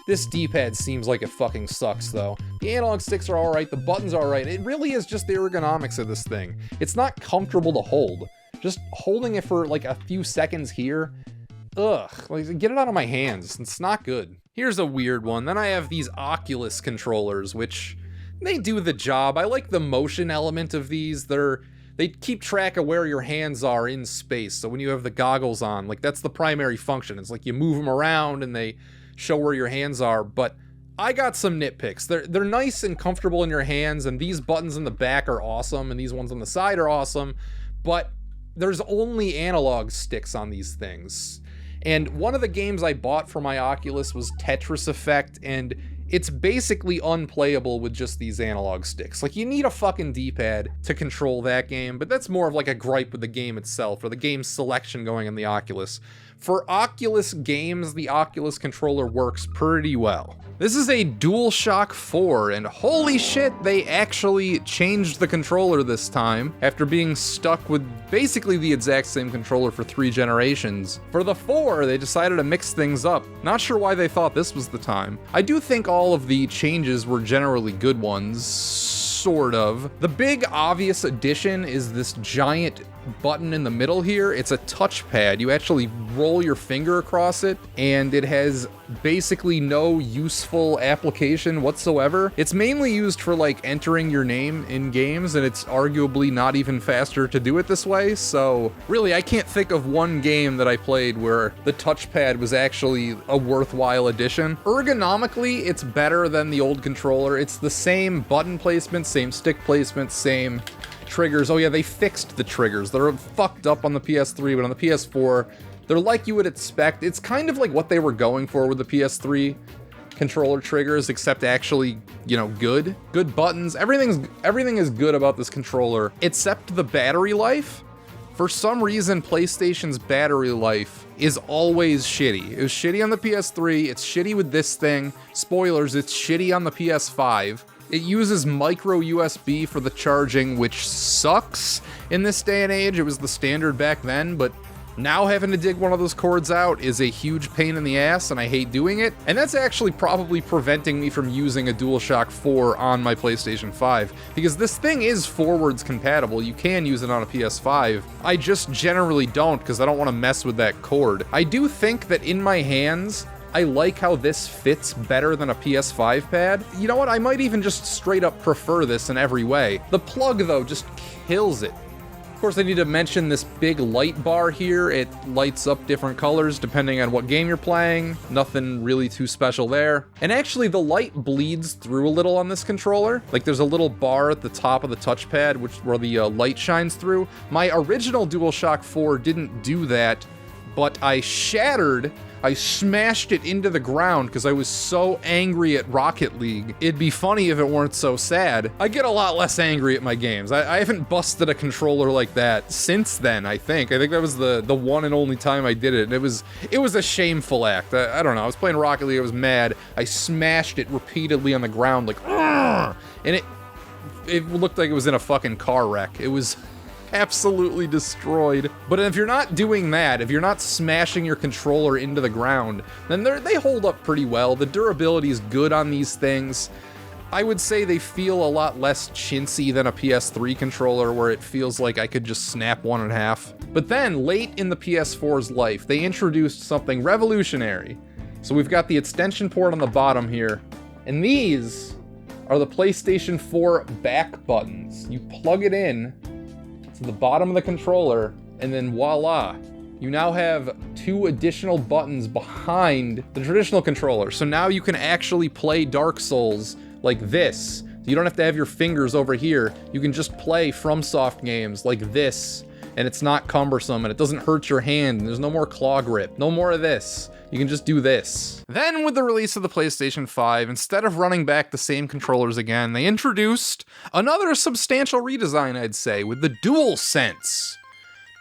Speaker 1: This D-pad seems like it fucking sucks, though. The analog sticks are alright, the buttons are alright. It really is just the ergonomics of this thing. It's not comfortable to hold. Just holding it for like a few seconds here, ugh, like get it out of my hands. It's not good. Here's a weird one. Then I have these Oculus controllers, which they do the job. I like the motion element of these. They keep track of where your hands are in space. So when you have the goggles on, like that's the primary function. It's like you move them around and they show where your hands are, but I got some nitpicks. They're nice and comfortable in your hands, and these buttons in the back are awesome, and these ones on the side are awesome, but there's only analog sticks on these things. And one of the games I bought for my Oculus was Tetris Effect, and it's basically unplayable with just these analog sticks. Like, you need a fucking D-pad to control that game, but that's more of like a gripe with the game itself, or the game selection going in the Oculus. For Oculus games, the Oculus controller works pretty well. This is a DualShock 4, and holy shit, they actually changed the controller this time, after being stuck with basically the exact same controller for 3 generations. For the 4, they decided to mix things up. Not sure why they thought this was the time. I do think all of the changes were generally good ones, sort of. The big obvious addition is this giant button in the middle here. It's a touchpad. You actually roll your finger across it, and it has basically no useful application whatsoever. It's mainly used for like entering your name in games, and it's arguably not even faster to do it this way. So really, I can't think of one game that I played where the touchpad was actually a worthwhile addition. Ergonomically, it's better than the old controller. It's the same button placement, same stick placement, same triggers. Oh yeah, they fixed the triggers. They're fucked up on the PS3, but on the PS4, they're like you would expect. It's kind of like what they were going for with the PS3 controller triggers, except actually, you know, good buttons. Everything is good about this controller, except the battery life. For some reason, PlayStation's battery life is always shitty. It was shitty on the PS3, it's shitty with this thing. Spoilers, it's shitty on the PS5. It uses micro USB for the charging, which sucks in this day and age. It was the standard back then, but now having to dig one of those cords out is a huge pain in the ass, and I hate doing it. And that's actually probably preventing me from using a DualShock 4 on my PlayStation 5, because this thing is forwards compatible. You can use it on a PS5. I just generally don't, because I don't want to mess with that cord. I do think that in my hands, I like how this fits better than a PS5 pad. You know what? I might even just straight up prefer this in every way. The plug, though, just kills it. Of course, I need to mention this big light bar here. It lights up different colors depending on what game you're playing. Nothing really too special there. And actually, the light bleeds through a little on this controller. Like, there's a little bar at the top of the touchpad where the light shines through. My original DualShock 4 didn't do that, but I smashed it into the ground because I was so angry at Rocket League. It'd be funny if it weren't so sad. I get a lot less angry at my games. I haven't busted a controller like that since then, I think. I think that was the one and only time I did it, and it was a shameful act. I don't know, I was playing Rocket League, I was mad. I smashed it repeatedly on the ground, like, "Argh!" And it looked like it was in a fucking car wreck. It was absolutely destroyed. But if you're not doing that, if you're not smashing your controller into the ground, then they hold up pretty well. The durability is good on these things. I would say they feel a lot less chintzy than a PS3 controller, where it feels like I could just snap one in half. But then, late in the PS4's life, they introduced something revolutionary. So we've got the extension port on the bottom here, and these are the PlayStation 4 back buttons. You plug it in to the bottom of the controller, and then voila, you now have 2 additional buttons behind the traditional controller. So now you can actually play Dark Souls like this. You don't have to have your fingers over here. You can just play FromSoft games like this, and it's not cumbersome, and it doesn't hurt your hand, and there's no more claw grip. No more of this. You can just do this. Then, with the release of the PlayStation 5, instead of running back the same controllers again, they introduced another substantial redesign, I'd say, with the DualSense.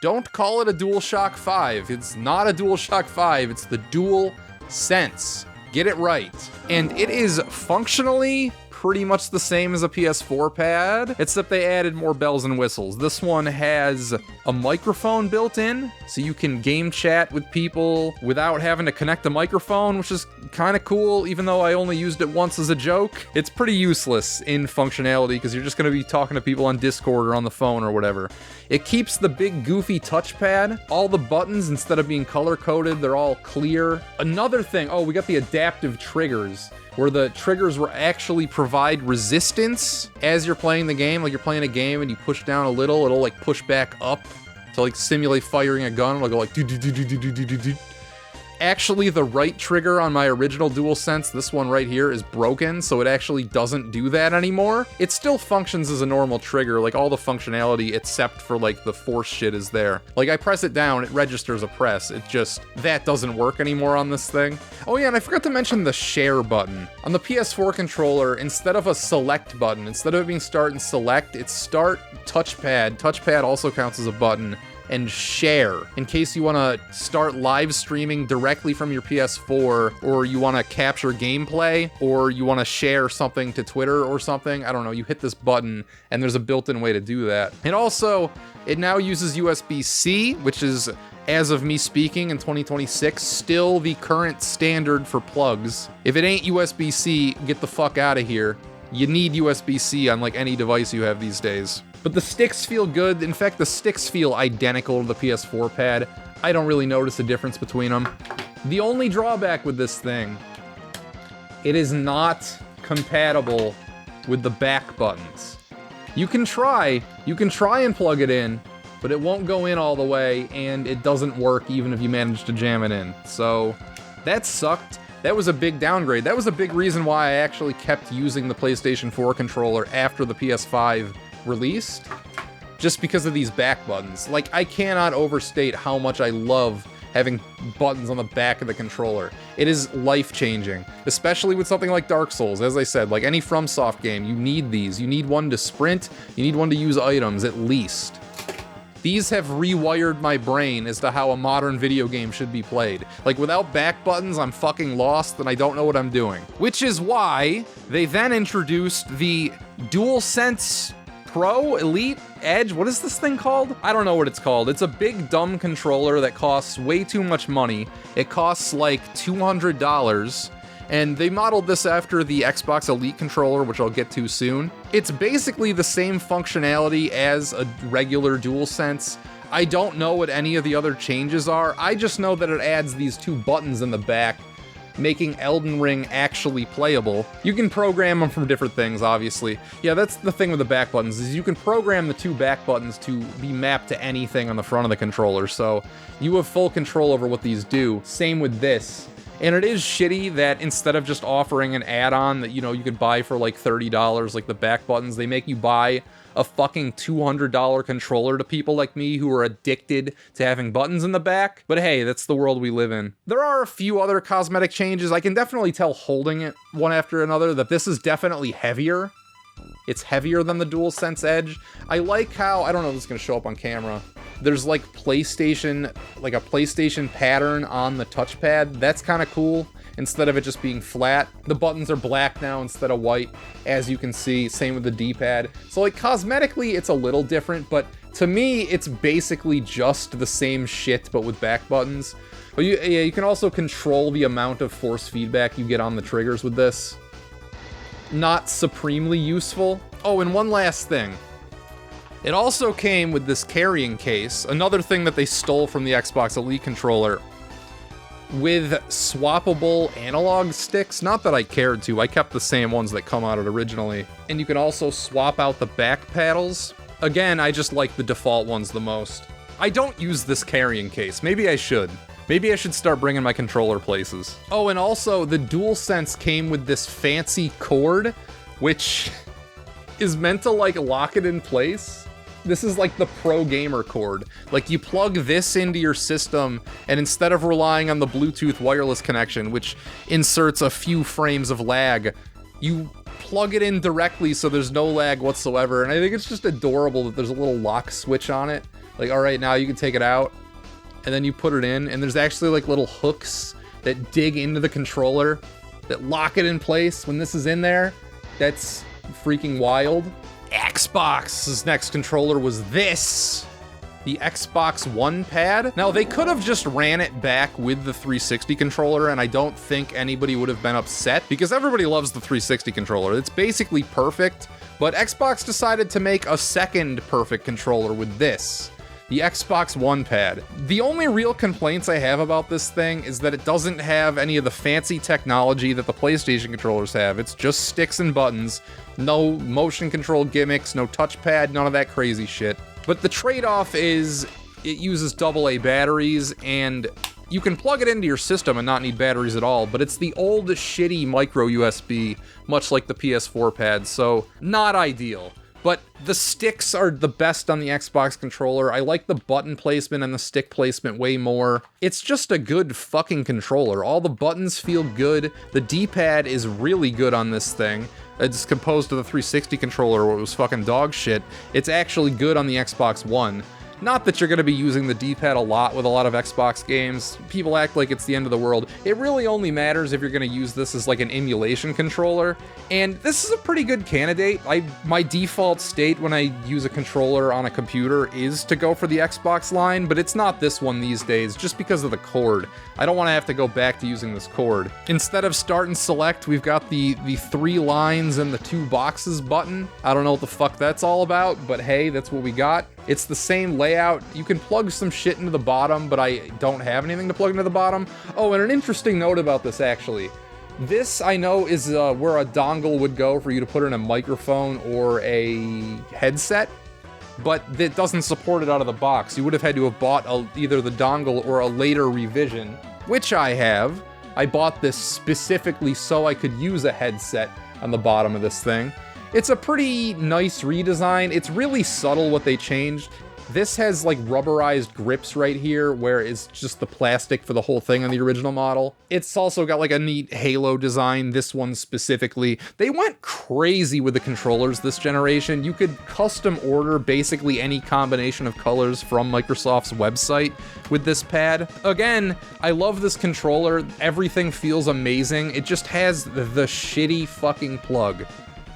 Speaker 1: Don't call it a DualShock 5. It's not a DualShock 5, it's the DualSense. Get it right. And it is functionally pretty much the same as a PS4 pad, except they added more bells and whistles. This one has a microphone built in, so you can game chat with people without having to connect a microphone, which is kind of cool, even though I only used it once as a joke. It's pretty useless in functionality, because you're just going to be talking to people on Discord or on the phone or whatever. It keeps the big goofy touchpad. All the buttons, instead of being color-coded, they're all clear. Another thing, we got the adaptive triggers, where the triggers will actually provide resistance as you're playing the game. Like, you're playing a game and you push down a little, it'll like push back up to like simulate firing a gun. It'll go like do. Actually, the right trigger on my original DualSense, this one right here, is broken, so it actually doesn't do that anymore. It still functions as a normal trigger, like all the functionality except for like the force shit is there. Like, I press it down, it registers a press. It just, that doesn't work anymore on this thing. Oh yeah, and I forgot to mention the share button. On the PS4 controller, instead of a select button, instead of it being start and select, it's start touchpad. Touchpad also counts as a button. And share, in case you want to start live streaming directly from your PS4, or you want to capture gameplay, or you want to share something to Twitter or something. I don't know, you hit this button and there's a built-in way to do that. And also, it now uses USB-C, which is, as of me speaking in 2026, still the current standard for plugs. If it ain't USB-C, get the fuck out of here. You need USB-C on like any device you have these days. But the sticks feel good. In fact, the sticks feel identical to the PS4 pad. I don't really notice a difference between them. The only drawback with this thing, it is not compatible with the back buttons. You can try and plug it in, but it won't go in all the way, and it doesn't work even if you manage to jam it in. So that sucked. That was a big downgrade. That was a big reason why I actually kept using the PlayStation 4 controller after the PS5 released, just because of these back buttons. Like, I cannot overstate how much I love having buttons on the back of the controller. It is life-changing, especially with something like Dark Souls. As I said, like any FromSoft game, you need these. You need one to sprint, you need one to use items, at least. These have rewired my brain as to how a modern video game should be played. Like, without back buttons, I'm fucking lost and I don't know what I'm doing. Which is why they then introduced the DualSense Pro, Elite, Edge, what is this thing called? I don't know what it's called. It's a big dumb controller that costs way too much money. It costs like $200. And they modeled this after the Xbox Elite controller, which I'll get to soon. It's basically the same functionality as a regular DualSense. I don't know what any of the other changes are. I just know that it adds these 2 buttons in the back, making Elden Ring actually playable. You can program them from different things, obviously. Yeah, that's the thing with the back buttons, is you can program the 2 back buttons to be mapped to anything on the front of the controller, so you have full control over what these do. Same with this. And it is shitty that instead of just offering an add-on that, you know, you could buy for like $30, like the back buttons, they make you buy a fucking $200 controller to people like me who are addicted to having buttons in the back. But hey, that's the world we live in. There are a few other cosmetic changes. I can definitely tell holding it one after another that this is definitely heavier. It's heavier than the DualSense Edge. I like how, I don't know if it's gonna show up on camera, there's like a PlayStation pattern on the touchpad. That's kind of cool, instead of it just being flat. The buttons are black now instead of white, as you can see. Same with the D-pad. So like cosmetically, it's a little different, but to me, it's basically just the same shit, but with back buttons. But you can also control the amount of force feedback you get on the triggers with this. Not supremely useful. Oh, and one last thing. It also came with this carrying case, another thing that they stole from the Xbox Elite controller, with swappable analog sticks. Not that I cared to, I kept the same ones that come out of it originally. And you can also swap out the back paddles. Again, I just like the default ones the most. I don't use this carrying case, maybe I should. Maybe I should start bringing my controller places. Oh, and also, the DualSense came with this fancy cord, which is meant to, like, lock it in place. This is like the pro gamer cord. Like, you plug this into your system, and instead of relying on the Bluetooth wireless connection, which inserts a few frames of lag, you plug it in directly so there's no lag whatsoever. And I think it's just adorable that there's a little lock switch on it. Like, all right, now you can take it out, and then you put it in, and there's actually like little hooks that dig into the controller that lock it in place when this is in there. That's freaking wild. Xbox's next controller was this, the Xbox One pad. Now, they could have just ran it back with the 360 controller, and I don't think anybody would have been upset, because everybody loves the 360 controller. It's basically perfect, but Xbox decided to make a second perfect controller with this, the Xbox One pad. The only real complaints I have about this thing is that it doesn't have any of the fancy technology that the PlayStation controllers have. It's just sticks and buttons, no motion control gimmicks, no touchpad, none of that crazy shit. But the trade-off is it uses AA batteries, and you can plug it into your system and not need batteries at all, but it's the old shitty micro USB, much like the PS4 pad, so not ideal. But the sticks are the best on the Xbox controller. I like the button placement and the stick placement way more. It's just a good fucking controller. All the buttons feel good. The D-pad is really good on this thing. It's composed of the 360 controller, where it was fucking dog shit. It's actually good on the Xbox One. Not that you're going to be using the D-pad a lot with a lot of Xbox games. People act like it's the end of the world. It really only matters if you're going to use this as like an emulation controller. And this is a pretty good candidate. My default state when I use a controller on a computer is to go for the Xbox line, but it's not this one these days just because of the cord. I don't want to have to go back to using this cord. Instead of start and select, we've got the 3 lines and the 2 boxes button. I don't know what the fuck that's all about, but hey, that's what we got. It's the same layout. You can plug some shit into the bottom, but I don't have anything to plug into the bottom. Oh, and an interesting note about this, actually. This, I know, is where a dongle would go for you to put in a microphone or a headset, but it doesn't support it out of the box. You would have had to have bought either the dongle or a later revision, which I have. I bought this specifically so I could use a headset on the bottom of this thing. It's a pretty nice redesign. It's really subtle what they changed. This has like rubberized grips right here where it's just the plastic for the whole thing on the original model. It's also got like a neat halo design, this one specifically. They went crazy with the controllers this generation. You could custom order basically any combination of colors from Microsoft's website with this pad. Again, I love this controller. Everything feels amazing. It just has the shitty fucking plug.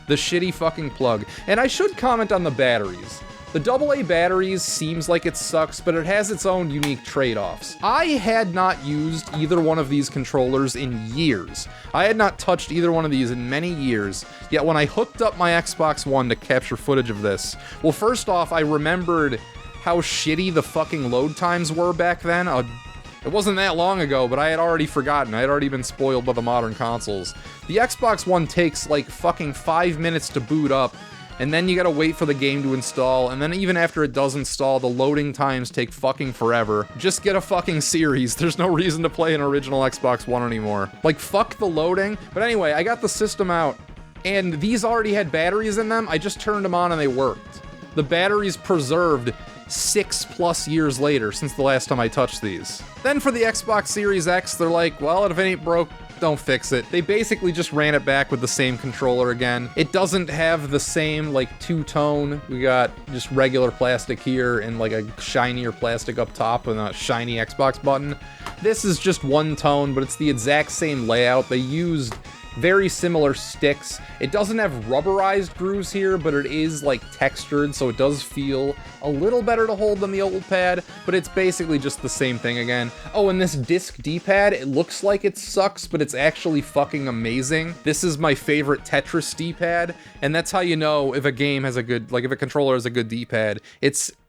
Speaker 1: The shitty fucking plug. And I should comment on the batteries. The AA batteries seems like it sucks, but it has its own unique trade-offs. I had not used either one of these controllers in years. I had not touched either one of these in many years, yet when I hooked up my Xbox One to capture footage of this, well, first off, I remembered how shitty the fucking load times were back then. It wasn't that long ago, but I had already forgotten. I had already been spoiled by the modern consoles. The Xbox One takes like fucking 5 minutes to boot up, and then you gotta wait for the game to install, and then even after it does install, the loading times take fucking forever. Just get a fucking Series. There's no reason to play an original Xbox One anymore. Like, fuck the loading. But anyway, I got the system out, and these already had batteries in them. I just turned them on and they worked. The batteries preserved 6+ years later since the last time I touched these. Then for the Xbox Series X, they're like, well, if it ain't broke, don't fix it. They basically just ran it back with the same controller again. It doesn't have the same like two-tone. We got just regular plastic here and like a shinier plastic up top and a shiny Xbox button. This is just one tone, but it's the exact same layout. They used very similar sticks. It doesn't have rubberized grooves here, but it is like textured, so it does feel a little better to hold than the old pad, but it's basically just the same thing again. Oh, and this disc D-pad, it looks like it sucks, but it's actually fucking amazing. This is my favorite Tetris D-pad, and that's how you know if a game has a good, like if a controller has a good D-pad.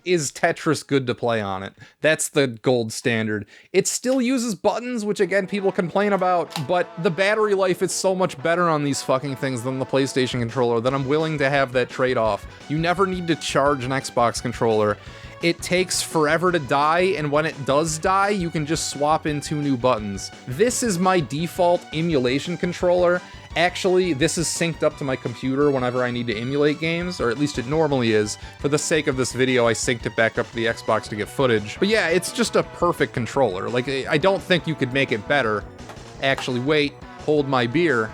Speaker 1: Is Tetris good to play on it? That's the gold standard. It still uses buttons, which again, people complain about, but the battery life is so much better on these fucking things than the PlayStation controller that I'm willing to have that trade-off. You never need to charge an Xbox controller. It takes forever to die, and when it does die, you can just swap in 2 new buttons. This is my default emulation controller. Actually, this is synced up to my computer whenever I need to emulate games, or at least it normally is. For the sake of this video, I synced it back up to the Xbox to get footage. But yeah, it's just a perfect controller. Like, I don't think you could make it better. Actually, wait, hold my beer.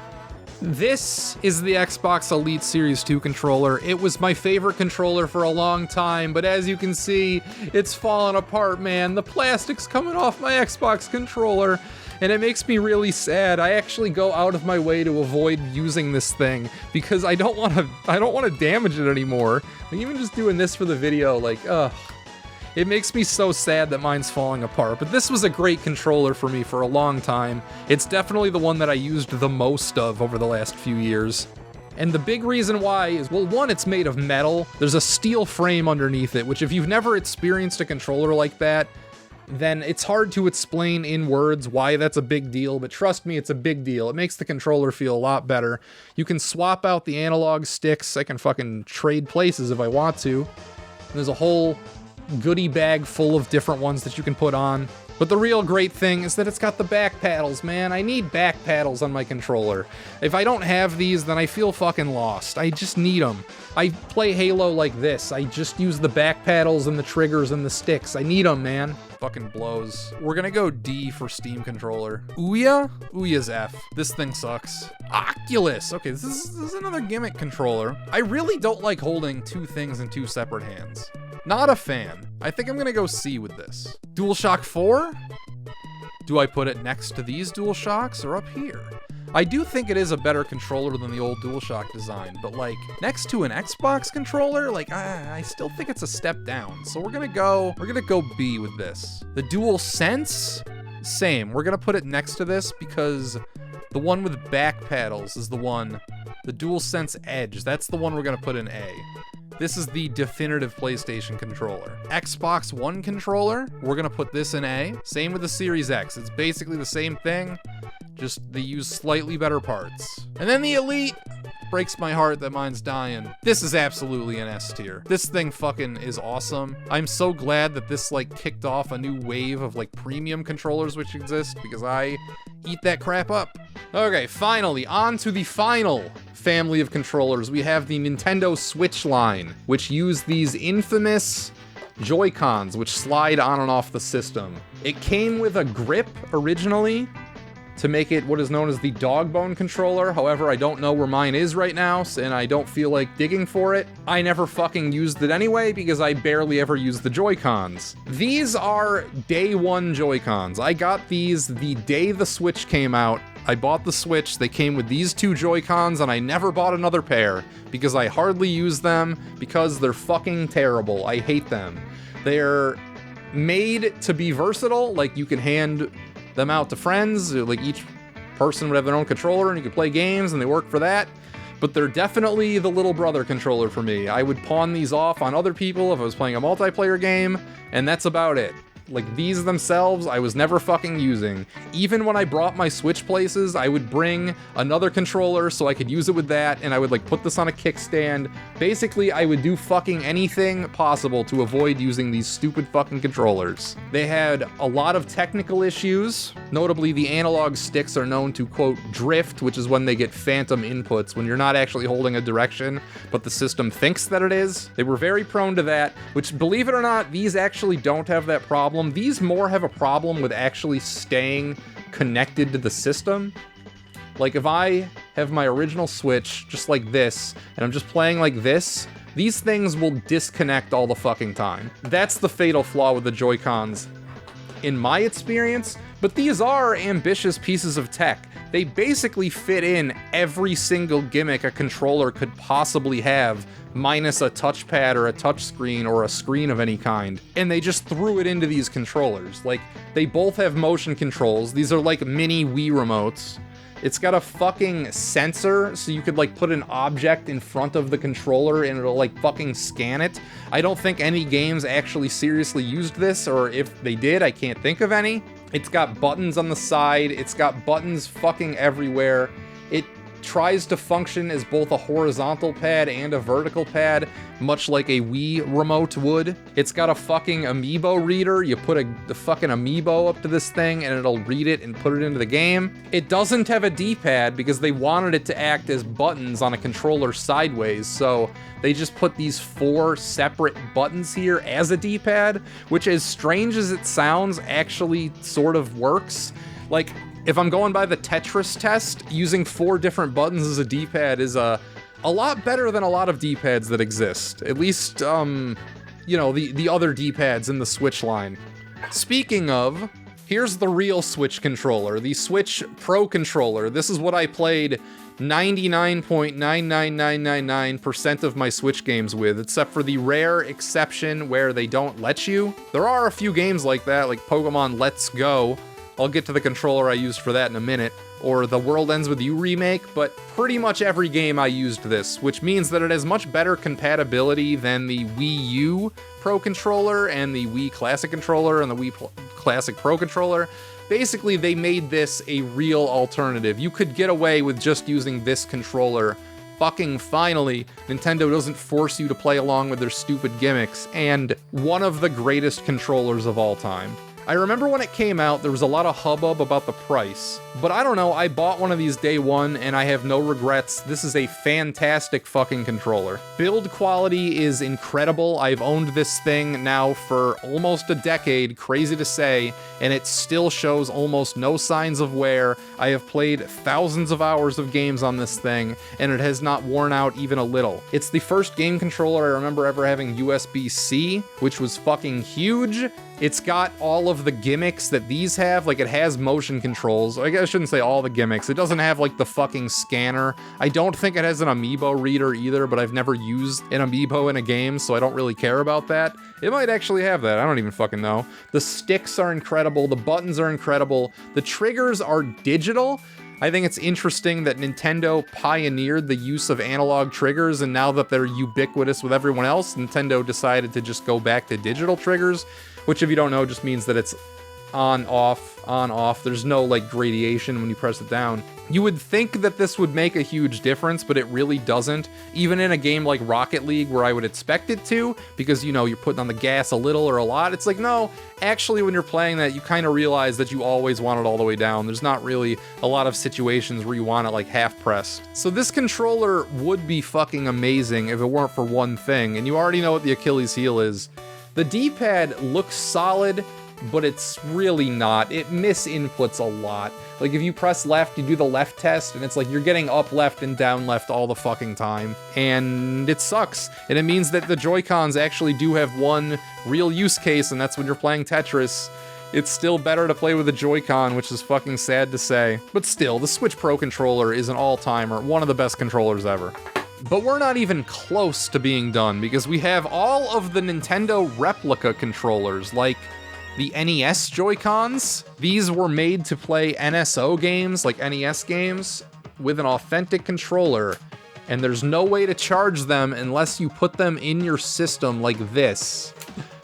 Speaker 1: This is the Xbox Elite Series 2 controller. It was my favorite controller for a long time, but as you can see, it's falling apart, man. The plastic's coming off my Xbox controller, and it makes me really sad. I actually go out of my way to avoid using this thing because I don't want to damage it anymore. Like, even just doing this for the video, like, ugh. It makes me so sad that mine's falling apart, but this was a great controller for me for a long time. It's definitely the one that I used the most of over the last few years. And the big reason why is, well, one, it's made of metal. There's a steel frame underneath it, which if you've never experienced a controller like that, then it's hard to explain in words why that's a big deal, but trust me, it's a big deal. It makes the controller feel a lot better. You can swap out the analog sticks. I can fucking trade places if I want to. And there's a whole goodie bag full of different ones that you can put on. But the real great thing is that it's got the back paddles, man. I need back paddles on my controller. If I don't have these, then I feel fucking lost. I just need them. I play Halo like this. I just use the back paddles and the triggers and the sticks. I need them, man. Fucking blows. We're gonna go D for Steam controller. Ouya? Ouya's F. This thing sucks. Oculus. Okay, this is another gimmick controller. I really don't like holding 2 things in 2 separate hands. Not a fan. I think I'm gonna go C with this. DualShock 4? Do I put it next to these DualShocks or up here? I do think it is a better controller than the old DualShock design, but like next to an Xbox controller, like I still think it's a step down. So we're gonna go B with this. The DualSense, same. We're gonna put it next to this because the one with back paddles is the one. The DualSense Edge, that's the one we're gonna put in A. This is the definitive PlayStation controller. Xbox One controller, we're gonna put this in A. Same with the Series X. It's basically the same thing, just they use slightly better parts. And then the Elite, breaks my heart that mine's dying. This is absolutely an S tier. This thing fucking is awesome. I'm so glad that this like kicked off a new wave of like premium controllers which exist because I eat that crap up. Okay, finally, on to the final family of controllers. We have the Nintendo Switch line, which use these infamous Joy-Cons, which slide on and off the system. It came with a grip originally to make it what is known as the dog bone controller. However, I don't know where mine is right now, and I don't feel like digging for it. I never fucking used it anyway because I barely ever used the Joy-Cons. These are day one Joy-Cons. I got these the day the Switch came out. I bought the Switch, they came with these two Joy-Cons, and I never bought another pair because I hardly use them because they're fucking terrible. I hate them. They're made to be versatile, like you can hand them out to friends, like each person would have their own controller and you could play games and they work for that, but they're definitely the little brother controller for me. I would pawn these off on other people if I was playing a multiplayer game, and that's about it. Like, these themselves, I was never fucking using. Even when I brought my Switch places, I would bring another controller so I could use it with that, and I would, like, put this on a kickstand. Basically, I would do fucking anything possible to avoid using these stupid fucking controllers. They had a lot of technical issues. Notably, the analog sticks are known to, quote, drift, which is when they get phantom inputs, when you're not actually holding a direction, but the system thinks that it is. They were very prone to that, which, believe it or not, these actually don't have that problem. These more have a problem with actually staying connected to the system. Like, if I have my original Switch just like this, and I'm just playing like this, these things will disconnect all the fucking time. That's the fatal flaw with the Joy-Cons, in my experience, but these are ambitious pieces of tech. They basically fit in every single gimmick a controller could possibly have, minus a touchpad or a touchscreen or a screen of any kind. And they just threw it into these controllers. Like, they both have motion controls. These are like mini Wii remotes. It's got a fucking sensor, so you could like put an object in front of the controller and it'll like fucking scan it. I don't think any games actually seriously used this, or if they did, I can't think of any. It's got buttons on the side, it's got buttons fucking everywhere. It tries to function as both a horizontal pad and a vertical pad, much like a Wii remote would. It's got a fucking amiibo reader. You put the fucking amiibo up to this thing and it'll read it and put it into the game. It doesn't have a D-pad because they wanted it to act as buttons on a controller sideways, so they just put these 4 separate buttons here as a D-pad, which, as strange as it sounds, actually sort of works. Like, if I'm going by the Tetris test, using 4 different buttons as a D-pad is a lot better than a lot of D-pads that exist. At least, you know, the other D-pads in the Switch line. Speaking of, here's the real Switch controller, the Switch Pro controller. This is what I played 99.99999% of my Switch games with, except for the rare exception where they don't let you. There are a few games like that, like Pokemon Let's Go. I'll get to the controller I used for that in a minute, or the World Ends With You remake, but pretty much every game I used this, which means that it has much better compatibility than the Wii U Pro controller and the Wii Classic controller and the Wii Classic Pro controller. Basically, they made this a real alternative. You could get away with just using this controller. Fucking finally, Nintendo doesn't force you to play along with their stupid gimmicks, and one of the greatest controllers of all time. I remember when it came out, there was a lot of hubbub about the price, but I don't know, I bought one of these day one and I have no regrets. This is a fantastic fucking controller. Build quality is incredible. I've owned this thing now for almost a decade, crazy to say, and it still shows almost no signs of wear. I have played thousands of hours of games on this thing, and it has not worn out even a little. It's the first game controller I remember ever having USB-C, which was fucking huge. It's got all of the gimmicks that these have. Like, it has motion controls. I guess I shouldn't say all the gimmicks. It doesn't have, like, the fucking scanner. I don't think it has an amiibo reader either, but I've never used an amiibo in a game, so I don't really care about that. It might actually have that. I don't even fucking know. The sticks are incredible. The buttons are incredible. The triggers are digital. I think it's interesting that Nintendo pioneered the use of analog triggers, and now that they're ubiquitous with everyone else, Nintendo decided to just go back to digital triggers, which, if you don't know, just means that it's on, off. There's no, like, gradation when you press it down. You would think that this would make a huge difference, but it really doesn't. Even in a game like Rocket League, where I would expect it to, because, you know, you're putting on the gas a little or a lot, it's like, no, actually, when you're playing that, you kind of realize that you always want it all the way down. There's not really a lot of situations where you want it, like, half-pressed. So this controller would be fucking amazing if it weren't for one thing, and you already know what the Achilles heel is. The D-pad looks solid, but it's really not. It misinputs a lot. Like, if you press left, you do the left test, and it's like you're getting up left and down left all the fucking time. And it sucks. And it means that the Joy-Cons actually do have one real use case, and that's when you're playing Tetris. It's still better to play with a Joy-Con, which is fucking sad to say. But still, the Switch Pro controller is an all-timer, one of the best controllers ever. But we're not even close to being done, because we have all of the Nintendo replica controllers, like the NES Joy-Cons. These were made to play NSO games, like NES games, with an authentic controller, and there's no way to charge them unless you put them in your system like this.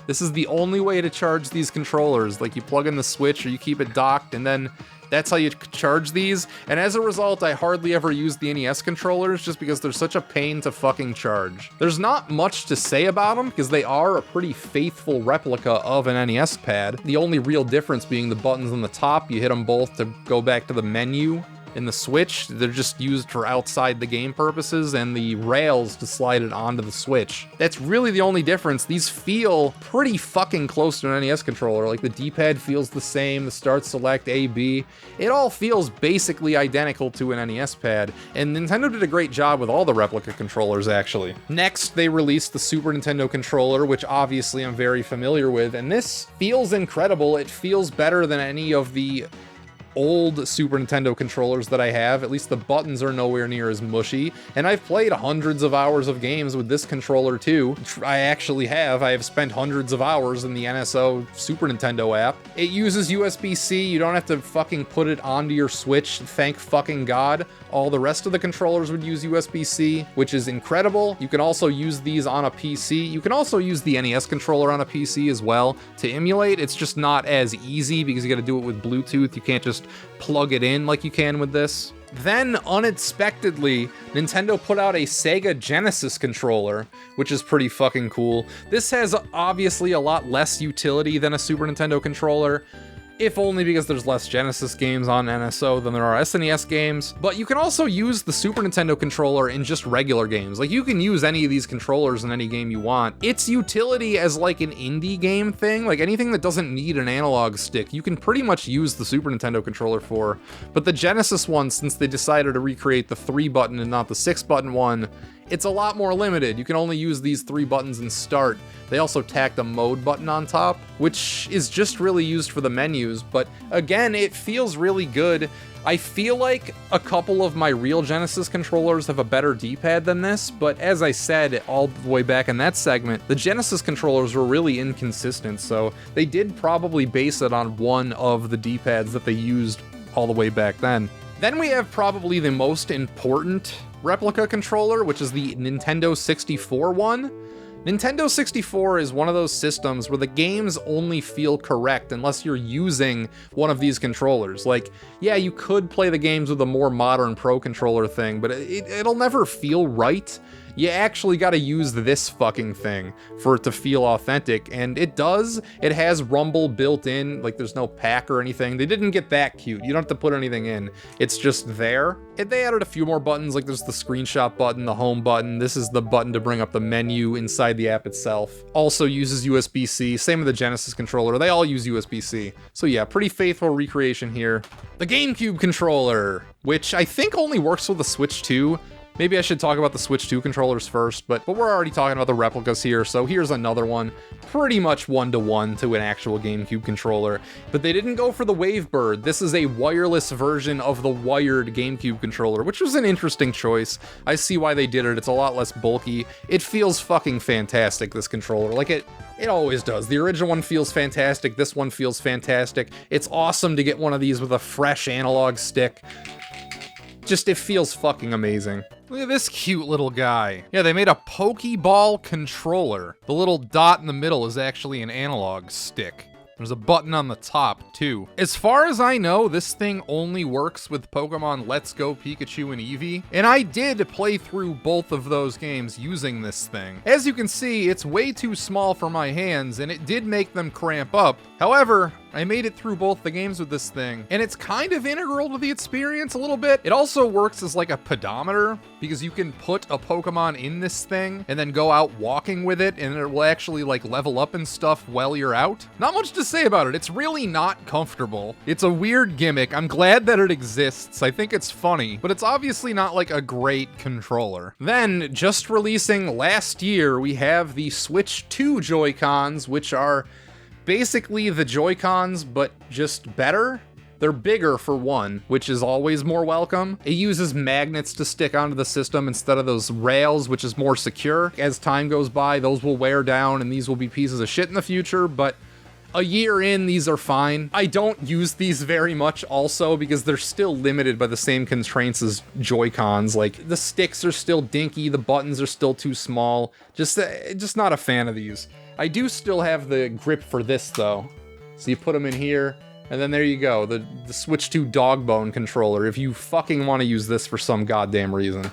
Speaker 1: This is the only way to charge these controllers. Like, you plug in the Switch or you keep it docked, and then that's how you charge these. And as a result, I hardly ever use the NES controllers just because they're such a pain to fucking charge. There's not much to say about them because they are a pretty faithful replica of an NES pad. The only real difference being the buttons on the top. You hit them both to go back to the menu. In the Switch, they're just used for outside the game purposes, and the rails to slide it onto the Switch. That's really the only difference. These feel pretty fucking close to an NES controller. Like, the D-pad feels the same, the start, select, A, B. It all feels basically identical to an NES pad, and Nintendo did a great job with all the replica controllers, actually. Next, they released the Super Nintendo controller, which obviously I'm very familiar with, and this feels incredible. It feels better than any of the old Super Nintendo controllers that I have. At least the buttons are nowhere near as mushy, and I've played hundreds of hours of games with this controller too. I have spent hundreds of hours in the NSO Super Nintendo app. It uses USB-C. You don't have to fucking put it onto your Switch, thank fucking God. All the rest of the controllers would use USB-C, which is incredible. You can also use these on a PC. You can also use the NES controller on a PC as well to emulate. It's just not as easy because you gotta do it with Bluetooth. You can't just plug it in like you can with this. Then, unexpectedly, Nintendo put out a Sega Genesis controller, which is pretty fucking cool. This has obviously a lot less utility than a Super Nintendo controller, if only because there's less Genesis games on NSO than there are SNES games. But you can also use the Super Nintendo controller in just regular games. Like, you can use any of these controllers in any game you want. Its utility as like an indie game thing, like anything that doesn't need an analog stick, you can pretty much use the Super Nintendo controller for. But the Genesis one, since they decided to recreate the 3-button and not the 6-button one, it's a lot more limited. You can only use these 3 buttons in start. They also tacked a mode button on top, which is just really used for the menus, but again, it feels really good. I feel like a couple of my real Genesis controllers have a better D-pad than this, but as I said all the way back in that segment, the Genesis controllers were really inconsistent, so they did probably base it on one of the D-pads that they used all the way back then. Then we have probably the most important replica controller, which is the Nintendo 64 one. Nintendo 64 is one of those systems where the games only feel correct unless you're using one of these controllers. Like, yeah, you could play the games with a more modern Pro Controller thing, but it'll never feel right. You actually gotta use this fucking thing for it to feel authentic, and it does. It has rumble built in, like there's no pack or anything. They didn't get that cute. You don't have to put anything in. It's just there. And they added a few more buttons, like there's the screenshot button, the home button. This is the button to bring up the menu inside the app itself. Also uses USB-C. Same with the Genesis controller. They all use USB-C. So yeah, pretty faithful recreation here. The GameCube controller, which I think only works with the Switch 2. Maybe I should talk about the Switch 2 controllers first, but we're already talking about the replicas here, so here's another one. Pretty much one-to-one to an actual GameCube controller, but they didn't go for the Wavebird. This is a wireless version of the wired GameCube controller, which was an interesting choice. I see why they did it. It's a lot less bulky. It feels fucking fantastic, this controller. Like, it always does. The original one feels fantastic. This one feels fantastic. It's awesome to get one of these with a fresh analog stick. Just, it feels fucking amazing. Look at this cute little guy. Yeah, they made a Pokeball controller. The little dot in the middle is actually an analog stick. There's a button on the top, too. As far as I know, this thing only works with Pokemon Let's Go Pikachu and Eevee, and I did play through both of those games using this thing. As you can see, it's way too small for my hands, and it did make them cramp up. However, I made it through both the games with this thing, and it's kind of integral to the experience a little bit. It also works as like a pedometer, because you can put a Pokemon in this thing and then go out walking with it, and it will actually like level up and stuff while you're out. Not much to say about it. It's really not comfortable. It's a weird gimmick. I'm glad that it exists. I think it's funny, but it's obviously not like a great controller. Then, just releasing last year, we have the Switch 2 Joy-Cons, which are basically the Joy-Cons, but just better. They're bigger for one, which is always more welcome. It uses magnets to stick onto the system instead of those rails, which is more secure. As time goes by, those will wear down and these will be pieces of shit in the future, but a year in, these are fine. I don't use these very much also because they're still limited by the same constraints as Joy-Cons. Like, the sticks are still dinky, the buttons are still too small. Just not a fan of these. I do still have the grip for this though. So you put them in here, and then there you go, the Switch 2 Dogbone controller, if you fucking want to use this for some goddamn reason.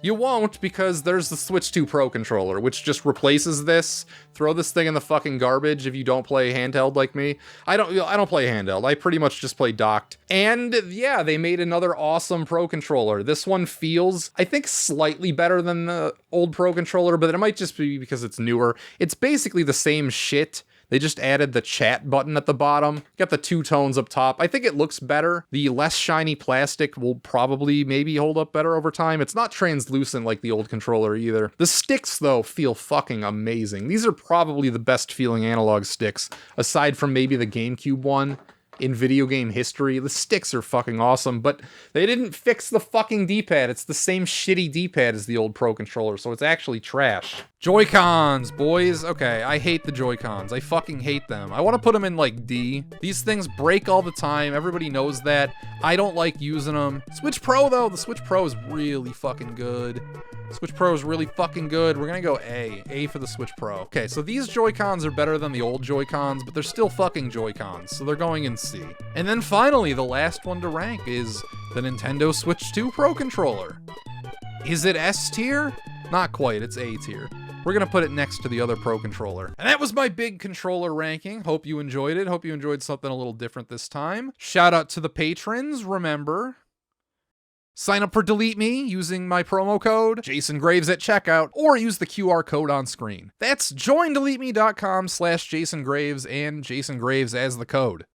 Speaker 1: You won't, because there's the Switch 2 Pro controller, which just replaces this. Throw this thing in the fucking garbage if you don't play handheld like me. I don't play handheld. I pretty much just play docked. And yeah, they made another awesome Pro controller. This one feels, I think, slightly better than the old Pro controller, but it might just be because it's newer. It's basically the same shit. They just added the chat button at the bottom. Got the two tones up top. I think it looks better. The less shiny plastic will probably maybe hold up better over time. It's not translucent like the old controller either. The sticks, though, feel fucking amazing. These are probably the best feeling analog sticks, aside from maybe the GameCube one. In video game history, the sticks are fucking awesome, but they didn't fix the fucking D-pad. It's the same shitty D-pad as the old Pro controller, so it's actually trash. Joy-Cons, boys. Okay, I hate the Joy-Cons. I fucking hate them. I want to put them in, like, D. These things break all the time. Everybody knows that. I don't like using them. Switch Pro, though. The Switch Pro is really fucking good. Switch Pro is really fucking good. We're gonna go A. A for the Switch Pro. Okay, so these Joy-Cons are better than the old Joy-Cons, but they're still fucking Joy-Cons, so they're going in C. And then finally, the last one to rank is the Nintendo Switch 2 Pro controller. Is it S tier? Not quite, it's A tier. We're gonna put it next to the other Pro controller. And that was my big controller ranking. Hope you enjoyed it. Hope you enjoyed something a little different this time. Shout out to the patrons, remember. Sign up for Delete Me using my promo code, Jason Graves at checkout, or use the QR code on screen. That's joindeleteme.com/Jason Graves and Jason Graves as the code.